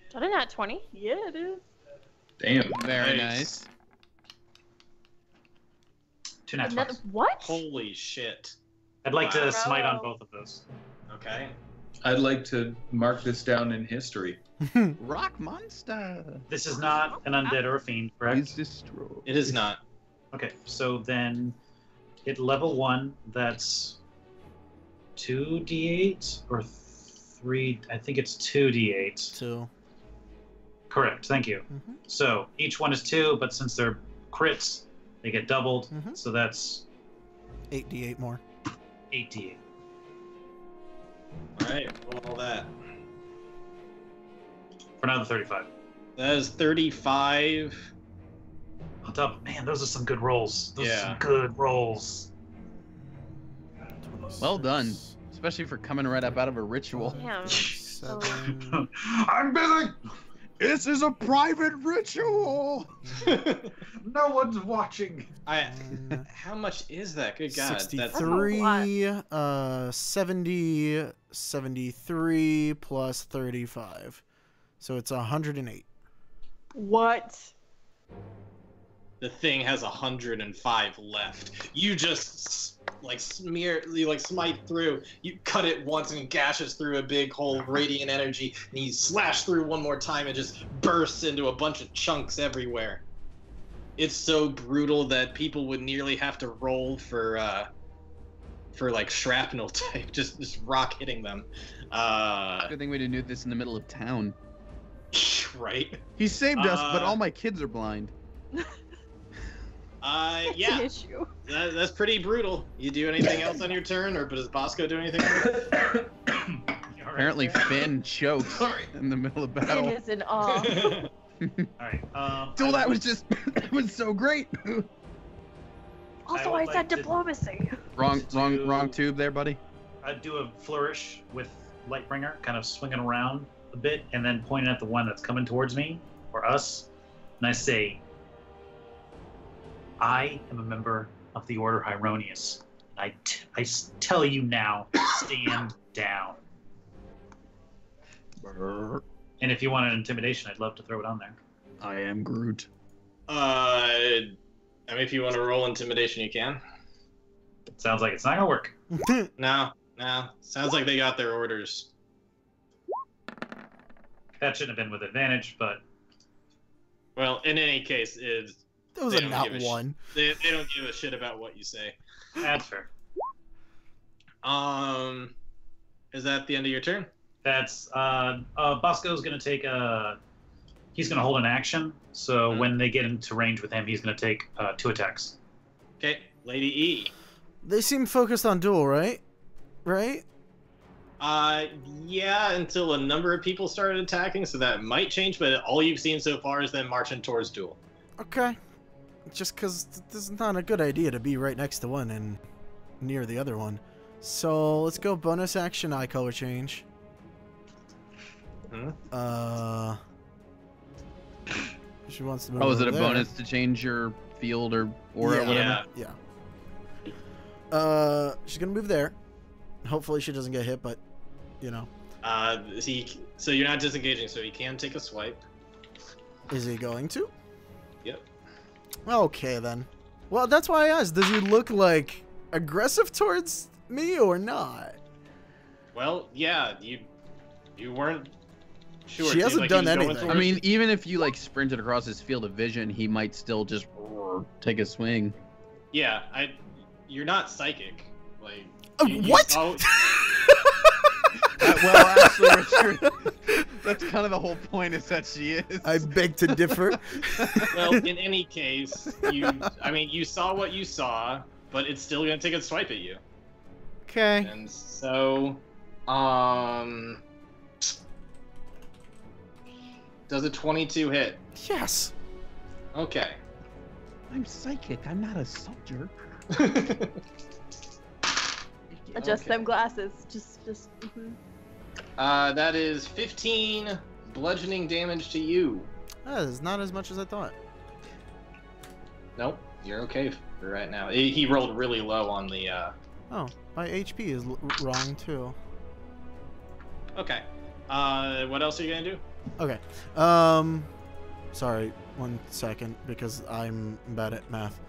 Is that a nat 20? Yeah, it is. Damn. Very Nice. nice. 2 nat Another 20s. what? Holy shit. I'd like Wow. to smite on both of those. Okay. I'd like to mark this down in history. Rock monster. This is not an undead or a fiend, correct? He's destroyed. It is not. Okay, so then At level 1, that's 2d8 or 3. I think it's 2d8. 2. Correct. Thank you. Mm-hmm. So each one is 2, but since they're crits, they get doubled. Mm-hmm. So that's 8d8 more. 8d8. All right, roll all that. For now, the 35. That is 35. On top, man, those are some good rolls. Those are Yeah. some good rolls. Well done. Especially for coming right up out of a ritual. Damn. 7. I'm busy. This is a private ritual! No one's watching. How much is that? Good God, that's 63, 70, 73 plus 35. So it's 108. What? the thing has 105 left. You just smite through. You cut it once and gashes through a big hole of radiant energy, and you slash through one more time and just bursts into a bunch of chunks everywhere. It's so brutal that people would nearly have to roll for like shrapnel type, just rock hitting them. Good thing we didn't do this in the middle of town. Right. He saved us, but all my kids are blind. Yeah. An issue. That's pretty brutal. You do anything else on your turn, or does Bosco do anything else? Apparently Finn chokes in the middle of Finn battle. is in awe. Alright. Dude, that was just that was so great. Also, I I would said like to- diplomacy. Wrong tube there, buddy. I'd do a flourish with Lightbringer, kind of swinging around a bit, and then pointing at the one that's coming towards me, or us, and I say, I am a member of the Order Hieronius. I tell you now, stand down. And if you want an intimidation, I'd love to throw it on there. I am Groot. I mean, if you want to roll intimidation, you can. Sounds like it's not gonna work. No. Sounds like they got their orders. That shouldn't have been with advantage, but Well, in any case, That was They a don't not give a one. they don't give a shit about what you say. that's fair. Is that the end of your turn? That's Bosco's gonna take he's gonna hold an action. So when they get into range with him, he's gonna take 2 attacks. Okay, Lady E. They seem focused on duel, right? Right? Yeah, until a number of people started attacking, so that might change, but all you've seen so far is them marching towards duel. Okay. Just because this is not a good idea to be right next to one and near the other one. So let's go bonus action eye color change. She wants to move. Oh, is it over a there. bonus to change your field or aura or whatever? Yeah. Yeah. She's gonna move there. Hopefully she doesn't get hit, but you know. So you're not disengaging, so he can take a swipe. Is he going to? Yep. Okay then. Well, that's why I asked. Does he look like aggressive towards me or not? Well, yeah, you weren't sure. She It seemed hasn't like he done was going anything. I towards mean, even if you like sprinted across his field of vision, he might still just take a swing. Yeah, you're not psychic. Like What? Well, actually, Richard, that's kind of the whole point is that she is. I beg to differ. Well, in any case, you saw what you saw, but it's still gonna take a swipe at you. Okay. And so, does a 22 hit? Yes. Okay. I'm psychic. I'm not a soldier. Adjust Okay. them glasses. Just. mhm. That is 15 bludgeoning damage to you. That is not as much as I thought. Nope, you're okay for right now. He rolled really low on the. Oh, my HP is wrong too. Okay. What else are you gonna do? Okay. Sorry, 1 second because I'm bad at math.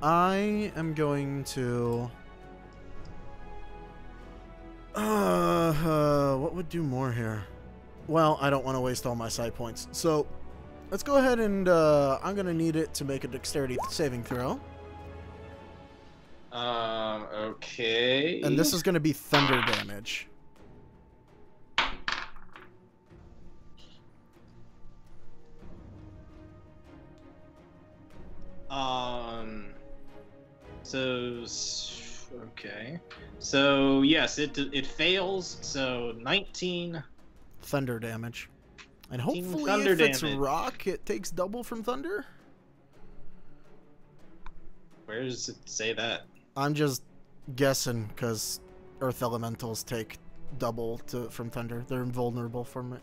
I am going to. What would do more here? Well, I don't want to waste all my side points. So, let's go ahead and, I'm going to need it to make a dexterity saving throw. Okay. And this is going to be thunder damage. Okay. So yes, it fails. So 19 thunder damage. And 19 hopefully thunder if it's damage. rock, it takes double from thunder. Where does it say that? I'm just guessing because earth elementals take double from thunder. They're invulnerable from it.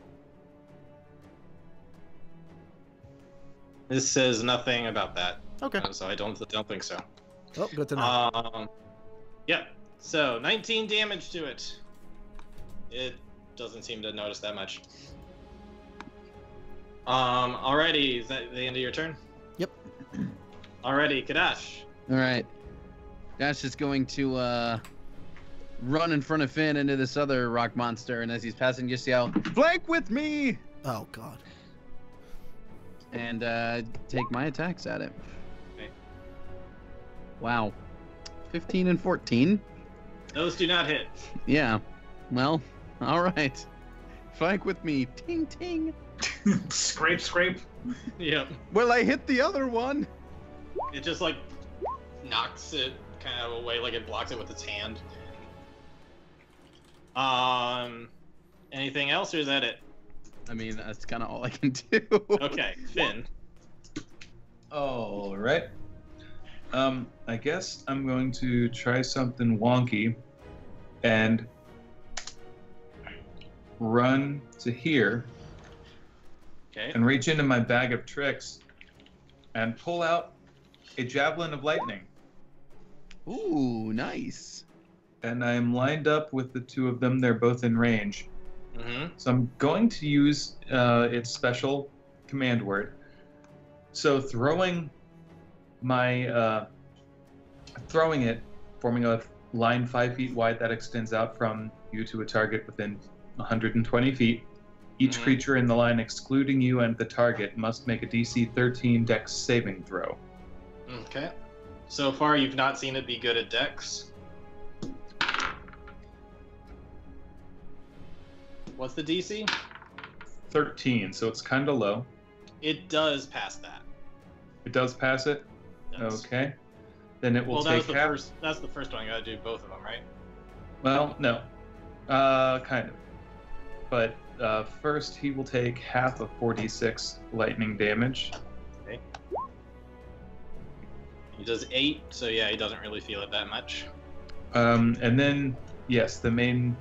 This says nothing about that. Okay. So I don't think so. Oh, good to know. Yep. So 19 damage to it. It doesn't seem to notice that much. Alrighty, is that the end of your turn? Yep. Alrighty, Kadash. All right. Dash is going to run in front of Finn into this other rock monster, and as he's passing, just yell, "Flank with me!" Oh god. And take my attacks at it. Okay. Wow. 15 and 14. Those do not hit. Yeah. Well, all right. Flank with me. Ting, ting. Scrape, scrape. Yep. Well, I hit the other one. It just like knocks it kind of away, like it blocks it with its hand. Anything else, or is that it? I mean, that's kind of all I can do. Okay, Finn. All right. I guess I'm going to try something wonky and run to here Okay. and reach into my bag of tricks and pull out a javelin of lightning. Ooh, nice. And I'm lined up with the two of them. They're both in range. Mm-hmm. So I'm going to use its special command word. So throwing it, forming a line 5 feet wide that extends out from you to a target within 120 feet. Each creature in the line, excluding you and the target, must make a DC 13 Dex saving throw. Okay. So far, you've not seen it be good at Dex. What's the DC? 13, so it's kind of low. It does pass that. It does pass it? Yes. Okay. Then it will Well, take half. that's the first one. You gotta do both of them, right? Well, no. Kind of. But first, he will take half of 4d6 lightning damage. Okay. He does 8, so yeah, he doesn't really feel it that much. And then, yes, the main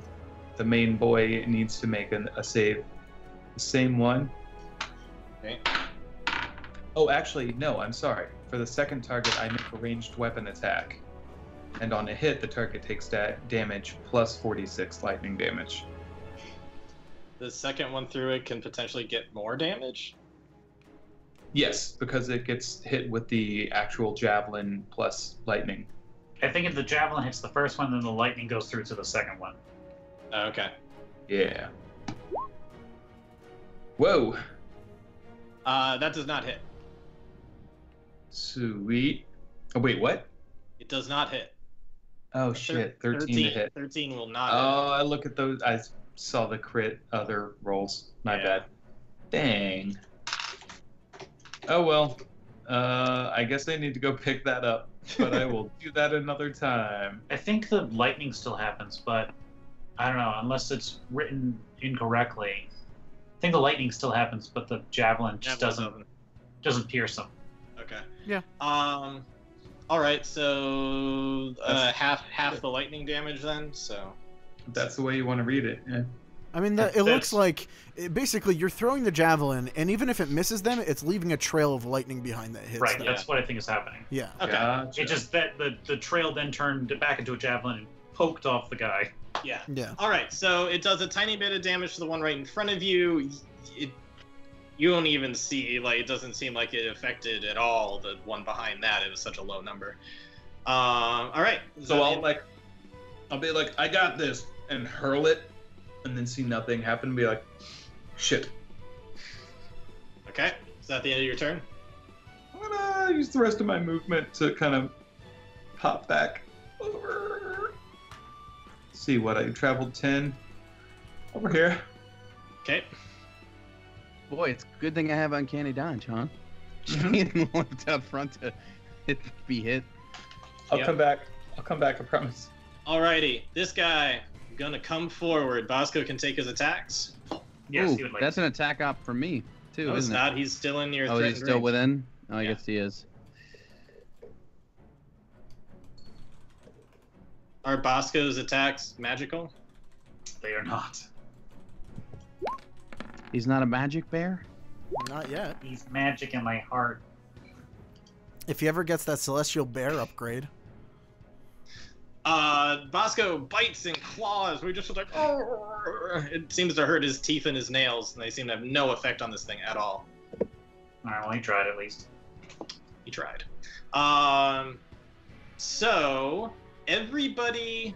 boy needs to make a save. The same one. Okay. Oh, actually, no, I'm sorry. For the second target, I make a ranged weapon attack. And on a hit, the target takes damage plus 46 lightning damage. The second one through it can potentially get more damage? Yes, because it gets hit with the actual javelin plus lightning. I think if the javelin hits the first one, then the lightning goes through to the second one. Okay. Yeah. Whoa. That does not hit. Sweet. Oh, wait, what? It does not hit. Oh, shit. 13 to hit. 13 will not Oh, I look at those. I saw the crit other rolls. My bad. Dang. Oh, well. I guess I need to go pick that up, but I will do that another time. I think the lightning still happens, but I don't know, unless it's written incorrectly. I think the lightning still happens, but the javelin just doesn't pierce them. Okay. Yeah. All right. So half the lightning damage then. So. That's the way you want to read it. Yeah. I mean, it looks like basically you're throwing the javelin, and even if it misses them, it's leaving a trail of lightning behind that hits Right. them. That's what I think is happening. Yeah. Okay. Gotcha. It just that the trail then turned back into a javelin and poked off the guy. Yeah. Yeah. All right. So it does a tiny bit of damage to the one right in front of you. You don't even see, like, it doesn't seem like it affected at all the one behind that. It was such a low number. All right. So I'll be like, I got this, and hurl it, and then see nothing happen, and be like, shit. Okay. Is that the end of your turn? I'm gonna use the rest of my movement to kind of pop back See what I traveled 10 over here. Okay. Boy, it's a good thing I have uncanny dodge, huh? Mhm. Being looked up front to be hit. I'll Yep. come back. I'll come back. I promise. Alrighty, this guy gonna come forward. Bosco can take his attacks. Yes, Ooh, he would like. that's an attack op for me too, No, it's isn't not. He's still in your it? Oh, threatened he's still range. within. Oh, I Yeah. guess he is. Are Bosco's attacks magical? They are not. He's not a magic bear. Not yet. He's magic in my heart. If he ever gets that celestial bear upgrade. Bosco bites and claws. We're just like, oh! It seems to hurt his teeth and his nails, and they seem to have no effect on this thing at all. Alright, well, he tried at least. He tried. So everybody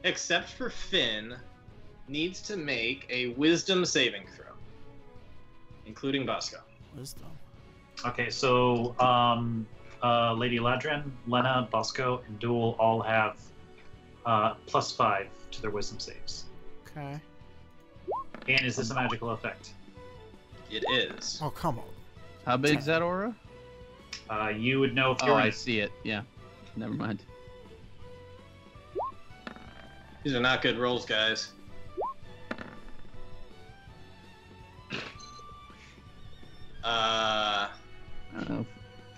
except for Finn needs to make a wisdom saving throw, including Bosco. Wisdom. Okay, so Lady Ladrin, Lena, Bosco, and Duel all have +5 to their wisdom saves. Okay. And is this a magical effect? It is. Oh, come on. How big is that aura? You would know if Oh, you're I in see it. Yeah. Never mind. These are not good rolls, guys. I don't know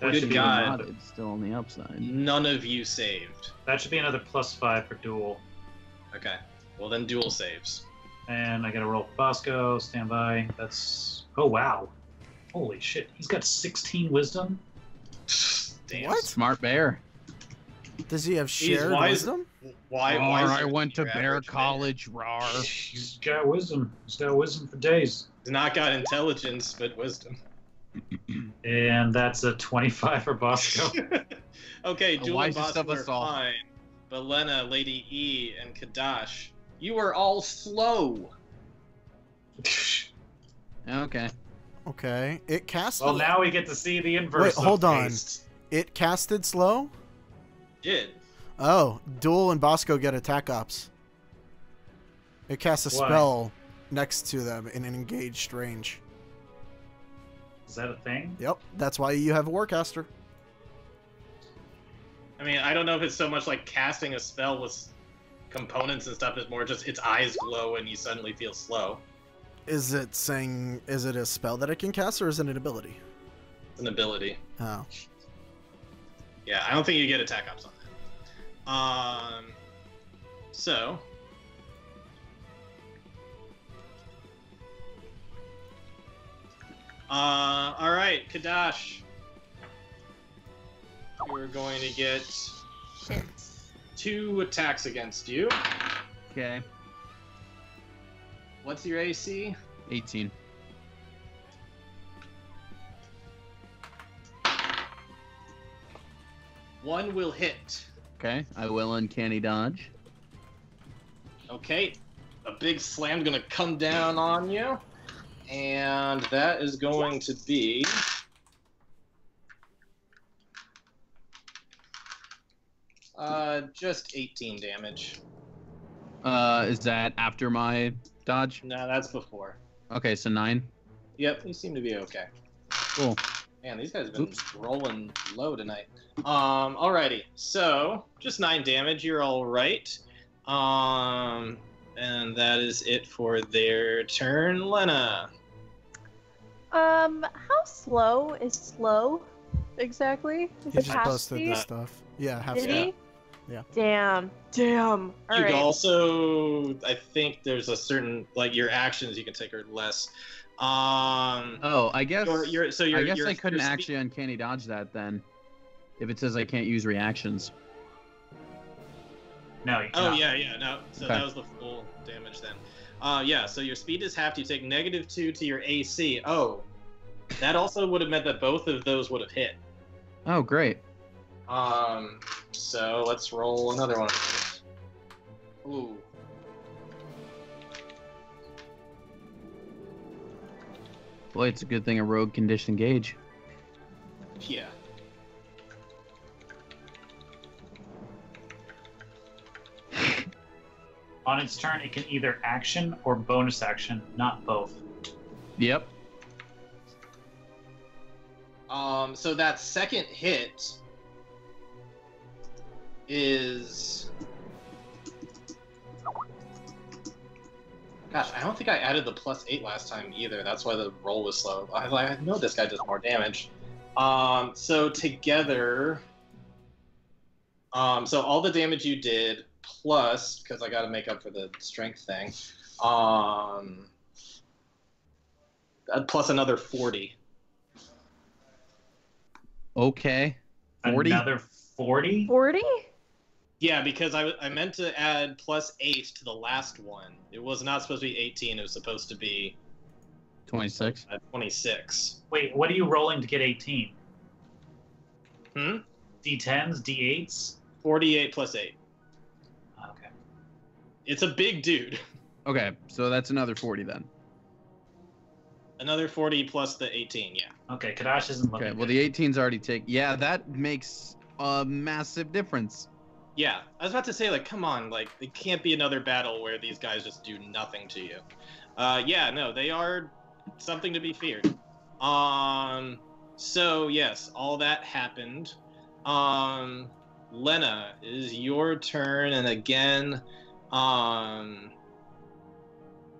That Good should, be, God. It's still on the upside. None of you saved. that should be another +5 for Duel. Okay. Well, then dual saves. And I gotta roll for Bosco, stand by. That's. Oh, wow. Holy shit. He's got 16 wisdom? Damn. What? Smart bear. Does he have shared wise. wisdom? Why? Roar, is I there went to your bear average college. Roar. He's got wisdom. He's got wisdom for days. He's not got intelligence, but wisdom. And that's a 25 for Bosco. Okay, The Duel and wisest Bosco of us are all. fine, but Lena, Lady E, and Kadash, you are all slow. Okay. Okay. It casted. Well, now we get to see the inverse. Wait, hold of on. haste. It casted slow? Did. Oh, Duel and Bosco get attack ops. It casts a Why? spell next to them in an engaged range. Is that a thing? Yep, that's why you have a Warcaster. I mean, I don't know if it's so much like casting a spell with components and stuff. It's more just its eyes glow and you suddenly feel slow. Is it a spell that it can cast, or is it an ability? It's an ability. Oh. Yeah, I don't think you get attack ops on that. So. All right, Kadash. You're going to get Shit. 2 attacks against you. Okay. What's your AC? 18. One will hit. Okay. I will uncanny dodge. Okay. A big slam gonna come down on you. And that is going to be just 18 damage. Is that after my dodge? No, that's before. Okay, so 9. Yep, you seem to be okay. Cool. Man, these guys have been Oops. rolling low tonight. Alrighty. So, just 9 damage, you're alright. And that is it for their turn. Lena. How slow is slow? Exactly? Is He it just half posted speed? this stuff. Yeah, half Did speed. he? Yeah. Damn. All You right. can also, I think there's a certain, like, your actions you can take are less. Oh, I guess. I I guess I couldn't actually uncanny dodge that then. If it says I can't use reactions. No, you Oh, cannot. yeah, no. So Okay. that was the full damage then. Yeah, so your speed is half. You take -2 to your AC. Oh, that also would have meant that both of those would have hit. Oh, great. So let's roll another one. Ooh. Boy, it's a good thing a rogue can disengage. Yeah. On its turn, it can either action or bonus action, not both. Yep. So that second hit is... Gosh, I don't think I added the +8 last time either. That's why the roll was slow. I know this guy does more damage. So together... so all the damage you did, plus, because I got to make up for the strength thing, plus another 40. Okay. 40? Another 40? 40? Yeah, because I meant to add +8 to the last one. It was not supposed to be 18. It was supposed to be 26. 26. Wait, what are you rolling to get 18? Hmm? D10s, D8s? 48 plus 8. Okay. It's a big dude. Okay, so that's another 40 then. Another 40 plus the 18, yeah. Okay, Kadash isn't looking Okay, well good. the 18's already taken. Yeah, that makes a massive difference. Yeah, I was about to say, like, come on, like, it can't be another battle where these guys just do nothing to you. Yeah, no, they are something to be feared. So, yes, all that happened. Lena, it is your turn, and again,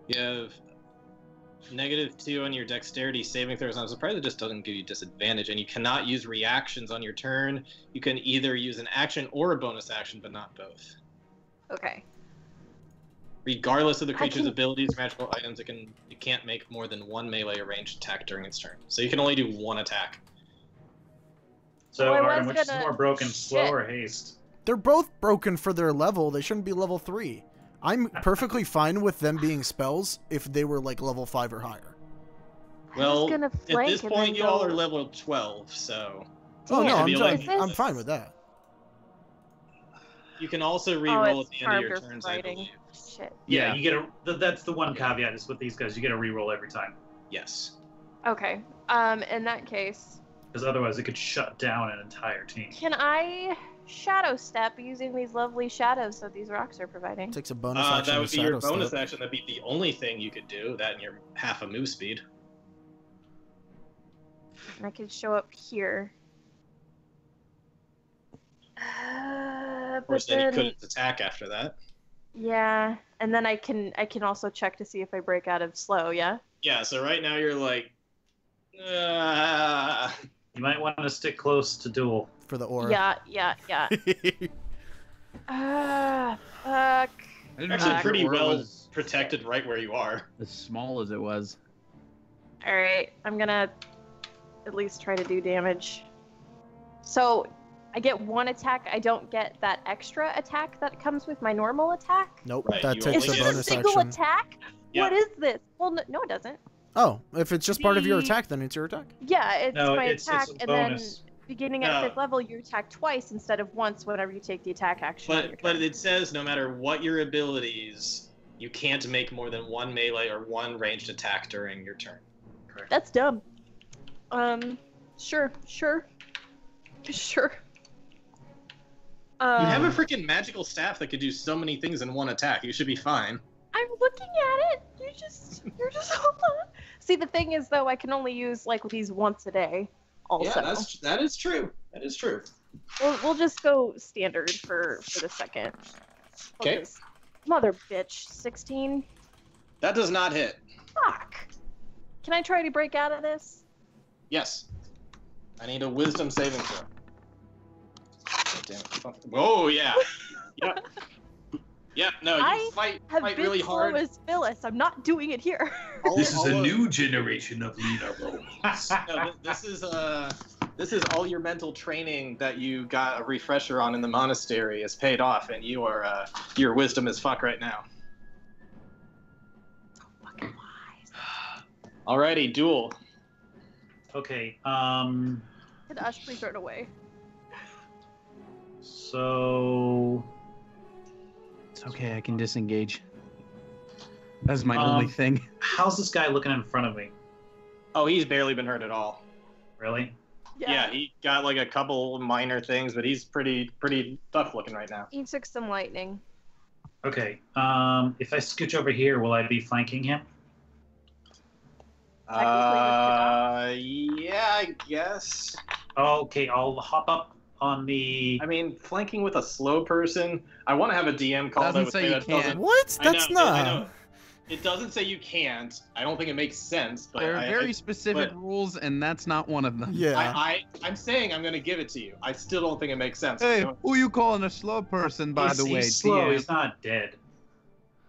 you have -2 on your dexterity saving throws. I'm surprised it just doesn't give you disadvantage, and you cannot use reactions on your turn. You can either use an action or a bonus action, but not both. Okay. Regardless of the creature's can- abilities or magical items, it can't make more than one melee or ranged attack during its turn. So you can only do one attack. So, Well, I Arden, was which is gonna- more broken, slow Shit. or haste? They're both broken for their level. They shouldn't be level 3. I'm perfectly fine with them being spells if they were like level 5 or higher. Well, gonna at flank this and point, then you all go- are level 12, so Oh Damn, no, should be like- is this- I'm fine with that. you can also re-roll it's at the end of your charmed or turns, I fighting. believe. Shit. Yeah, you get that's the one caveat is with these guys, you get a reroll every time. Yes. Okay. In that case, Because otherwise it could shut down an entire team. can I shadow step using these lovely shadows that these rocks are providing? Takes a bonus action That to would be your shadow bonus step. action. That'd be the only thing you could do. That and your half a move speed. And I could show up here. Of But course, then you then, couldn't attack after that. yeah, and then I can also check to see if I break out of slow. Yeah. Yeah, so right now you're like, You might want to stick close to duel. For the aura. Yeah. Fuck. I didn't actually know pretty your aura well was protected right where you are. as small as it was. All right, I'm gonna at least try to do damage. So I get one attack. I don't get that extra attack that comes with my normal attack. Nope, Right, that you takes Is a only this get- a bonus single action. attack? Yeah. What is this? Well, no, it doesn't. Oh, if it's just part of your The- attack, then it's your attack. Yeah, it's No, my it's attack, a and bonus. then beginning at No. 5th level, you attack twice instead of once whenever you take the attack action. on your But turn. it says no matter what your abilities, you can't make more than one melee or one ranged attack during your turn. That's dumb. Sure. You have a Um, freaking magical staff that could do so many things in one attack. You should be fine. I'm looking at it. You're just hold on. See, the thing is, though, I can only use like these once a day. Also, that is true. That is true. we'll just go standard for the second. Okay. Focus. Mother bitch, 16. That does not hit. Fuck. Can I try to break out of this? Yes. I need a wisdom saving throw. God damn it. Whoa, yeah. Yep. Yep, no, you I fight Have been really slow hard. as Phyllis. I'm not doing it here. This is a All of- new generation of leader roles. No, this is all your mental training that you got a refresher on in the monastery is paid off, and you are your wisdom is fuck right now. Fucking wise. Alrighty, duel. Okay, Could Ash please run away? so It's okay, I can disengage. That's my Um, only thing. how's this guy looking in front of me? Oh, he's barely been hurt at all. Really? Yeah, he got like a couple minor things, but he's pretty tough looking right now. He took some lightning. Okay. If I scooch over here, will I be flanking him? Yeah, I guess. Okay, I'll hop up on the. I mean, flanking with a slow person. I want to have a DM call Doesn't that would say say you that can't. doesn't. What? That's I not. know. It doesn't say you can't. I don't think it makes sense. But There are very specific but- rules, and that's not one of them. Yeah. I'm saying I'm going to give it to you. I still don't think it makes sense. Hey, who you calling a slow person, by the way? He's slow. DM? He's not dead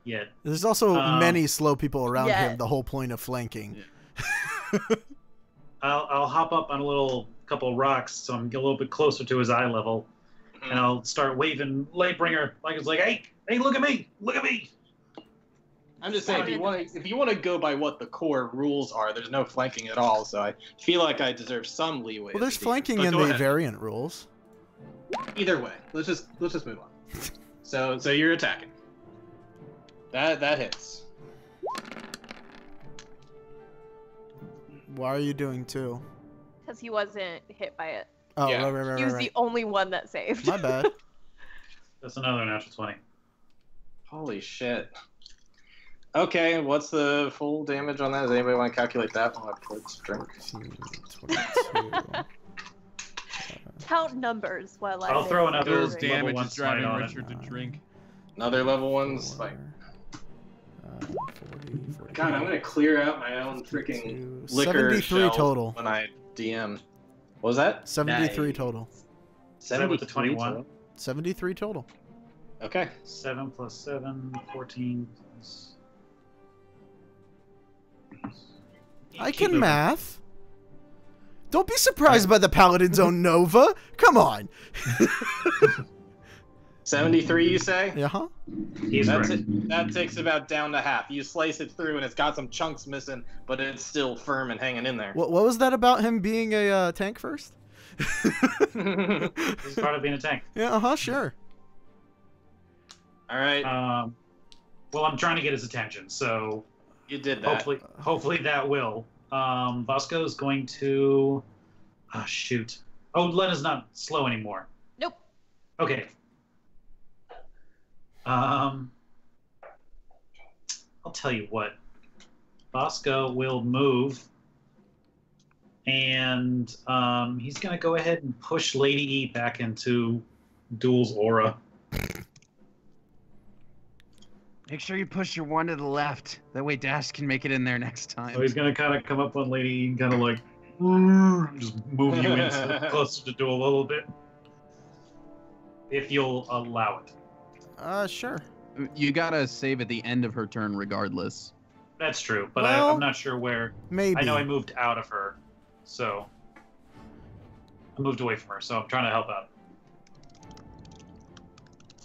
yet. There's also many slow people around Yeah. him. The whole point of flanking. I'll hop up on a little couple of rocks so I'm a little bit closer to his eye level, and I'll start waving Lightbringer like it's like, hey, look at me, look at me. I'm just saying, if you want to go by what the core rules are, there's no flanking at all. So I feel like I deserve some leeway. Well, there's as a DM. flanking But in go the ahead. variant rules. Either way, let's just move on. So you're attacking. That hits. Why are you doing 2? Because he wasn't hit by it. Oh, Yeah. right. He was the only one that saved. My bad. That's another natural 20. Holy shit. Okay, what's the full damage on that? Does anybody want to calculate that while I pour this drink? 22. Count numbers while I. I'll throw another Those level damage one is driving slide on it. Richard to drink. Another level 1 spike. 40, God, I'm gonna clear out my own freaking 42, liquor 73 shelf total. when I DM. What was that? 73 Nice. total. that with the 73 21? total? 73 total. Okay. 7 plus 7, 14 plus... I Keep can moving. math. Don't be surprised by the Paladin's own Nova. Come on. 73, you say? Yeah, huh? He's That's right. it. That takes about down to half. You slice it through, and it's got some chunks missing, but it's still firm and hanging in there. What was that about him being a tank first? This is part of being a tank. Yeah, sure. All right, Well, I'm trying to get his attention, so you did that. hopefully that will. Bosco's going to... Ah, shoot. Oh, Lena's not slow anymore. Nope. Okay. I'll tell you what. Bosco will move, and he's going to go ahead and push Lady E back into Duel's aura. Make sure you push your 1 to the left. That way Dash can make it in there next time. So he's going to kind of come up on Lady E and kind of like just move you in closer to Duel a little bit. If you'll allow it. Sure. You gotta save at the end of her turn regardless. That's true, but Well, I'm not sure where. Maybe. I know I moved out of her, so I moved away from her, so I'm trying to help out.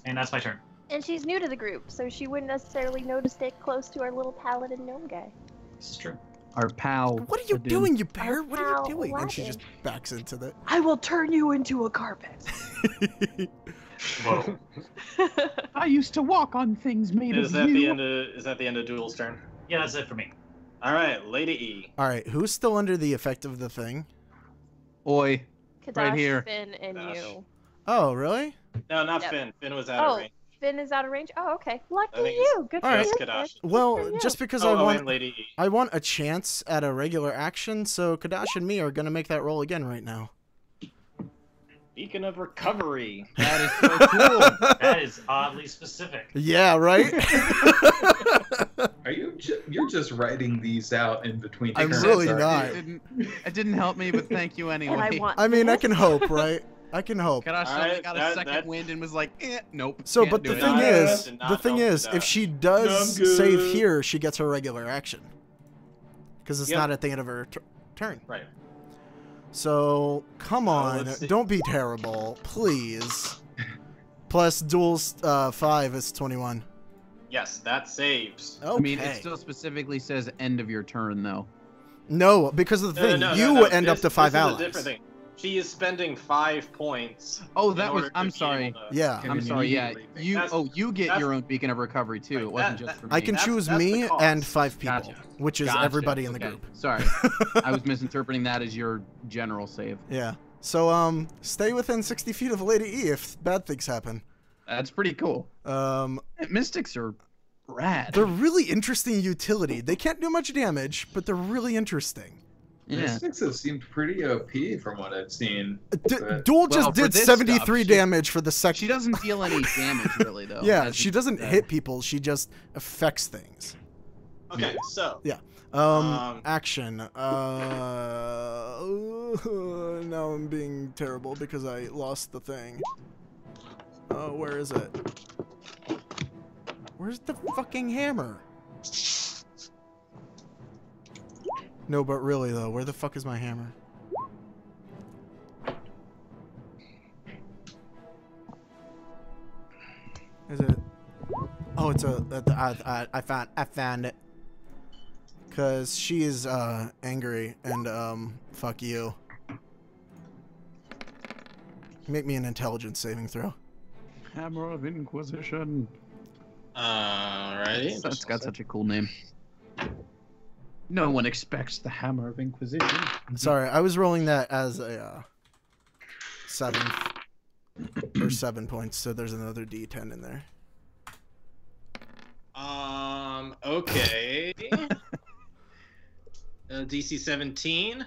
And that's my turn. And she's new to the group, so she wouldn't necessarily know to stay close to our little paladin gnome guy. This is true. Our pal. What are you Adun. doing, you bear? What are you Ow, doing? And she Aladdin. just backs into the. I will turn you into a carpet. Whoa. I used to walk on things made Is that the end of Duel's turn? Yeah, that's it for me. All right, Lady E. All right, who's still under the effect of the thing? Oi. Kadash, Right here. Finn, and Gosh. you. Oh, No, really? not Yep. Finn. Finn was out of Oh, range. Finn is out of range. Oh, okay. Lucky think you. Good All for right. you. Kadash. Finn. Well, Good for you. just because Oh, I and want Lady E. I want a chance at a regular action, so Kadash and me are gonna make that roll again right now. Beacon of Recovery. That is so cool. That is oddly specific. Yeah, right. Are you? You're just writing these out in between. I'm turns, really aren't not. you? It didn't help me, but thank you And I anyway. want. I mean, I this. can hope, right? I can hope. Kadash All right, got that- a second that- wind and was like, nope. So, can't but do the it. thing No, is, did not the thing help is, with if that. she does No, I'm save good. here, she gets her regular action. Because it's Yep. not at the end of her turn. Right. So, come on, let's see. don't be terrible, please. Plus, Duel's 5 is 21. Yes, that saves. Okay. I mean, it still specifically says end of your turn, though. No, because of the thing, No, you no, end up this- to 5 this is allies. a different thing. She is spending 5 points. Oh, in that was. order to I'm be sorry. able to- Yeah. I'm sorry. Yeah, Immediately. you. That's- Oh, you get that's- your own beacon of recovery too. Right, It wasn't that- just for me. I can That's- choose that's the me cost. and 5 people, Gotcha. which is Gotcha. everybody in the Okay. group. Sorry, I was misinterpreting that as your general save. Yeah. So, stay within 60 feet of Lady E if bad things happen. That's pretty cool. Mystics are rad. They're really interesting utility. They can't do much damage, but they're really interesting. Yeah. Mystics have seemed pretty OP from what I've seen. Duel just Well, for did this 73 stuff, she- damage for the second. She doesn't deal any damage, really, though. Yeah, as she you doesn't said. hit people. She just affects things. Okay, so Action. Now I'm being terrible because I lost the thing. Where is it? Where's the fucking hammer? No, but really though, where the fuck is my hammer? Is it? Oh, it's I found it. Cause she is angry and fuck you. Make me an intelligence saving throw. Hammer of Inquisition. Alrighty. That's got such a cool name. No one expects the Hammer of Inquisition. Sorry, I was rolling that as a 7 or 7 points, so there's another D10 in there. Okay. DC 17.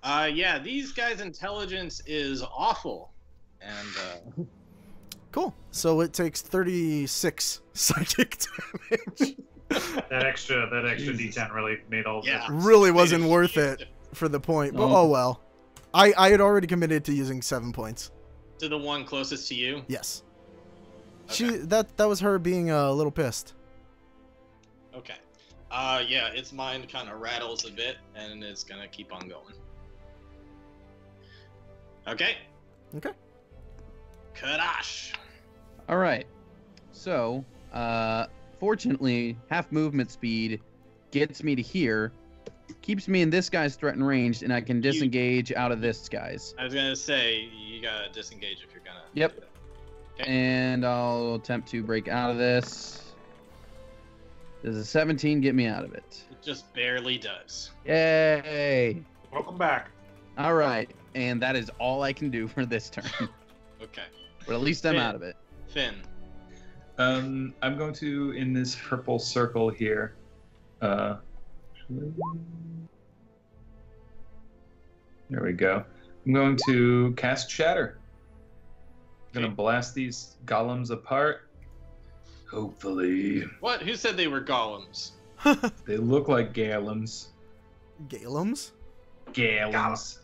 Yeah, these guys' intelligence is awful, and Cool. So it takes 36 psychic damage. That extra D10 really made all the Yeah. difference. Really wasn't worth it for the point, but oh well. I had already committed to using 7 points. To the one closest to you. Yes. Okay. That was her being a little pissed. Okay. Yeah, its mind kind of rattles a bit, and it's gonna keep on going. Okay. Okay. Kadash. All right. So, fortunately, half movement speed gets me to here, keeps me in this guy's threatened range, and I can disengage out of this guy's. I was gonna say you gotta disengage if you're gonna. Yep. do that. Okay. And I'll attempt to break out of this. Does a 17 get me out of it? It just barely does. Yay! Welcome back. All right, and that is all I can do for this turn. Okay. But at least I'm Finn. out of it. Finn. I'm going to, in this purple circle here, there we go. I'm going to cast Shatter. I'm going to blast these golems apart. Hopefully. What? Who said they were golems? They look like golems. Galems? Golems.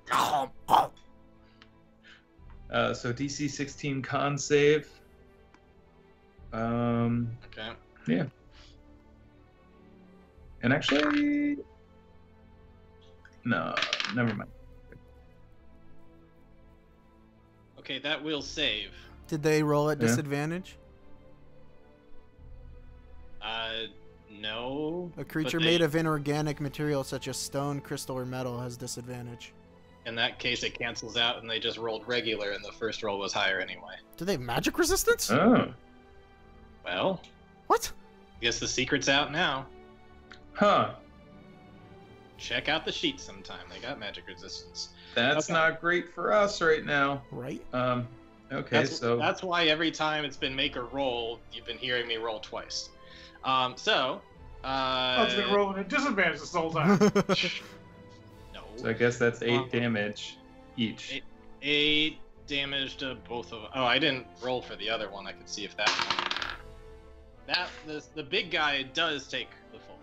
Go. So DC 16 con save. Okay. Yeah. And actually, no, never mind. Okay, that will save. Did they roll at Yeah. disadvantage? No. A creature but made of inorganic material such as stone, crystal, or metal has disadvantage. In that case, it cancels out, and they just rolled regular, and the first roll was higher anyway. Do they have magic resistance? Oh. Well, What? guess the secret's out now. Huh. Check out the sheet sometime. They got magic resistance. That's Okay. not great for us right now. Right? Okay, so That's why every time it's been make or roll, you've been hearing me roll twice. Oh, it's been rolling at disadvantage this whole time. No. so I guess that's 8 damage each. 8 damage to both of them. Oh, I didn't roll for the other one. I could see if that. The big guy does take the full.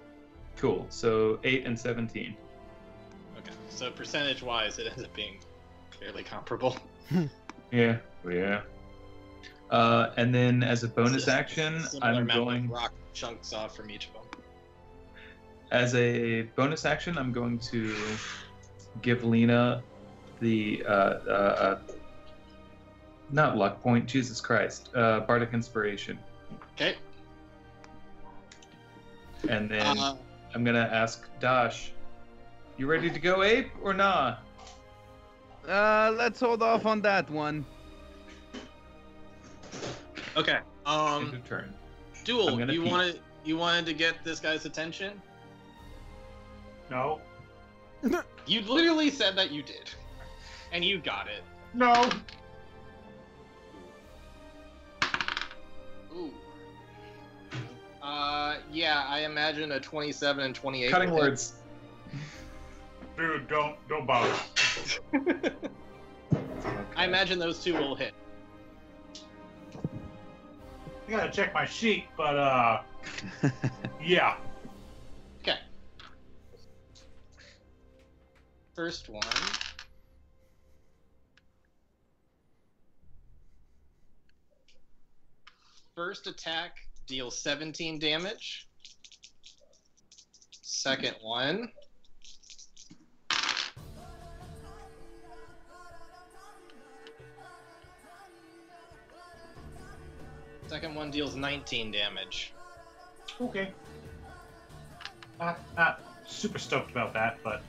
Cool. So 8 and 17. Okay, so percentage-wise, it ends up being fairly comparable. Yeah. Yeah. And then as a bonus It's a action, similar I'm amount going. of rock chunks off from each of them. As a bonus action, I'm going to give Lena the not luck point. Jesus Christ, bardic inspiration, Okay. and then I'm gonna ask Dash, "You ready to go ape or nah?" Let's hold off on that one. Okay. End of turn. Duel. I'm gonna You pee. wanted to get this guy's attention. No. You literally said that you did, and you got it. No. I imagine a 27 and 28. Cutting words. Dude, don't bother. I imagine those two will hit. I gotta check my sheet, but yeah. Okay. First one. First attack deals 17 damage. Second one. Second one deals 19 damage. Okay. Not super stoked about that, but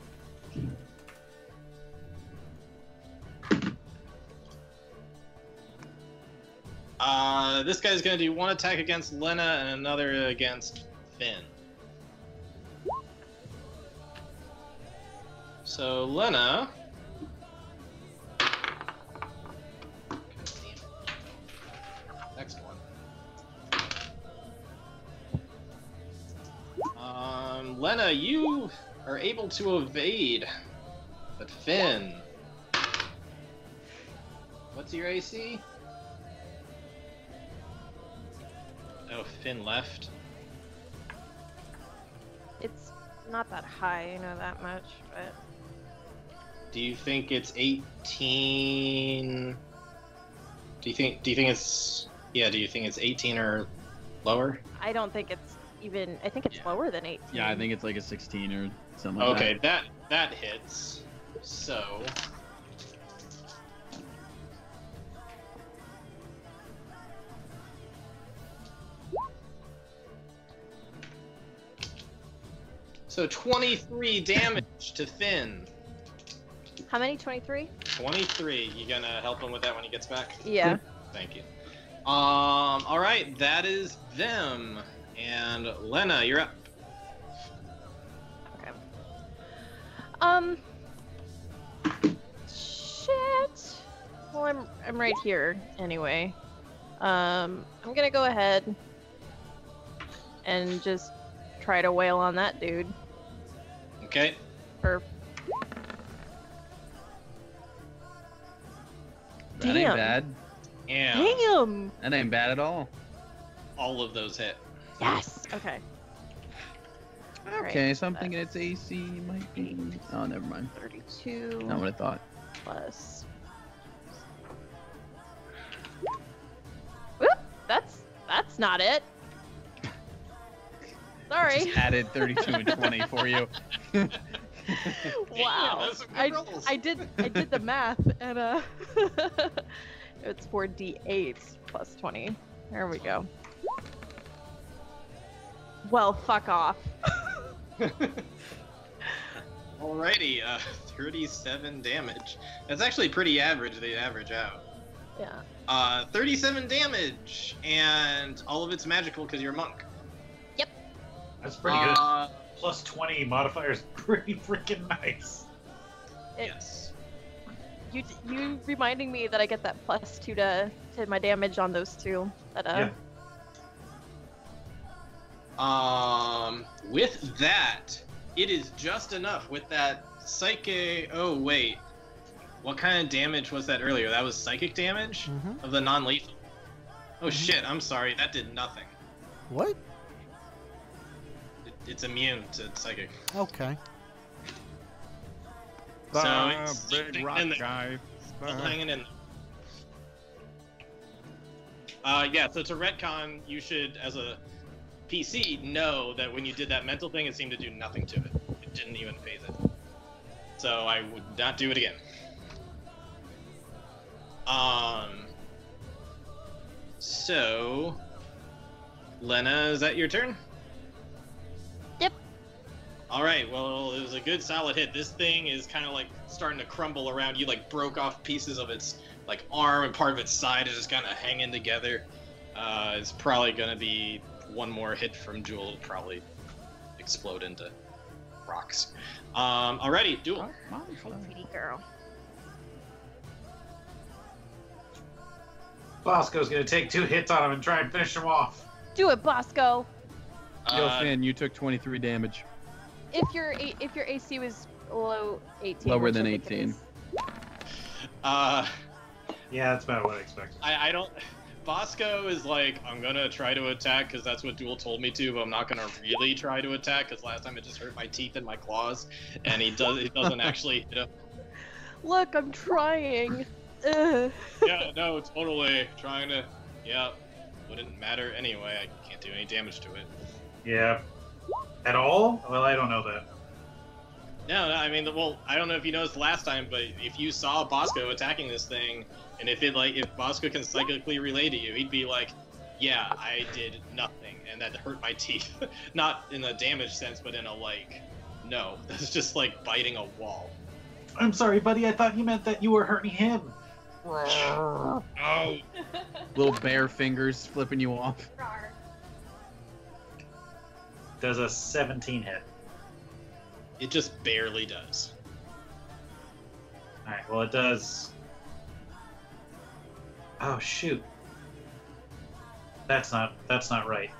this guy's gonna do one attack against Lena and another against Finn. So Lena. Next one. Lena, you are able to evade, but Finn. What's your AC? Oh, Finn left. It's not that high, I know that much, but Do you think it's 18? Do you think it's do you think it's 18 or lower? I don't think it's even. I think it's lower than 18. Yeah, I think it's like a 16 or something like Okay, that hits. So So 23 damage to Finn. How many? 23? 23. You gonna help him with that when he gets back? Yeah. Thank you. All right, that is them. And Lena, you're up. Okay. Shit. Well, I'm right here anyway. I'm gonna go ahead and just try to wail on that dude. Okay. For That ain't bad. Yeah. Damn! That ain't bad at all. All of those hit. Yes! Okay. Okay, Right, so I'm thinking its AC might be... Oh, never mind. 32 Not what I thought. plus... Whoop! That's not it. Sorry. Just added 32 and 20 for you. Wow. those are good rolls. I did the math and it's 4d8 plus 20. There we go. Well, fuck off. Alrighty, 37 damage. That's actually pretty average. They average out. Yeah. 37 damage, and all of it's magical because you're a monk. that's pretty good. Plus 20 modifier is pretty freaking nice. Yes. You reminding me that I get that +2 to my damage on those two. That Yeah. With that, it is just enough with that psychic. Oh wait, what kind of damage was that earlier? That was psychic damage Mhm. of the non-lethal. Oh shit! I'm sorry. That did nothing. What? It's immune to psychic. Okay. So it's big rock in there. guy. Still hanging in. Yeah. So to retcon, you should, as a PC, know that when you did that mental thing, it seemed to do nothing to it. It didn't even phase it. So I would not do it again. So, Lena, is that your turn? Yep. All right. Well, it was a good solid hit. This thing is kind of like starting to crumble around you. Like broke off pieces of its like arm and part of its side is just kind of hanging together. It's probably gonna be one more hit from Jewel. It'll probably explode into rocks. Alrighty, Duel. Hi, pretty girl. Bosco's gonna take 2 hits on him and try and finish him off. Do it, Bosco. Yo, Finn, you took 23 damage. If your AC was below 18. Lower which than I think it 18. is. Yeah, that's about what I expected. I don't. Bosco is like, I'm gonna try to attack because that's what Duel told me to, but I'm not gonna really try to attack because last time it just hurt my teeth and my claws, and he doesn't actually hit him. Look, I'm trying. Ugh. Yeah, no, totally trying to. Yeah, wouldn't matter anyway. I can't do any damage to it. Yeah. At all? Well, I don't know that. No, I mean, well, I don't know if you noticed last time, but if you saw Bosco attacking this thing, and if Bosco can psychically relay to you, he'd be like, yeah, I did nothing, and that hurt my teeth. Not in a damage sense, but in a, like, no, that's just like biting a wall. I'm sorry, buddy. I thought you meant that you were hurting him. Oh. Little bear fingers flipping you off. Does a 17 hit? It just barely does. Alright, well, it does. Oh, shoot. That's not right.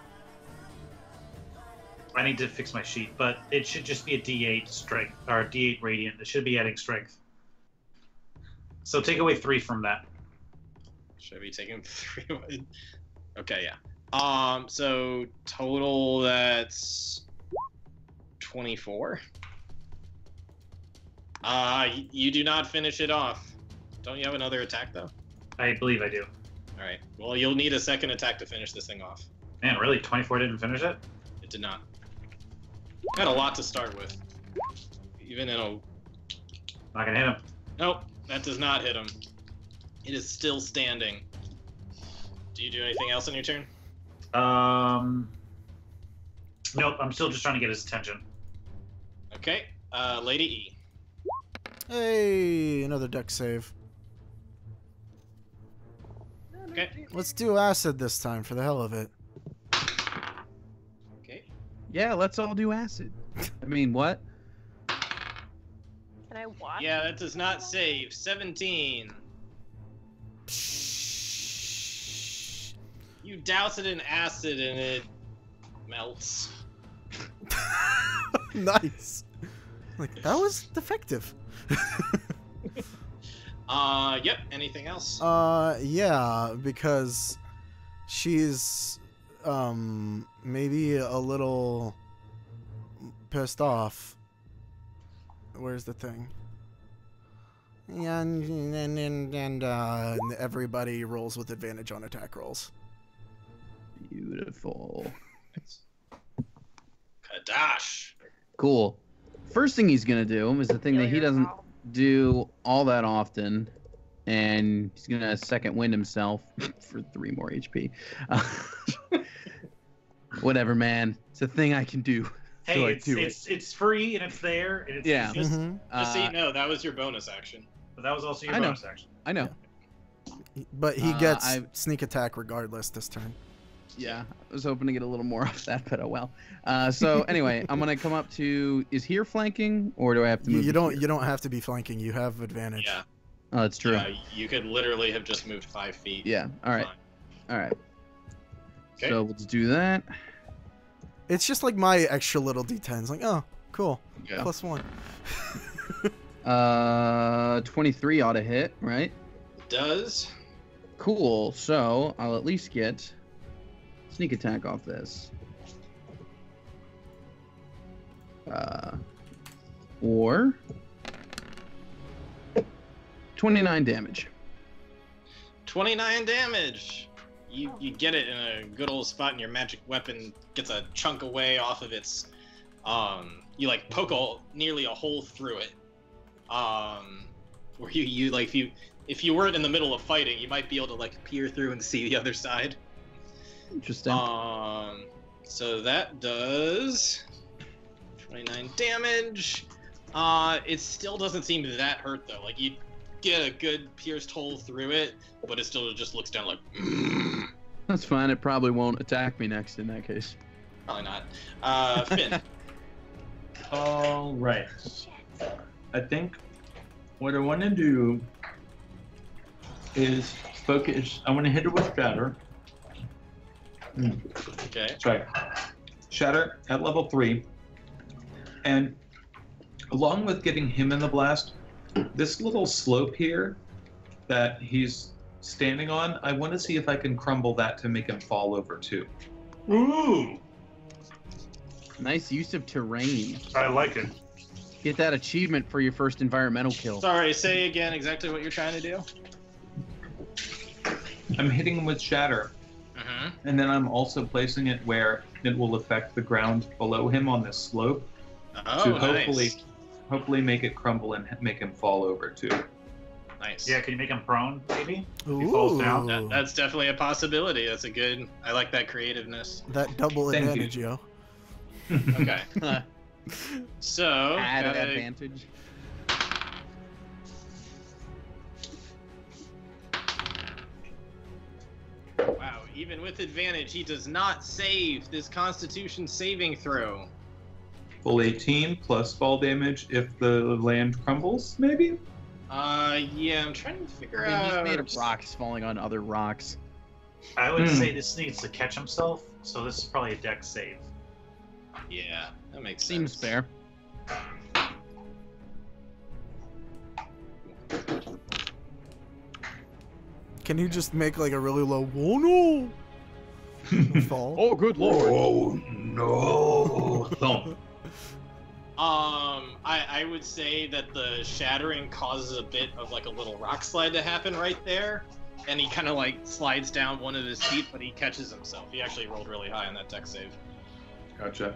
I need to fix my sheet, but it should just be a D8 strength, or D8 radiant. It should be adding strength. So take away 3 from that. Should I be taking 3 away? Okay, yeah. So total that's 24. You do not finish it off. Don't you have another attack though? I believe I do. All right. Well, you'll need a second attack to finish this thing off. Man, really? 24 didn't finish it? It did not. Had a lot to start with. Even in a. Not gonna hit him. Nope, that does not hit him. It is still standing. Do you do anything else on your turn? Nope. I'm still just trying to get his attention. Okay. Lady E. Hey, another deck save. Okay. Let's do acid this time for the hell of it. Okay. Yeah, let's all do acid. I mean, what? Can I watch? Yeah, that does not save. 17. You douse it in acid and it melts. Nice. Like, that was defective. Yep. Anything else? Yeah, because she's maybe a little pissed off. Where's the thing? And everybody rolls with advantage on attack rolls. Beautiful. Kadash. Cool. First thing he's gonna do is the thing that he doesn't do all that often, and he's gonna second wind himself for 3 more HP. Whatever, man. It's a thing I can do. Hey, so it's free and it's there. And it's Yeah. Just, Just so you know, that was your bonus action. But that was also your bonus action. I know. But he gets sneak attack regardless this turn. Yeah, I was hoping to get a little more off that, but oh well. So anyway, I'm gonna come up to. Is here flanking, or do I have to move? You don't have to be flanking. You have advantage. Yeah. Oh, that's true. Yeah, you could literally have just moved 5 feet. Yeah. All right. Fine. All right. Okay. So let's do that. It's just like my extra little d10s. Like, oh, cool. Yeah. +1. 23 ought to hit, right? It does. Cool. So I'll at least get sneak attack off this. Or 29 damage. 29 damage. You get it in a good old spot, and your magic weapon gets a chunk away off of its. You like poke nearly a hole through it. Where you like if you weren't in the middle of fighting, you might be able to like peer through and see the other side. Interesting. So that does 29 damage. It still doesn't seem that hurt though. Like you get a good pierced hole through it, but it still just looks down like. That's fine. It probably won't attack me next in that case. Probably not. Finn. All right. I think what I want to do is focus. I want to hit her with shatter. Okay. Sorry. Shatter at level 3. And along with getting him in the blast, this little slope here that he's standing on, I want to see if I can crumble that to make him fall over too. Ooh, Nice use of terrain. I like it. Get that achievement for your first environmental kill. Sorry, say again exactly what you're trying to do. I'm hitting him with Shatter, and then I'm also placing it where it will affect the ground below him on this slope to hopefully make it crumble and make him fall over too. Nice. Yeah, can you make him prone, maybe? Ooh. He falls down. That's definitely a possibility. That's a good. I like that creativeness. That double Thank advantage, yo. Okay. So Add gotta- advantage. Wow, even with advantage, he does not save this Constitution saving throw. Full 18 plus fall damage if the land crumbles, maybe? Yeah, I'm trying to figure He's out. made of rocks falling on other rocks. I would say this needs to catch himself, so this is probably a dex save. Yeah, that makes Seems sense. fair. Can you just make like a really low, oh no, fall? Oh, good lord. Oh no! Thump. I would say that the shattering causes a bit of like a little rock slide to happen right there, and he kind of like slides down one of his feet, but he catches himself. He actually rolled really high on that dex save. Gotcha.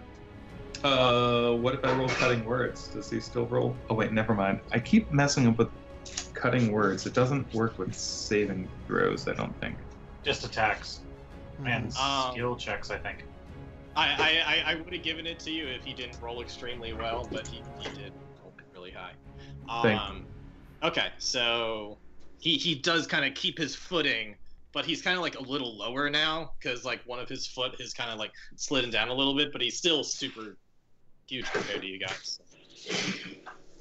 What if I roll cutting words? Does he still roll? Oh wait, never mind. I keep messing up with cutting words. It doesn't work with saving throws, I don't think. Just attacks and Um, skill checks, I think. I would have given it to you if he didn't roll extremely well, but he did roll really high. Thank Okay, so he does kind of keep his footing, but he's kind of like a little lower now because like one of his foot is kind of like slidden down a little bit, but he's still super huge compared to you guys.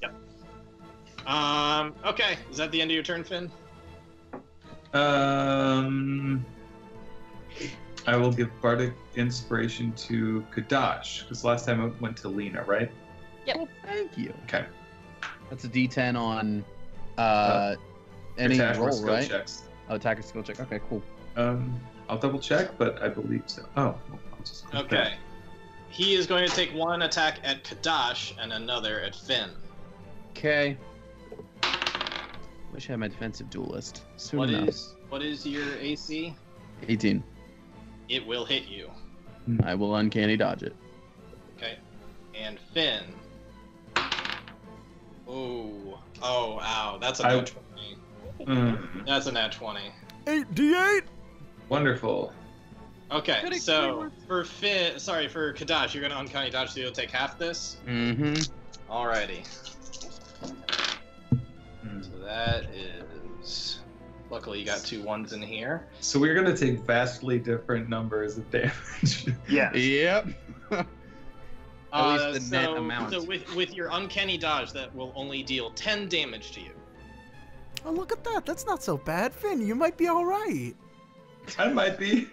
Yep. Okay, is that the end of your turn, Finn? I will give Bardic Inspiration to Kadash, because last time it went to Lena, right? Oh, thank you. Okay. That's a D10 on any Attack or roll, skill right? checks. Oh, attack or skill check. Okay, cool. I'll double check, but I believe so. Oh, well, I'll just click Okay. that. He is going to take one attack at Kadash and another at Finn. Okay. Wish I had my defensive duelist. Soon What enough. is your AC? 18. It will hit you. I will uncanny dodge it. Okay. And Finn. Oh, ow. That's a nat 20. That's a nat 20. 8d8. Wonderful. Okay, Good so for Kadash, you're gonna uncanny dodge, so you'll take half this. Mm-hmm. Alrighty. So that is. Luckily, you got 2 1s in here. So we're gonna take vastly different numbers of damage. Yeah. Yep. At least the net so, amount. So with your uncanny dodge, that will only deal 10 damage to you. Oh, look at that. That's not so bad, Finn. You might be all right. I might be.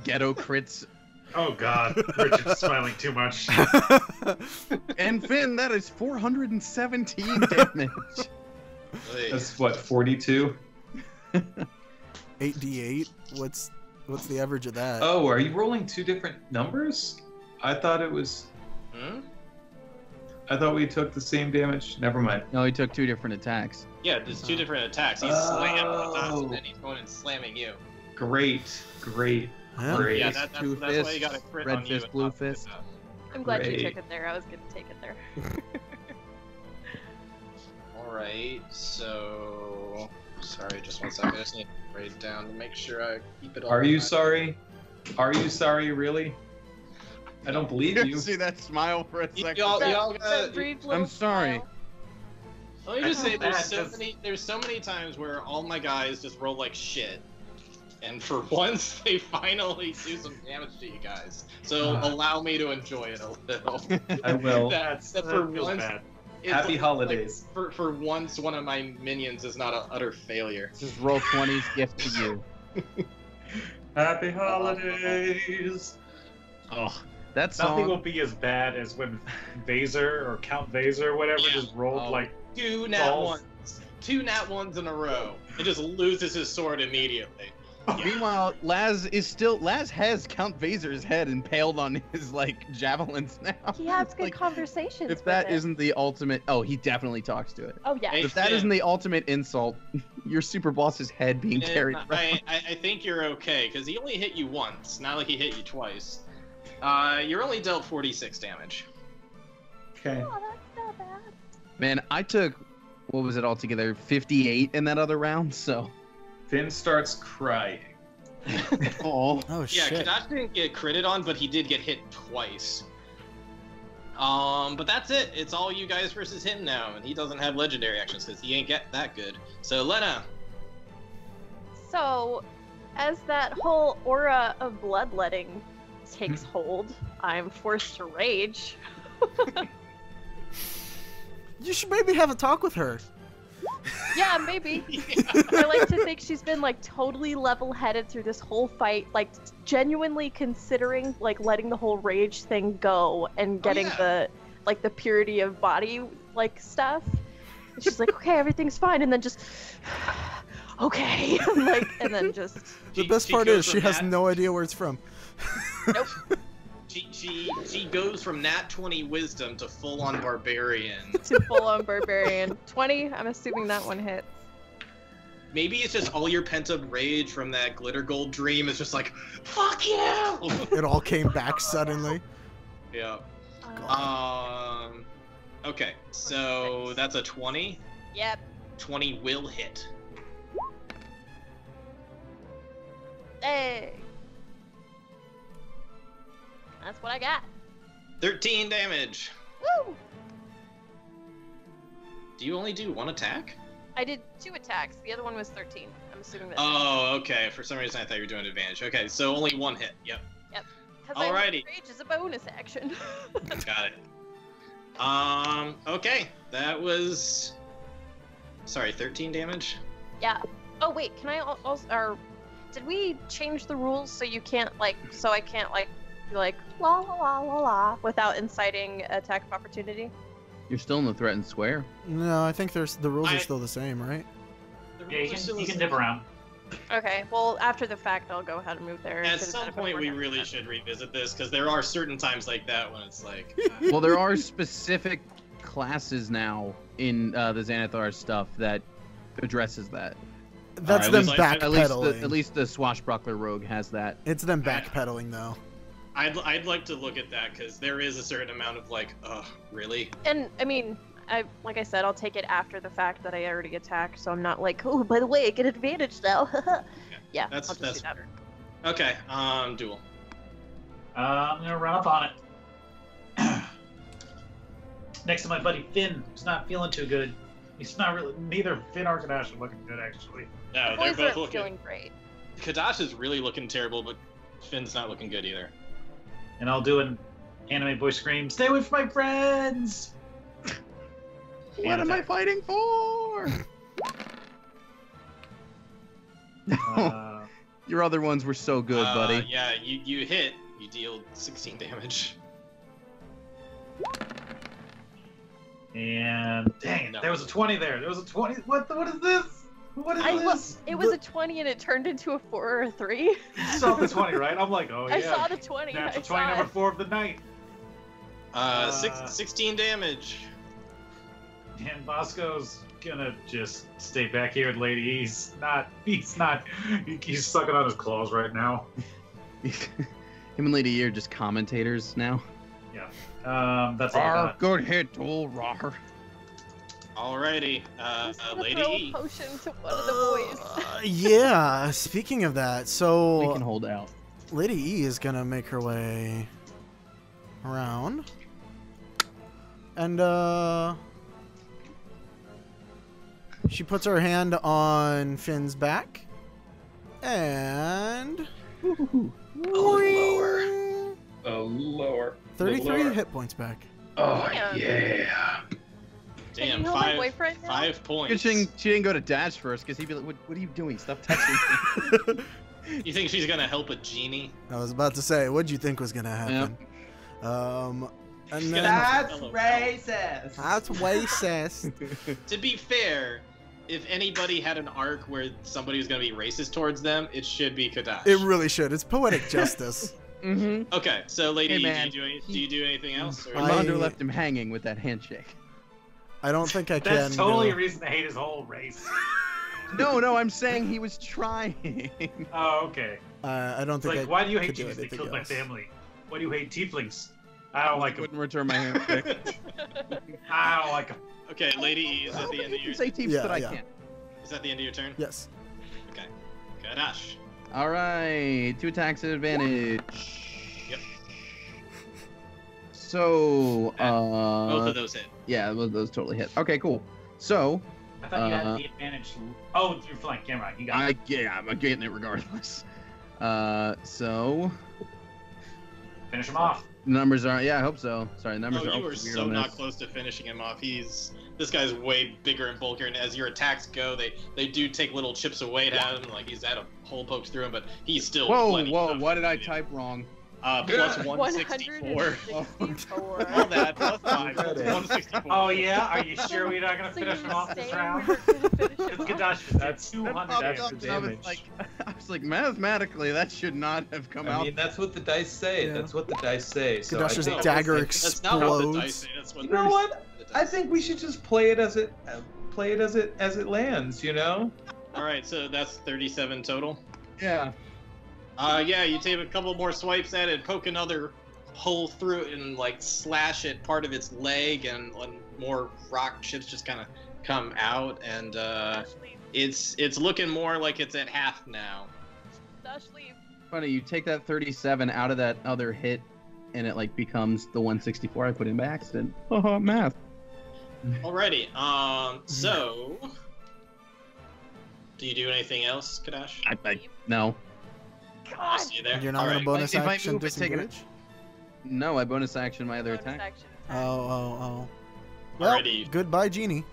Ghetto crits. Oh god, Richard's smiling too much. And Finn, that is 417 damage. That's what, 42? 8d8. What's the average of that? Oh, are you rolling 2 different numbers? I thought it was. I thought we took the same damage. Never mind. No, he took 2 different attacks. Yeah, there's 2 different attacks. He's slamming Kadash, and then he's going and slamming you. Great. Yeah. Great. Yeah, that's Two why you fists, got a crit red on you. fist, and blue not fist. Kadash. I'm glad Great. you took it there. I was gonna take it there. Alright, so. Sorry, just one second. I just need to write it down to make sure I keep it all. Are you in mind. sorry? Are you sorry, really? I don't believe you. See that smile for a second? Y'all That got. brief I'm little sorry. smile. Let me just say, That's there's so many times where all my guys just roll like shit, and for once they finally do some damage to you guys. So allow me to enjoy it a little. I will. that for feels once, bad. it's Happy like- holidays. for once, one of my minions is not an utter failure. Just roll 20's gift to you. Happy holidays. Oh, That Nothing will song. be as bad as when Vaser or Count Vaser or whatever Yeah. just rolled like 2 nat balls. ones. 2 nat ones in a row. It just loses his sword immediately. Meanwhile, Laz has Count Vaser's head impaled on his javelins now. He has good Like, conversations. if with that it. isn't the ultimate, oh, he definitely talks to it. Oh yeah. Hey, If that Finn, isn't the ultimate insult, your super boss's head being Finn, carried around. I think you're okay, because he only hit you once, not like he hit you twice. You're only dealt 46 damage. Okay. Oh, that's not bad. Man, I took, what was it altogether, 58 in that other round, so. Finn starts crying. Oh. Oh Yeah, shit. Kadash didn't get critted on, but he did get hit twice. But that's it. It's all you guys versus him now, and he doesn't have legendary actions because he ain't get that good. So Lena, So, as that whole aura of bloodletting takes hold, I'm forced to rage. You should maybe have a talk with her. Yeah, maybe. I like to think she's been totally level-headed through this whole fight, genuinely considering letting the whole rage thing go and getting yeah. the purity of body stuff. And she's like, okay, everything's fine, and then just okay, and then just The best part goes is she from has that- no idea where it's from. nope. She goes from nat 20 wisdom to full-on barbarian. To full-on barbarian. 20. I'm assuming that one hits. Maybe it's just all your pent-up rage from that glitter gold dream is just like, fuck you! It all came back suddenly. Yeah. Uh, Okay, so that's a 20. Yep. 20 will hit. Hey. That's what I got. 13 damage. Woo! Do you only do 1 attack? I did 2 attacks. The other one was 13. I'm assuming that. Oh, okay. For some reason I thought you were doing advantage. Okay, so only 1 hit. Yep. Alrighty. Rage is a bonus action. Got it. Okay. That was... Sorry, 13 damage? Yeah. Oh wait, can I also? Or did we change the rules so you can't so I can't be la la la la la without inciting attack of opportunity? You're still in the threatened square. No, I think the rules are still the same, right? Yeah, you can dip around. Okay. Well, after the fact, I'll go ahead and move there. At Should've some done it point, before we now. really should revisit this, because there are certain times like that when it's like... Well, there are specific classes now in the Xanathar stuff that addresses that. That's Alright, them looks like- backpedaling. At least the Swashbuckler Rogue has that. It's them backpedaling though. I'd like to look at that, because there is a certain amount of really? And I mean, like I said, I'll take it after the fact that I already attacked, so I'm not oh, by the way, I get advantage now. Yeah, That's I'll just do that. Okay, duel. I'm gonna run up on it. Next to my buddy Finn, who's not feeling too good. He's not really. Neither Finn or Kadash are looking good, actually. No, Boys they're both are looking... feeling great. Kadash is really looking terrible, but Finn's not looking good either. And I'll do an anime voice scream. Stay away from my friends. What am I fighting for? Your other ones were so good, buddy. Yeah, you hit. You deal 16 damage. And dang it, No. there was a 20 there. There was a 20. What is this? What is this? It was a 20 and it turned into a 4 or a 3. You saw the 20, right? I'm like, oh yeah. I saw the 20. Natural I 20, saw number it. 4 of the night. 16 damage. And Bosco's gonna just stay back here with Lady. He's sucking on his claws right now. Him and Lady E are just commentators now. That's all I got. Good hit, tool, rawr. Alrighty, I'm just gonna Lady throw E. a potion to one of the boys. Yeah, speaking of that, We so can hold out. Lady E is gonna make her way around. And she puts her hand on Finn's back. And lower. Oh, lower. 33 Lower. hit points back. Oh, Damn. yeah. Can Damn, you hold my boyfriend now? 5 Good points. thing she didn't go to Dash first, because he'd be like, what are you doing? Stop touching me. You think she's gonna help a genie? I was about to say, what'd you think was gonna happen? And then That's racist. that's racist. To be fair, if anybody had an arc where somebody was going to be racist towards them, it should be Kadash. It really should. It's poetic justice. Mm-hmm. Okay, so Lady, Hey, E, man. do you do anything else? Or... Armando left him hanging with that handshake. I don't think I can. That's totally go. a reason to hate his whole race. No, I'm saying he was trying. Oh, okay. I don't It's think like, I why do you hate could do Jews? They anything killed my else. family. Why do you hate tieflings? I don't like them. Wouldn't return my handshake. I don't like them. Okay, Lady E, is that the end of You your can say teeps, Yeah, but I yeah. can't. Is that the end of your turn? Yes. Okay. Kadash. All right, 2 attacks at advantage. Yep. So, Both of those hit. yeah, those totally hit. Okay, cool. So, I thought you had the advantage. Oh, you're flank. Never mind. You got it. I'm getting it regardless. So Finish him off. numbers are, yeah, I hope so. Sorry, numbers Oh, are you were weird so on not this. close to finishing him off. This guy's way bigger and bulkier, and as your attacks go, they do take little chips away at him, like he's had a hole poked through him, but he's still. plenty Whoa! tough What did I to type wrong? Plus 164. All that plus 5. That's 164. Oh yeah. Are you sure we're not gonna finish him off this round? Because Kadash That's 200 that's damage. the I was damage. like, mathematically, that should not have come I out. mean, that's what the dice say. Yeah. That's what the dice say. So I Kadash's think- dagger That's not what the dice explodes. say. That's what You know what? I think we should just play it as it lands. You know. All right, so that's 37 total. Yeah. Yeah, you take a couple more swipes at it, poke another hole through it, and like slash at part of its leg, and more rock chips just kind of come out, and it's looking more like it's at half now. Funny, you take that 37 out of that other hit, and it like becomes the 164 I put in by accident. Oh, math. Alrighty, so do you do anything else, Kadash? No. I see you there. You're not All gonna right. bonus If I action move it, take it- disengage? No, I bonus action my other attack. Oh. Well, Alrighty. goodbye, Genie.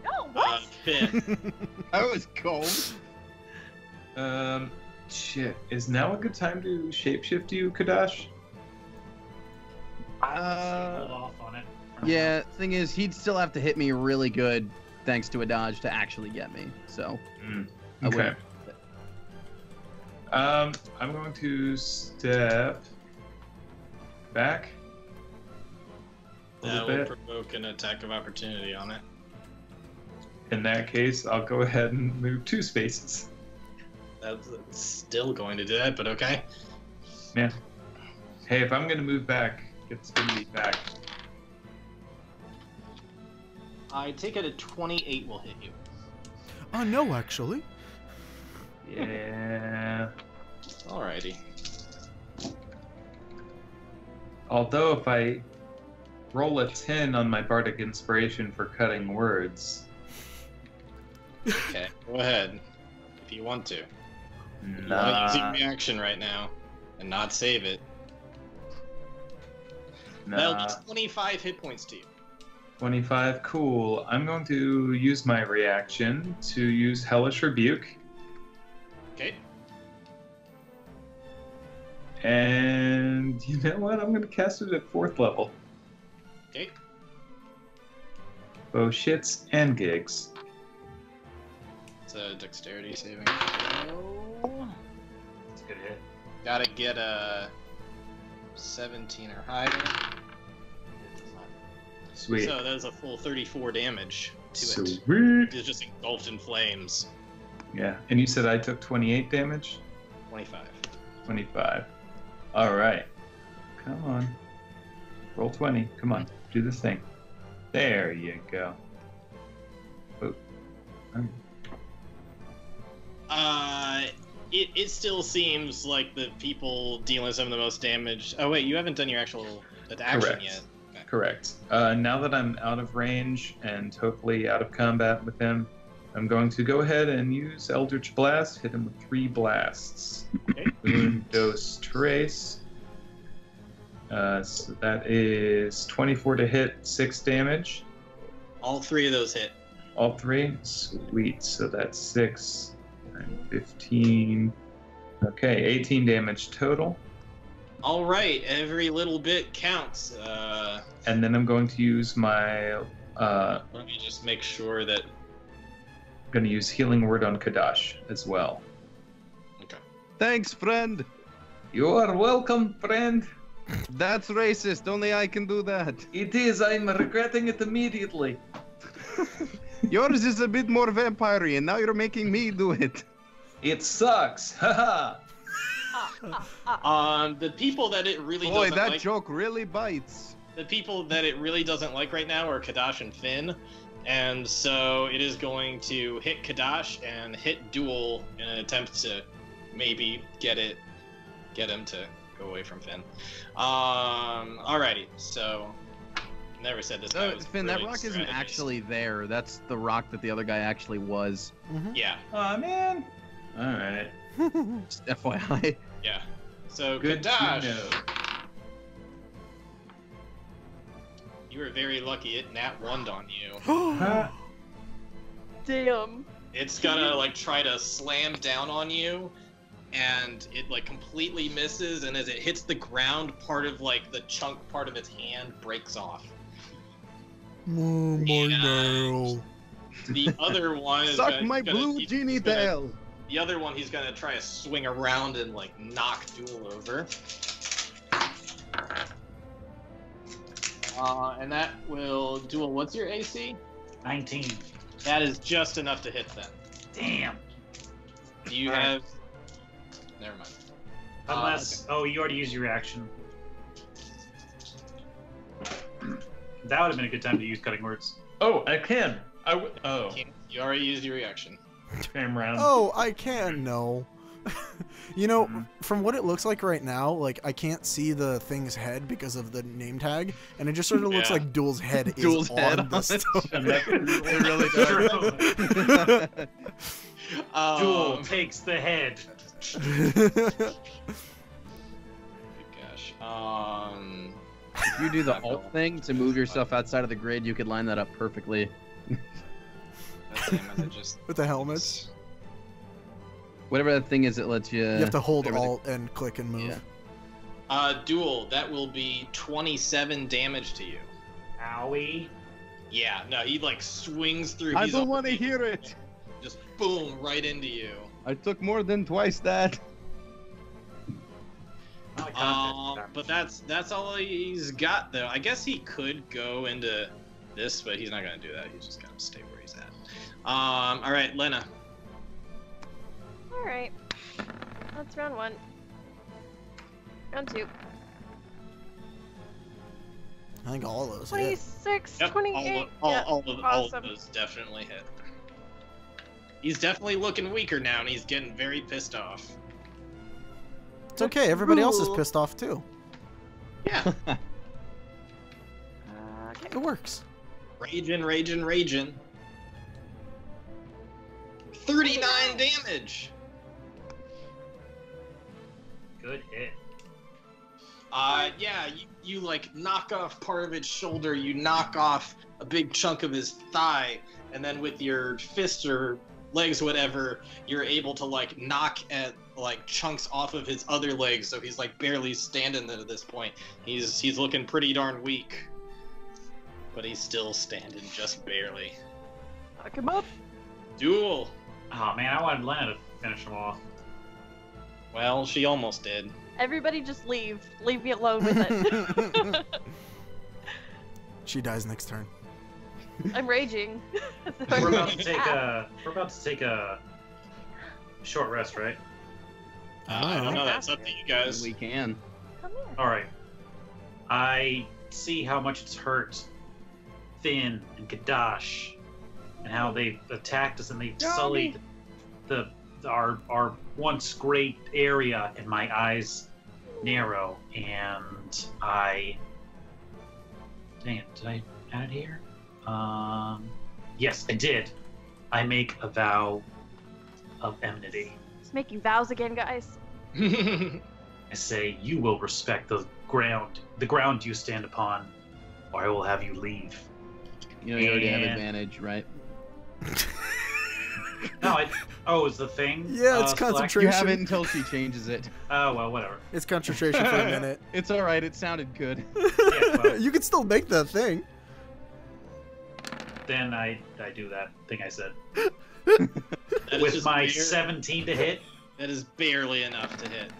No, what? Finn. That was cold. Shit. Is now a good time to shapeshift you, Kadash? Hold off on it. Yeah, thing is, he'd still have to hit me really good, thanks to a dodge, to actually get me. So, I Okay. wouldn't. I'm going to step back a That little will bit. provoke an attack of opportunity on it. In that case, I'll go ahead and move 2 spaces. That's still going to do that, but okay. Yeah. Hey, if I'm going to move back, get the spin beat back. I take it a 28 will hit you. No, actually. Yeah. Alrighty. Although if I roll a 10 on my bardic inspiration for cutting words, Okay, go ahead. If you want to. You want to use your reaction right now and not save it. That'll nah. be 25 hit points to you. 25, cool. I'm going to use my reaction to use Hellish Rebuke. Okay. And you know what? I'm going to cast it at 4th level. Okay. Both shits and gigs. It's a dexterity saving throw. It's a good hit. Gotta get a 17 or higher. Sweet. So that is a full 34 damage to it. Sweet. It's just engulfed in flames. Yeah. And you said I took 28 damage? 25. 25. All right. Come on. Roll 20. Come on. Do this thing. There you go. Oh. It still seems like the people dealing some of the most damage. Oh wait, you haven't done your actual action Correct. yet. Okay. Correct. Now that I'm out of range and hopefully out of combat with him, I'm going to go ahead and use Eldritch Blast, hit him with 3 blasts. Okay. Dos Trace. So that is 24 to hit, 6 damage. All 3 of those hit. All 3? Sweet. So that's 6, 9, 15. Okay, 18 damage total. All right, every little bit counts. And then I'm going to use my. Let me just make sure that. I'm going to use Healing Word on Kadash as well. Okay. Thanks, friend. You are welcome, friend. That's racist. Only I can do that. It is. I'm regretting it immediately. Yours is a bit more vampire-y, and now you're making me do it. It sucks. Haha. The people that it really Boy, doesn't that like. joke really bites. The people that it really doesn't like right now are Kadash and Finn, and so it is going to hit Kadash and hit Duel in an attempt to maybe get him to go away from Finn. Alrighty, so never said this. Guy was Finn, that brilliant rock isn't strategist. actually there. That's the rock that the other guy actually was. Yeah, Aw, man. All right. Just FYI. yeah. So Good to Kadash, know. you were very lucky. It nat 1'd on you. Huh? Damn. It's gonna like try to slam down on you, and it like completely misses, and as it hits the ground, part of like the chunk part of its hand breaks off. Oh my nail. The other one is Suck my blue genie tail. The other one he's gonna try to swing around and like knock Duel over. And that will Duel. What's your AC? 19. That is just enough to hit them. Damn. Do you Alright. have? Never mind. Unless, oh, you already used your reaction. That would have been a good time to use cutting words. Oh, I can. Oh, You already used your reaction. came around. Oh, I can no. You know, from what it looks like right now, like I can't see the thing's head because of the name tag, and it just sort of looks Yeah. like Duel's head Duel's is head on the on it. stone. It really does. Duel takes the head. Gosh. If you do the alt thing to move yourself outside of the grid, you could line that up perfectly. That's the I'm gonna just. With the helmet. Whatever that thing is, it lets you. You have to hold everything- Alt and click and move. Yeah. Duel. That will be 27 damage to you. Owie. Yeah. No, he like swings through. I He's don't up- want to hear it. Just boom right into you. I took more than twice that. Not a contact. But that's all he's got though. I guess he could go into this, but he's not gonna do that. He's just gonna stay where he's at. All right, Lena. Alright. That's round 1. Round 2. I think all of those. hit. 26, Yep, 28. all yeah, of awesome. those definitely hit. He's definitely looking weaker now, and he's getting very pissed off. It's okay. Everybody else is Ooh. pissed off too. Yeah, Okay. It works. raging. 39 damage. Good hit. Yeah, you like knock off part of its shoulder, you knock off a big chunk of his thigh, and then with your fist or legs, whatever, you're able to like knock at like chunks off of his other legs, so he's like barely standing at this point. He's looking pretty darn weak, but he's still standing just barely. Knock him up. Duel. Oh man, I wanted Lena to finish him off. Well, she almost did. Everybody just leave. Leave me alone with it. She dies next turn. I'm raging. We're about to take a short rest, right? I don't know. That's up to you guys. We can. Come here. All right. I see how much it's hurt Finn and Kadash, and how they've attacked us and they've sullied our once great area, and my eyes narrow, and I. Dang it! Did I add it here? Yes, I did. I make a vow of enmity. Just making vows again, guys. I say, you will respect the ground you stand upon, or I will have you leave. You know you already have And- advantage, right? No, it's the thing. Yeah, it's select? concentration. You have it until she changes it. Oh well, whatever. It's concentration for a minute. It's all right. It sounded good. Yeah, well, You can still make that thing. then I do that thing I said That is with just my bare- 17 to hit. That is barely enough to hit.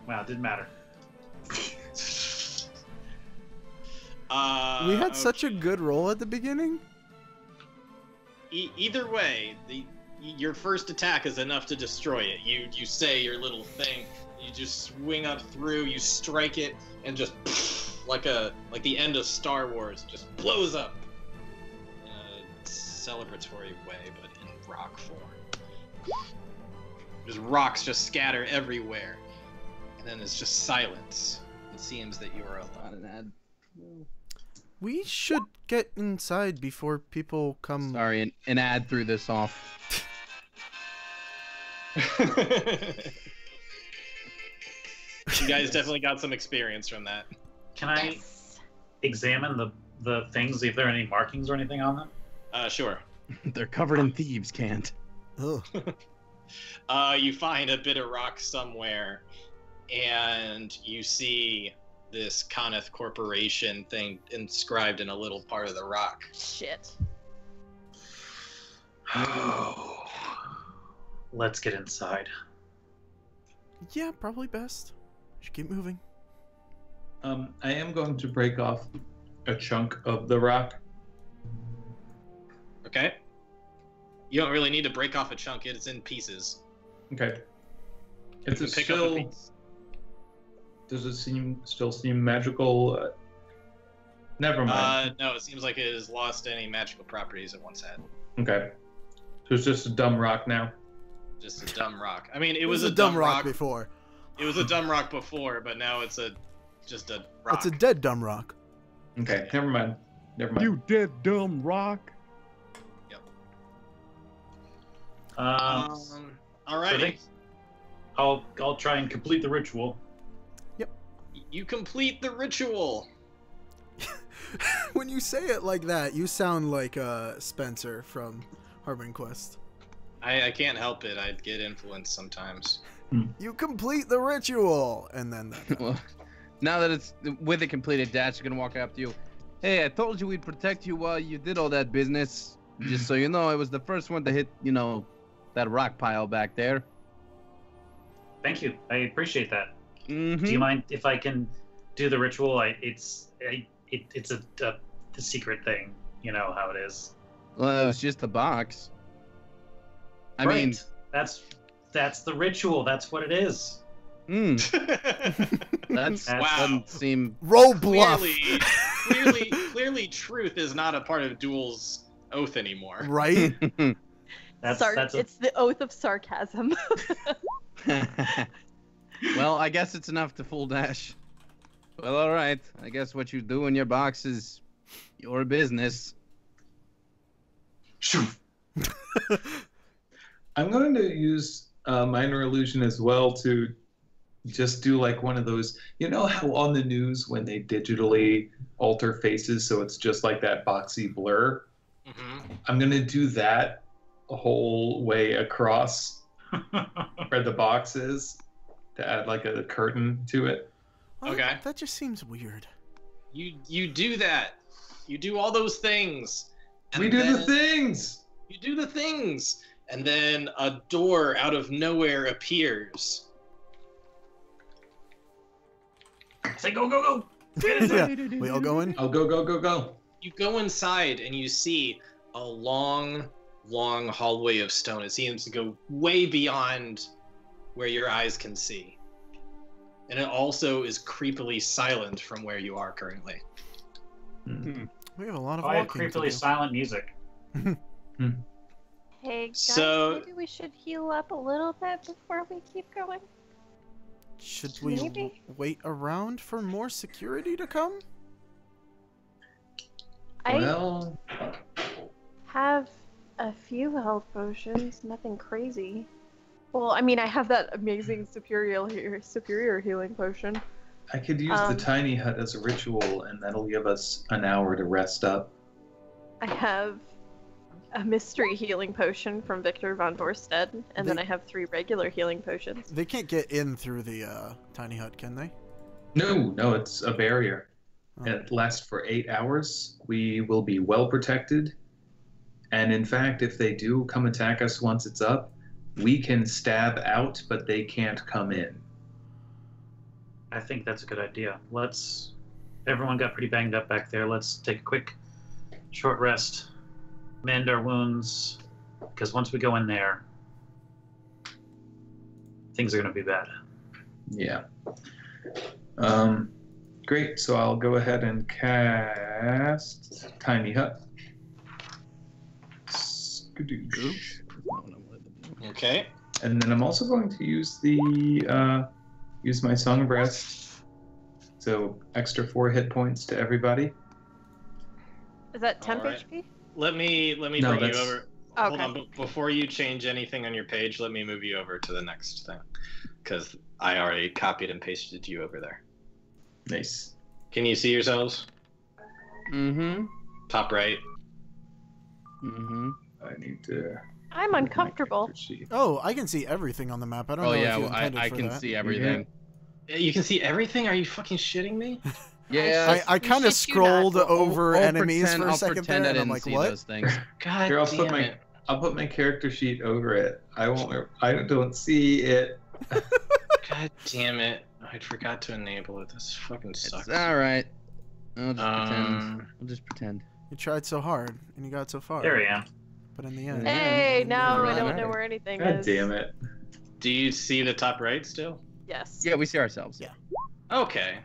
Wow, it didn't matter. We had such a good roll at the beginning. Either way, your first attack is enough to destroy it. You say your little thing, you just swing up through, you strike it, and just like the end of Star Wars, it just blows up in a celebratory way, but in rock form. Just rocks just scatter everywhere, and then it's just silence. It seems that you are on an ad. We should get inside before people come. Sorry, an ad threw this off. You guys definitely got some experience from that. Can I examine the things, see if there are any markings or anything on them? Sure. They're covered in thieves' cant. Ugh. You find a bit of rock somewhere, and you see this Coneth Corporation thing inscribed in a little part of the rock. Shit. Let's get inside. Yeah, probably best. Should keep moving. I am going to break off a chunk of the rock. Okay. You don't really need to break off a chunk. It's in pieces. Okay. You It's can a pick up a still. piece. Does it still seem magical? Never mind. No, it seems like it has lost any magical properties it once had. Okay. So it's just a dumb rock now. Just a dumb rock. I mean, it was was a dumb rock before. It was a dumb rock before, but now it's just a rock. It's a dead dumb rock. Okay. Never mind. Never mind. You dead dumb rock. All right. I'll try and complete the ritual. You complete the ritual. When you say it like that, you sound like Spencer from Harbin Quest. I can't help it. I get influenced sometimes. You complete the ritual, and then that. Well, now that it's with it completed, Dash is gonna walk up to you. Hey, I told you we'd protect you while you did all that business. Just so you know, I was the first one to hit, that rock pile back there. Thank you. I appreciate that. Mm-hmm. Do you mind if I can do the ritual? It's a secret thing. You know how it is. Well, it was just a box. I Right. mean, that's the ritual. That's what it is. that Wow. doesn't seem. Roll bluff. Clearly, truth is not a part of Duel's oath anymore. Right? It's the oath of sarcasm. Well, I guess it's enough to fool Dash. Well, all right. I guess what you do in your box is your business. I'm going to use minor illusion as well to just do like one of those. You know how on the news when they digitally alter faces so it's just like that boxy blur? Mm-hmm. I'm going to do that a whole way across where the box is to add like a curtain to it. Okay. That just seems weird. You do that. You do all those things. And We do the then- things! You do the things. And then a door out of nowhere appears. Say go go go. Yeah. We all going? I'll go. You go inside and you see a long hallway of stone. It seems to go way beyond where your eyes can see. And it also is creepily silent from where you are currently. We have a lot of I have walking to creepily do. silent music. Hey guys, So- maybe we should heal up a little bit before we keep going. Should we Maybe. wait around for more security to come? I Well, have a few health potions, nothing crazy. Well, I mean, I have that amazing superior healing potion. I could use the tiny hut as a ritual, and that'll give us an hour to rest up. I have a mystery healing potion from Victor von Borstead, and then They- I have 3 regular healing potions. They can't get in through the tiny hut, can they? No, it's a barrier. Oh. It lasts for 8 hours. We will be well protected. And in fact, if they do come attack us once it's up, we can stab out, but they can't come in. I think that's a good idea. Everyone got pretty banged up back there. Let's take a quick, short rest, mend our wounds, because once we go in there, things are going to be bad. Yeah. Great. So I'll go ahead and cast Tiny Hut. Skadoosh. Okay. And then I'm also going to use use my Song of Rest. So extra 4 hit points to everybody. Is that temp Alright. HP? Let me No, bring you that's- over. Okay. Hold on, before you change anything on your page, let me move you over to the next thing, because I already copied and pasted you over there. Nice. Can you see yourselves? Mm-hmm. Top right. Mm-hmm. I need to. I'm uncomfortable. Oh, I can see everything on the map. I don't Oh know yeah, if you I intended for can that. see everything. You can see everything? Are you fucking shitting me? Yeah. I kind of shit you not. scrolled over enemies for a I'll second pretend there, I and I'm didn't like, see what? those things. God Here, damn I'll put my character sheet over it. I don't see it. God damn it. I forgot to enable it. This fucking sucks. It's all right. I'll just Um, pretend. I'll just pretend. You tried so hard, and you got so far. There I am. But in the end... Hey, it now didn't I really don't matter. know where anything God is. damn it. Do you see the top right still? Yes. Yeah, we see ourselves. Yeah. Okay.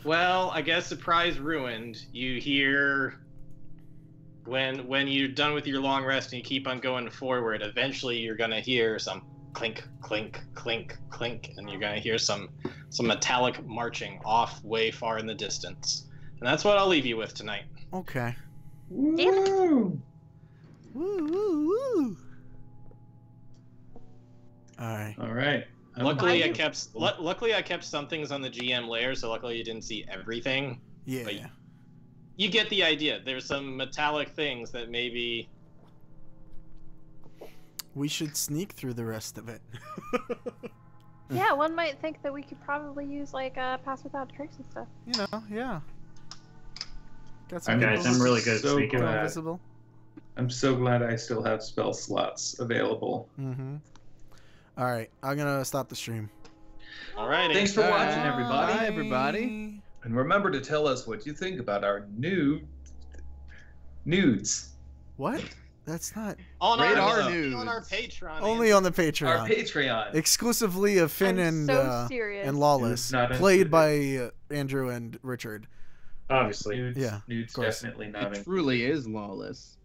Well, I guess surprise ruined. You hear when you're done with your long rest and you keep on going forward, eventually you're gonna hear some clink, clink, clink, clink, and you're gonna hear some metallic marching off way far in the distance. And that's what I'll leave you with tonight. Okay. Woo! Woo, woo, woo. Alright. All right. Luckily, I kept some things on the GM layer, so luckily you didn't see everything. Yeah. But you get the idea. There's some metallic things that maybe. We should sneak through the rest of it. Yeah, one might think that we could probably use like pass without a trace and stuff. You know, yeah. Got I'm Guys, I'm really good at so sneaking. glad. Invisible. I'm so glad I still have spell slots available. Mm-hmm. Alright, I'm gonna stop the stream. All right. Thanks for watching, everybody. Bye, everybody. And remember to tell us what you think about our nudes. What? That's not... On Radar our news. on our Patreon. Only on the Our Patreon. Patreon. Exclusively of Finn I'm and so serious. and Lawless. Not Played included. by Andrew and Richard. Obviously. Nudes, Yeah, nudes of course. definitely not It truly is lawless.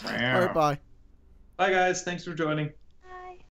Alright, bye. Bye, guys. Thanks for joining.